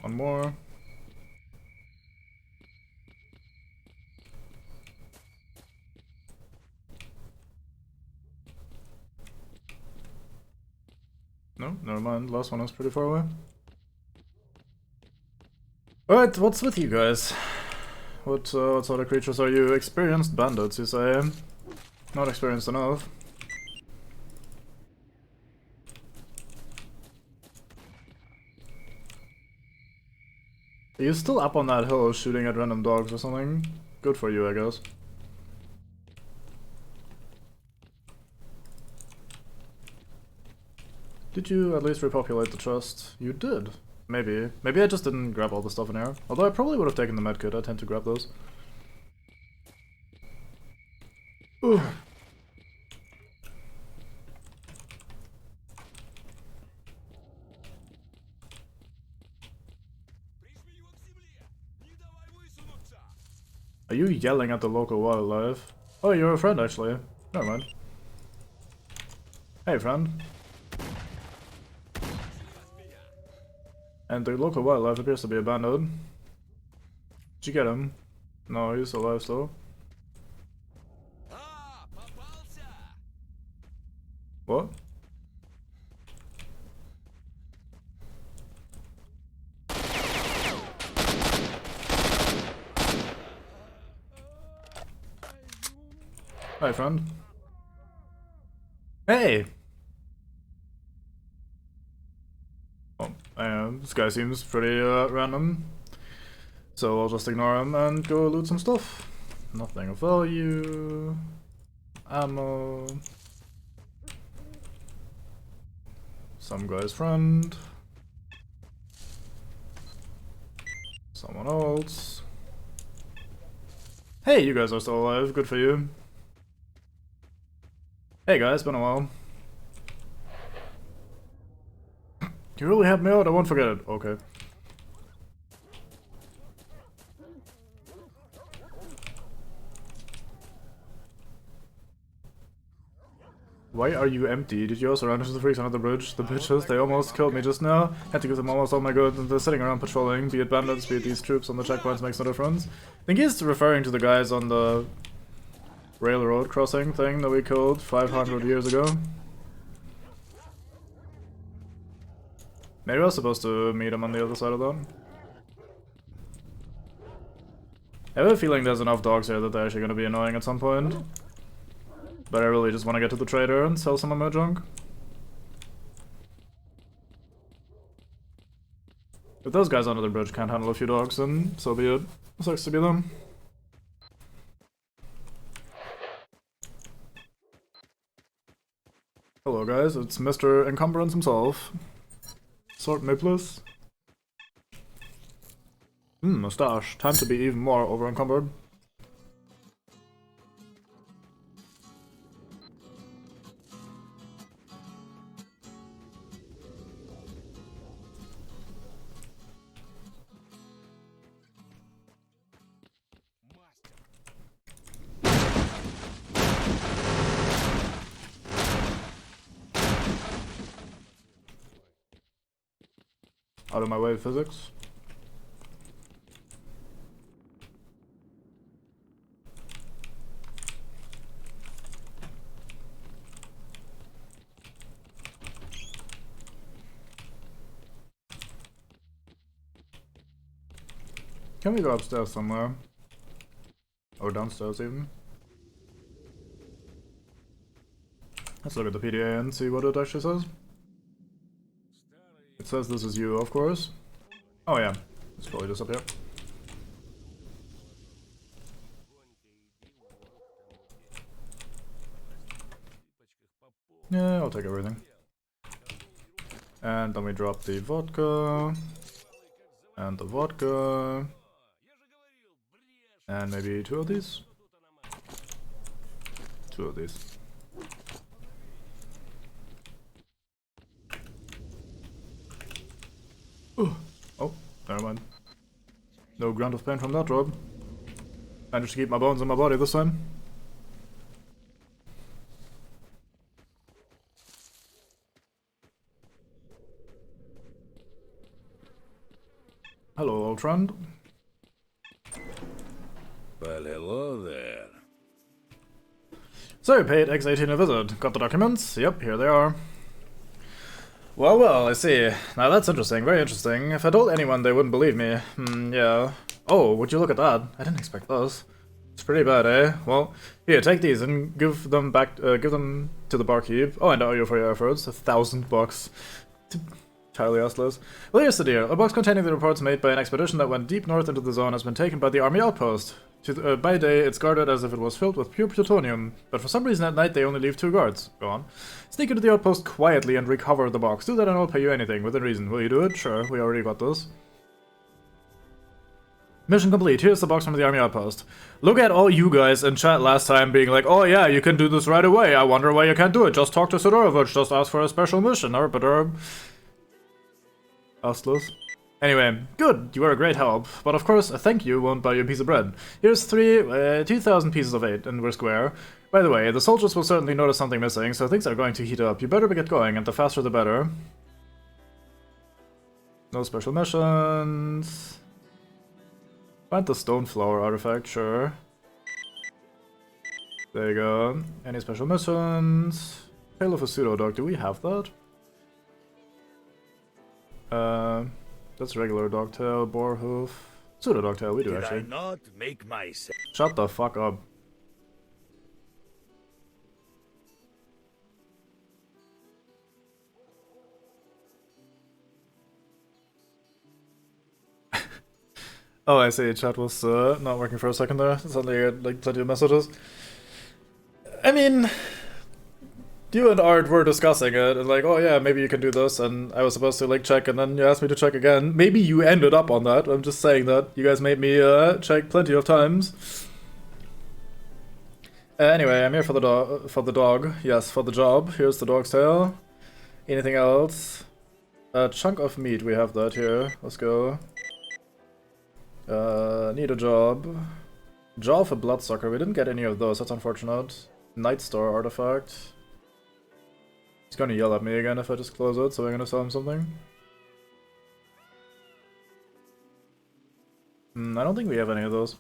One more. No, never mind. Last one is pretty far away. Alright, what's with you guys? What sort of creatures are you? Experienced bandits, you say? Not experienced enough. Are you still up on that hill shooting at random dogs or something? Good for you, I guess. Did you at least repopulate the chest? You did. Maybe. Maybe I just didn't grab all the stuff in here. Although I probably would have taken the medkit, I tend to grab those. Ooh. Are you yelling at the local wildlife? Oh, you're a friend, actually. Never mind. Hey, friend. And the local wildlife appears to be abandoned. Did you get him? No, he's alive still. What? Hi, friend. Hey! Oh, this guy seems pretty random. So I'll just ignore him and go loot some stuff. Nothing of value. Ammo. Some guy's friend. Someone else. Hey, you guys are still alive. Good for you. Hey guys, been a while. You really helped me out, I won't forget it. Okay. Why are you empty? Did you also run into the freaks under the bridge? The bitches, they almost killed me just now. Had to give them almost all my goods and they're sitting around patrolling. Be it bandits, be it these troops on the checkpoints, makes no difference. I think he's referring to the guys on the railroad crossing thing that we killed 500 years ago. Maybe I was supposed to meet him on the other side of that. I have a feeling there's enough dogs here that they're actually going to be annoying at some point. But I really just want to get to the trader and sell some of my junk. If those guys under the bridge can't handle a few dogs, then so be it. Sucks to be them. Hello guys, it's Mr. Encumbrance himself. Sort me please. Mustache. Time to be even more over encumbered. Out of my way, physics. Can we go upstairs somewhere? Or downstairs even? Let's look at the PDA and see what it actually says. It says this is you, of course. Oh yeah, it's probably just up here. Yeah, I'll take everything. And then we drop the vodka. And the vodka. And maybe two of these? Two of these. Oh, never mind. No grunt of pain from that robe. Managed to keep my bones in my body this time. Hello, old friend. Well, hello there. So you paid X18 a visit. Got the documents? Yep, here they are. Well, well, I see. Now that's interesting, very interesting. If I told anyone, they wouldn't believe me. Yeah. Oh, would you look at that? I didn't expect those. It's pretty bad, eh? Well, here, take these and give them back. Give them to the barkeep. Oh, and I owe you for your efforts. $1,000. Entirely useless. Well, here's the deal. A box containing the reports made by an expedition that went deep north into the zone has been taken by the army outpost. By day, it's guarded as if it was filled with pure plutonium, but for some reason at night they only leave 2 guards. Go on. Sneak into the outpost quietly and recover the box. Do that and I'll pay you anything, within reason. Will you do it? Sure, we already got this. Mission complete. Here's the box from the army outpost. Look at all you guys in chat last time being like, oh yeah, you can do this right away. I wonder why you can't do it. Just talk to Sidorovich. Just ask for a special mission. Useless. Anyway, good, you were a great help, but of course a thank you won't buy you a piece of bread. Here's 2,000 pieces of 8, and we're square. By the way, the soldiers will certainly notice something missing, so things are going to heat up. You better get going, and the faster the better. No special missions. Find the stone flower artifact, sure. There you go. Any special missions? Tail of a pseudo dog, do we have that? That's regular dogtail, boar hoof. Pseudo dogtail, we do actually. Did I not make myself? Shut the fuck up. Oh, I see. Chat was not working for a second there. Suddenly I had like plenty of messages. I mean, you and Art were discussing it, and like, oh yeah, maybe you can do this, and I was supposed to like check, and then you asked me to check again. Maybe you ended up on that. I'm just saying that you guys made me check plenty of times. Anyway, I'm here for the dog. Yes, for the job. Here's the dog's tail. Anything else? A chunk of meat. We have that here. Let's go. Need a job. Jaw of a bloodsucker. We didn't get any of those. That's unfortunate. Night Star artifact. He's gonna yell at me again if I just close it, so I'm gonna sell him something. I don't think we have any of those.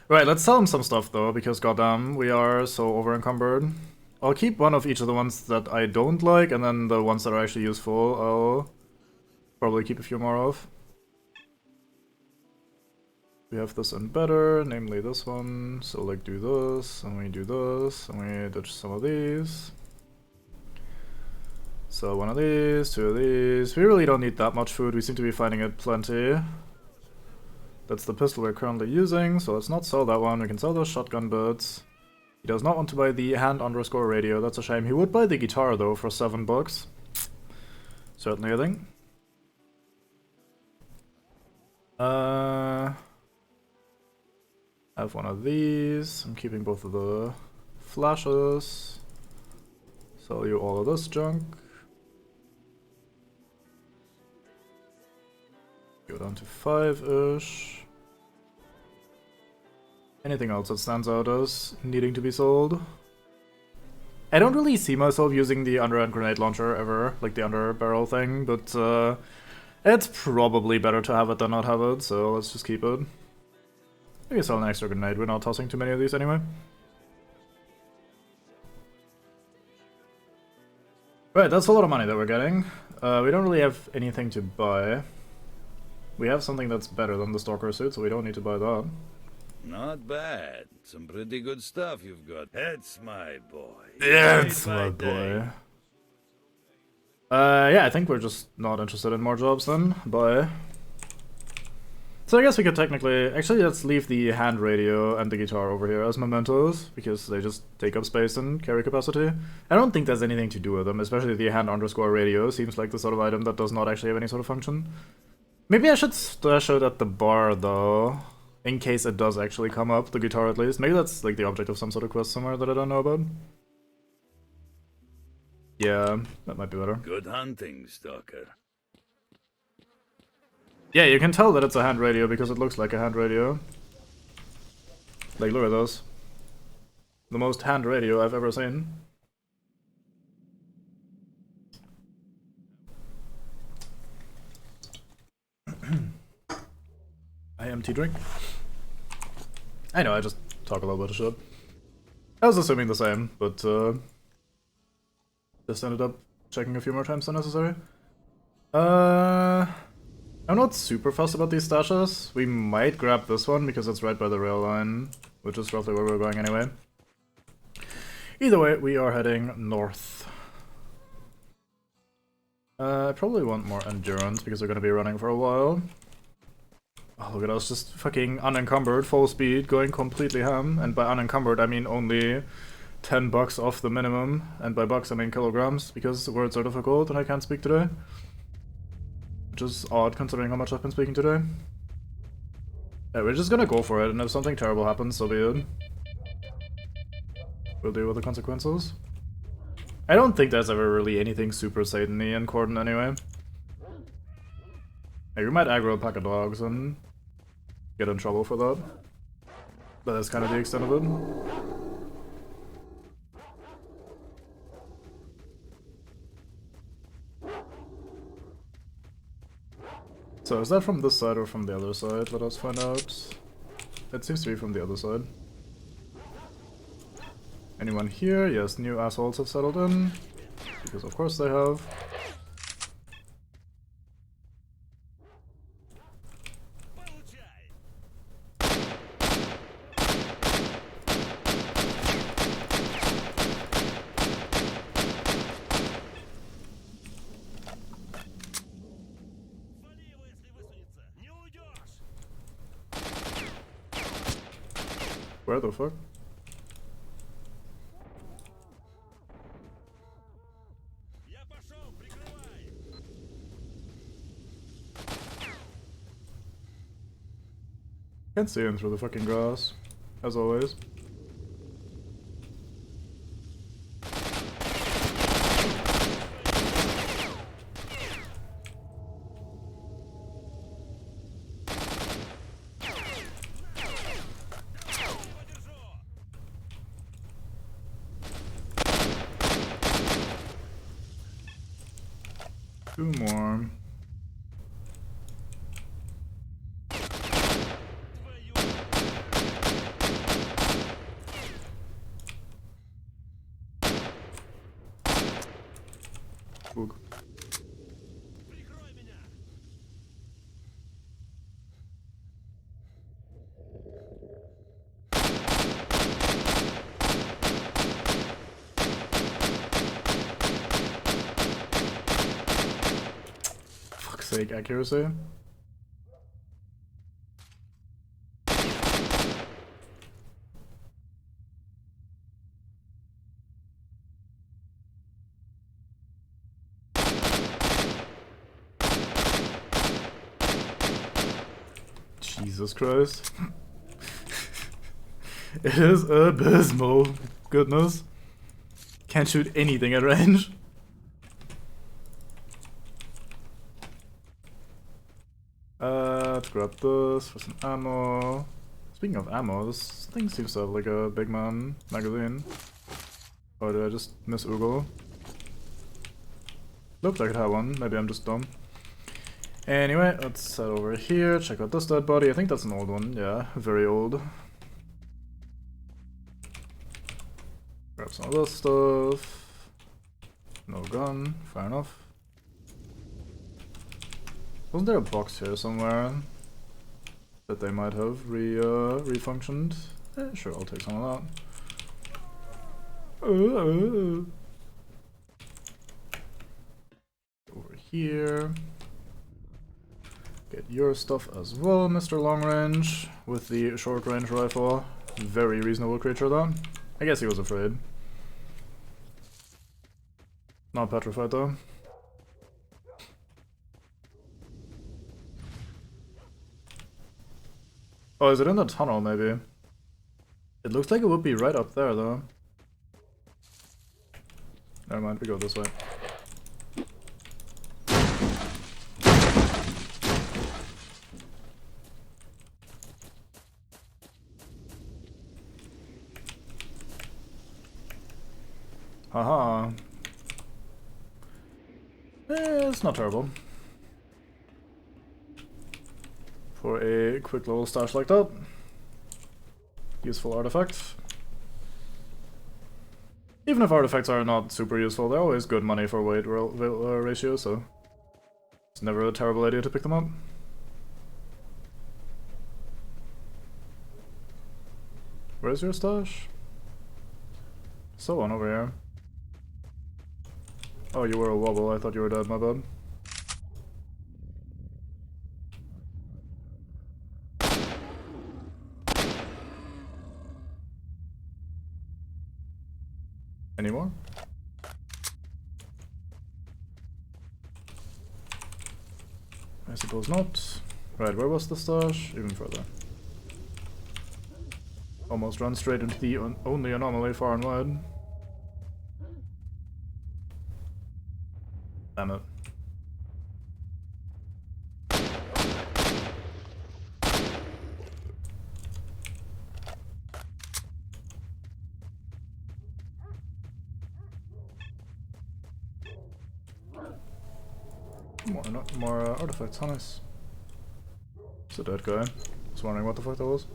Right, let's sell him some stuff though, because goddamn, we are so over-encumbered. I'll keep one of each of the ones that I don't like, and then the ones that are actually useful, I'll probably keep a few more of. We have this in better, namely this one, so like do this, and we do this, and we ditch some of these. So one of these, two of these. We really don't need that much food, we seem to be finding it plenty. That's the pistol we're currently using, so let's not sell that one. We can sell those shotgun bits. He does not want to buy the hand_radio, that's a shame. He would buy the guitar though for $7. Certainly, I think. I have one of these. I'm keeping both of the flashes. Sell you all of this junk. Go down to 5-ish. Anything else that stands out as needing to be sold? I don't really see myself using the underhand grenade launcher ever, like the under barrel thing, but it's probably better to have it than not have it, so let's just keep it. Maybe sell an extra grenade, we're not tossing too many of these anyway. Right, that's a lot of money that we're getting. We don't really have anything to buy. We have something that's better than the Stalker suit, so we don't need to buy that. Not bad. Some pretty good stuff you've got. That's my boy. That's my boy. Yeah, I think we're just not interested in more jobs then. Bye. So I guess we could technically... Actually, let's leave the hand radio and the guitar over here as mementos, because they just take up space and carry capacity. I don't think there's anything to do with them, especially the hand_radio seems like the sort of item that does not actually have any sort of function. Maybe I should stash it at the bar, though, in case it does actually come up, the guitar at least. Maybe that's like the object of some sort of quest somewhere that I don't know about. Yeah, that might be better. Good hunting, Stalker. Yeah, you can tell that it's a hand radio because it looks like a hand radio. Like, look at those. The most hand radio I've ever seen. IMT drink. I know, I just talk a little bit of shit. I was assuming the same, but just ended up checking a few more times than necessary. I'm not super fussed about these stashes. We might grab this one because it's right by the rail line, which is roughly where we're going anyway. Either way, we are heading north. I probably want more endurance because we're going to be running for a while. Oh, look at us, just fucking unencumbered, full speed, going completely ham. And by unencumbered, I mean only $10 off the minimum. And by bucks, I mean kilograms, because words are difficult and I can't speak today. Which is odd, considering how much I've been speaking today. Yeah, we're just gonna go for it, and if something terrible happens, so be it. We'll deal with the consequences. I don't think there's ever really anything super Satan-y in Corden anyway. Hey, we might aggro a pack of dogs and get in trouble for that. But that's kind of the extent of it. So is that from this side or from the other side? Let us find out. It seems to be from the other side. Anyone here? Yes, new assholes have settled in. Because of course they have. Where the fuck? Can't see him through the fucking grass, as always. Two more. Book. Fuck's sake, accuracy. Jesus Christ. It is abysmal. Goodness. Can't shoot anything at range. Let's grab this for some ammo. Speaking of ammo, this thing seems to have like a big man magazine. Or did I just miss Ugo? Looked like it had one, maybe I'm just dumb. Anyway, let's head over here, check out this dead body. I think that's an old one, yeah, very old. Grab some of this stuff. No gun, fair enough. Wasn't there a box here somewhere that they might have refunctioned? Sure, I'll take some of that. Over here. Get your stuff as well, Mr. Long Range, with the short range rifle. Very reasonable creature though. I guess he was afraid. Not petrified though. Oh, is it in the tunnel maybe? It looks like it would be right up there though. Never mind, we go this way. Haha. It's not terrible. For a quick little stash like that. Useful artifact. Even if artifacts are not super useful, they're always good money for weight ratio, so it's never a terrible idea to pick them up. Where's your stash? So on over here. Oh, you were a wobble. I thought you were dead, my bad. Any more? I suppose not. Right, where was the stash? Even further. Almost run straight into the only anomaly far and wide. Damn it. More artifacts, how nice. It's a dead guy. I was wondering what the fuck that was.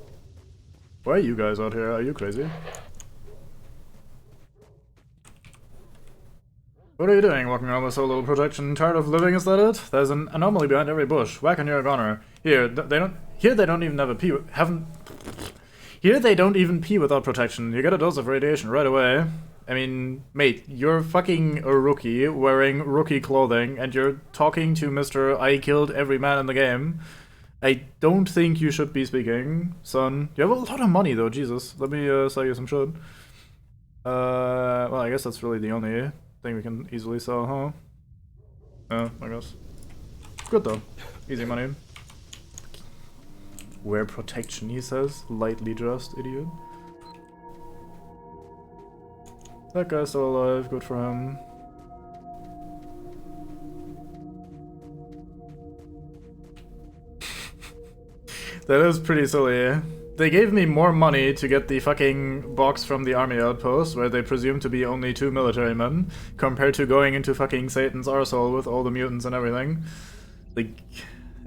Why are you guys out here? Are you crazy? What are you doing walking around with so little protection? Tired of living, is that it? There's an anomaly behind every bush. Whack and you're a goner. Here, they don't even have a pee. Here they don't even pee without protection. You get a dose of radiation right away. I mean, mate, you're fucking a rookie wearing rookie clothing and you're talking to Mr. I killed every man in the game. I don't think you should be speaking, son. You have a lot of money though, Jesus. Let me sell you some shit. Well, I guess that's really the only thing we can easily sell, huh? Yeah, I guess. Good though. Easy money. Wear protection, he says. Lightly dressed, idiot. That guy's still alive, good for him. That is pretty silly. They gave me more money to get the fucking box from the army outpost, where they presume to be only 2 military men, compared to going into fucking Satan's arsehole with all the mutants and everything. Like,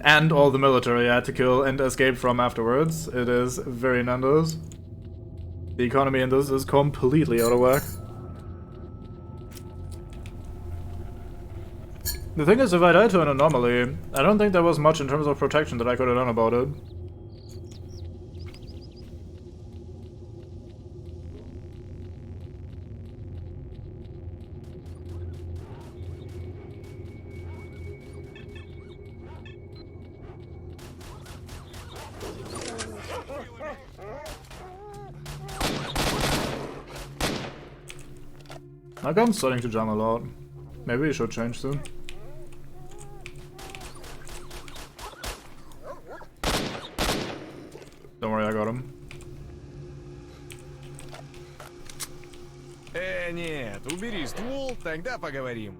and all the military I had to kill and escape from afterwards. It is very Nando's. The economy in this is completely out of whack. The thing is, if I died to an anomaly, I don't think there was much in terms of protection that I could have done about it. My gun's starting to jam a lot. Maybe we should change soon. Don't worry, I got him. Нет, убери ствол, тогда поговорим.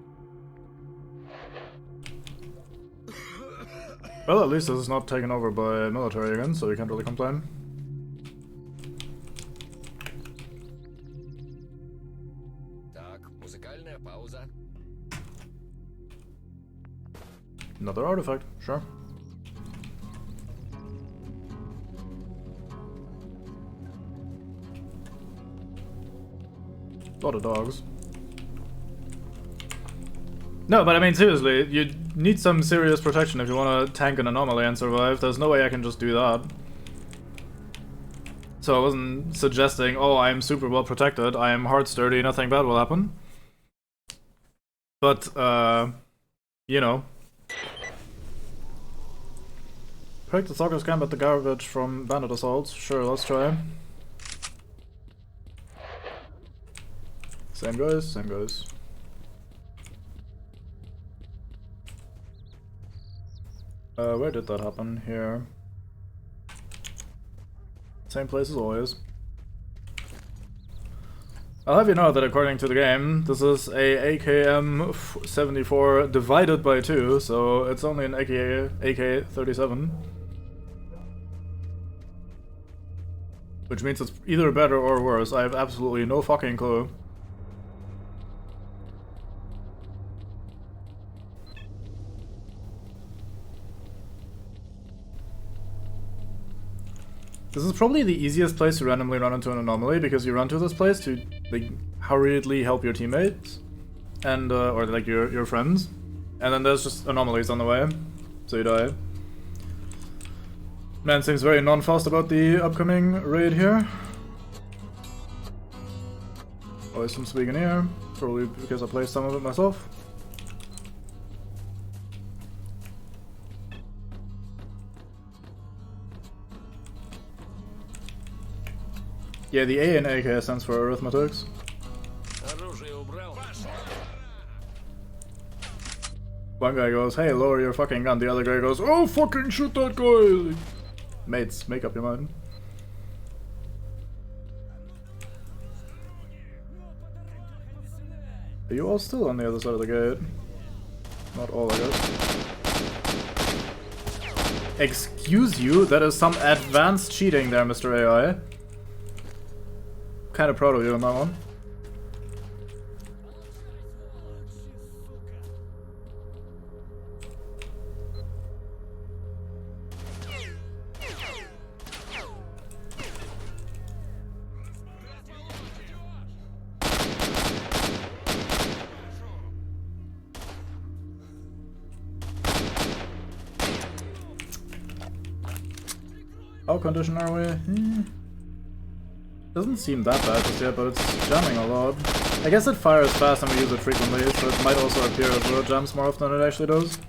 Well, at least this is not taken over by military again, so we can't really complain. Another artifact, sure. A lot of dogs. No, but I mean seriously, you need some serious protection if you want to tank an anomaly and survive. There's no way I can just do that. So I wasn't suggesting, oh, I'm super well protected, I am hard sturdy, nothing bad will happen. But, you know. Protect the Stalker's camp at the garbage from bandit assaults. Sure, let's try. Same guys, same guys. Where did that happen? Here. Same place as always. I'll have you know that according to the game, this is a AKM-74 divided by 2, so it's only an AK-37. Which means it's either better or worse. I have absolutely no fucking clue. This is probably the easiest place to randomly run into an anomaly, because you run to this place to like hurriedly help your teammates and or like your friends, and then there's just anomalies on the way, so you die. Man seems very non-fussed about the upcoming raid here. Always some swig in here, probably because I played some of it myself. Yeah, the A in AK stands for arithmetics. One guy goes, hey, lower your fucking gun. The other guy goes, oh, fucking shoot that guy! Mates, make up your mind. Are you all still on the other side of the gate? Not all, I guess. Excuse you? That is some advanced cheating there, Mr. AI. Kinda proud of you on that one. How condition are we? Doesn't seem that bad just yet, but it's jamming a lot. I guess it fires fast and we use it frequently, so it might also appear as though it jams more often than it actually does.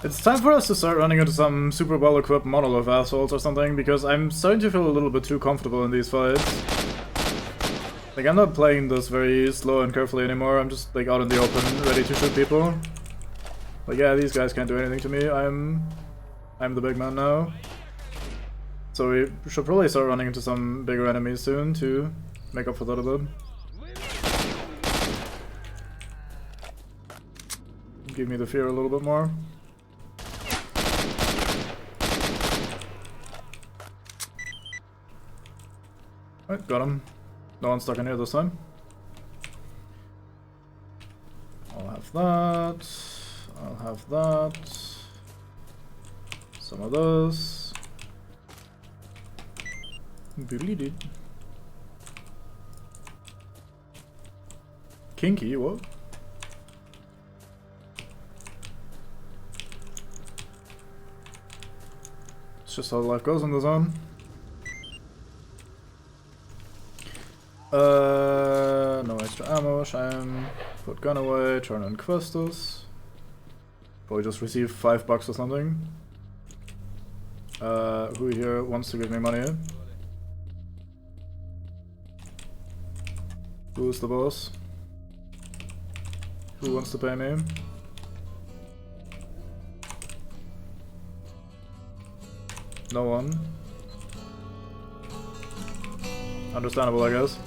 It's time for us to start running into some super well-equipped monolith assholes or something, because I'm starting to feel a little bit too comfortable in these fights. Like, I'm not playing this very slow and carefully anymore, I'm just, like, out in the open, ready to shoot people. Like, yeah, these guys can't do anything to me, I'm the big man now. So we should probably start running into some bigger enemies soon to make up for that a bit. Give me the fear a little bit more. Right, got him. No one's stuck in here this time. I'll have that. I'll have that. Some of those. Bleeded. Kinky, what? It's just how life goes in the zone. No extra ammo, shame. Put gun away, turn on questos. Probably just receive $5 or something. Who here wants to give me money? Who's the boss? Who wants to pay me? No one. Understandable, I guess.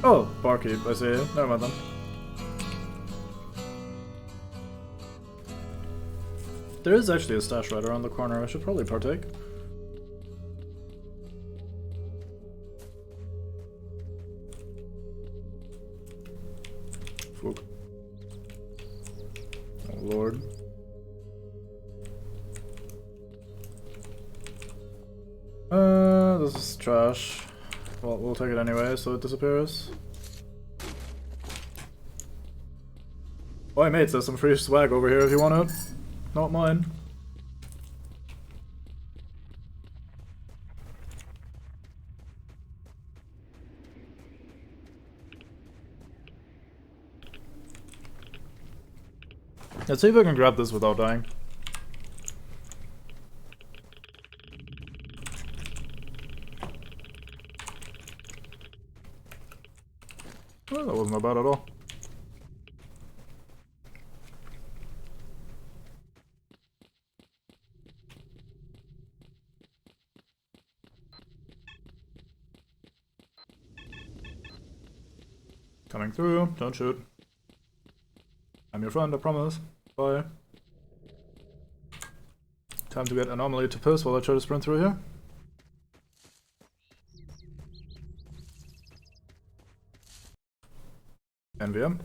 Oh, barkeep, I see. Never mind then. There is actually a stash right around the corner. I should probably partake. Fuck. Oh lord. This is trash. Well, we'll take it anyway, so it disappears. Oh, hey mates, there's some free swag over here if you want it. Not mine. Let's see if I can grab this without dying. Well, that wasn't that bad at all. Coming through, don't shoot. I'm your friend, I promise. Bye. Time to get Anomaly to piss while I try to sprint through here. NVM.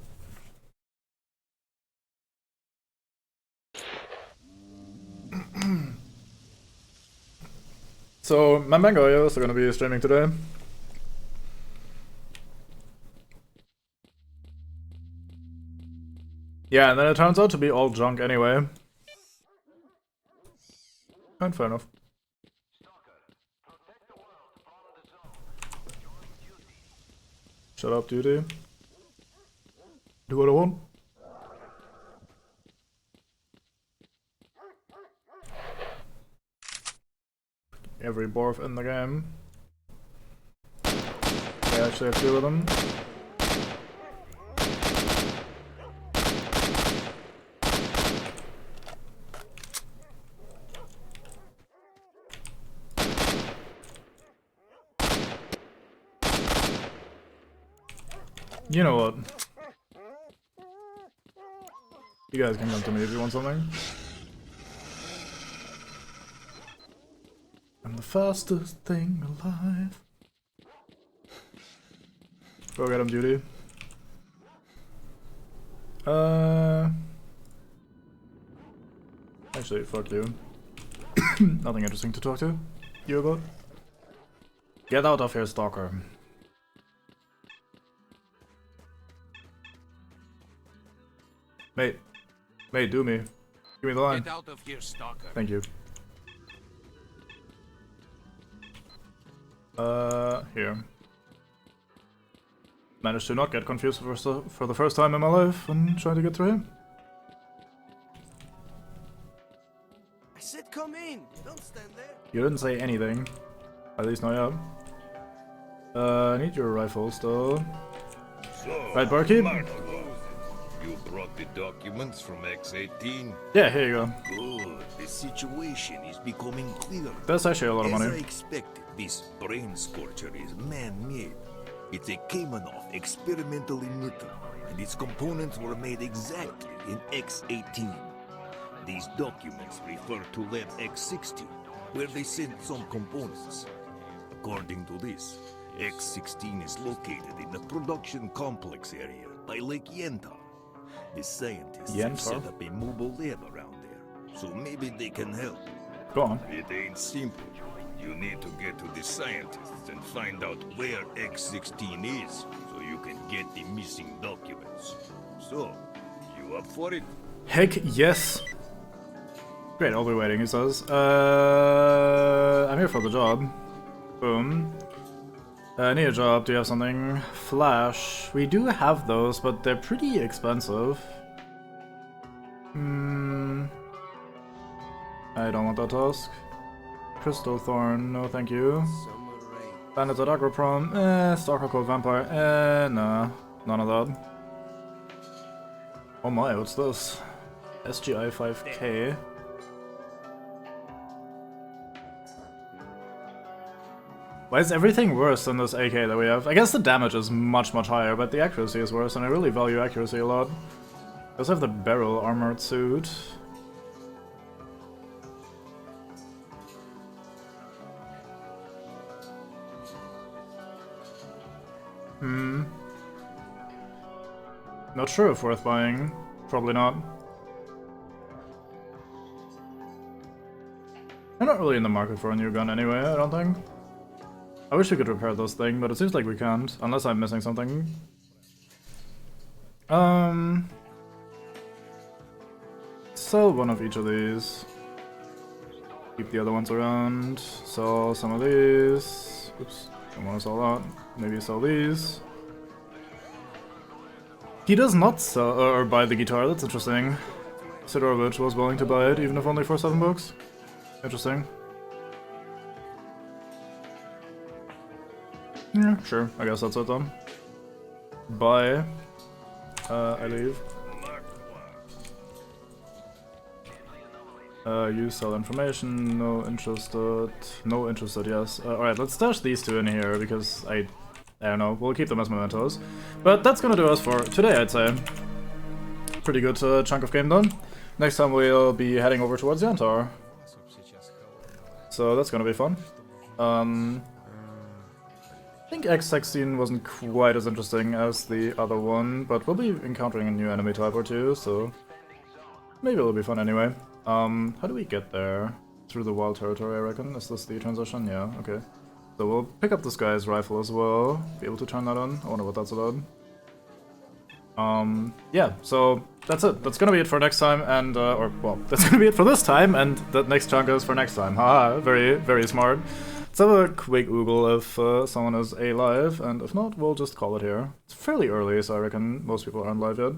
So, my manga is also gonna be streaming today. Yeah, and then it turns out to be all junk anyway. And fair enough. Shut up, duty. Do what I want. Every Borf in the game. I actually have two of them. You know what? You guys can come to me if you want something. I'm the fastest thing alive. Go get him, Judy. Actually, fuck you. Nothing interesting to talk to you about. Get out of here, Stalker. Mate. Mate, do me. Give me the line. Get out of here, Stalker. Thank you. Here. Managed to not get confused for the first time in my life and trying to get through him. I said come in. Don't stand there. You didn't say anything. At least not yet. I need your rifle still. So, Right, barkeep? You brought the documents from X-18? Yeah, here you go. Good. The situation is becoming clearer. That's actually a lot of As I money. expected, this brain scorcher is man-made. It's a Kamenov experimentally neuter, and its components were made exactly in X-18. These documents refer to Lab X-60, where they sent some components. According to this, X-16 is located in the production complex area by Lake Yentar. The scientists have set up a mobile lab around there, so maybe they can help. Go on. It ain't simple. You need to get to the scientists and find out where X-16 is, so you can get the missing documents. So, you up for it? Heck yes. Great, I'll be waiting, he says. I'm here for the job. Boom. I need a job. Do you have something? Flash. We do have those, but they're pretty expensive. I don't want that task. Crystal Thorn, no thank you. Bandits at Agroprom, Stalker Code Vampire, nah. None of that. Oh my, what's this? SGI 5K. Why is everything worse than this AK that we have? I guess the damage is much higher, but the accuracy is worse, and I really value accuracy a lot. I also have the barrel armored suit. Not sure if worth buying. Probably not. I'm not really in the market for a new gun anyway, I don't think. I wish we could repair this thing, but it seems like we can't, unless I'm missing something. Sell one of each of these. Keep the other ones around. Sell some of these. Oops, don't want to sell that. Maybe sell these. He does not sell or buy the guitar, that's interesting. Sidorovich was willing to buy it, even if only for $7. Interesting. Yeah, sure. I guess that's it then. Bye. I leave. You sell information. No interested. No interested, yes. Alright, let's stash these two in here because I don't know. We'll keep them as mementos. But that's gonna do us for today, I'd say. Pretty good chunk of game done. Next time we'll be heading over towards Yantar. So that's gonna be fun. I think X-16 wasn't quite as interesting as the other one, but we'll be encountering a new enemy type or two, so maybe it'll be fun anyway. How do we get there? Through the wild territory, I reckon? Is this the transition? Yeah, okay. So we'll pick up this guy's rifle as well, be able to turn that on. I wonder what that's about. Yeah, so that's it. That's gonna be it for next time, and, well, that's gonna be it for this time, and that next chunk is for next time. Haha, very, very smart. Let's have a quick Google if someone is alive, and if not, we'll just call it here. It's fairly early, so I reckon most people aren't live yet.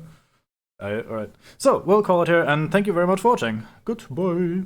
Alright, so we'll call it here, and thank you very much for watching. Goodbye.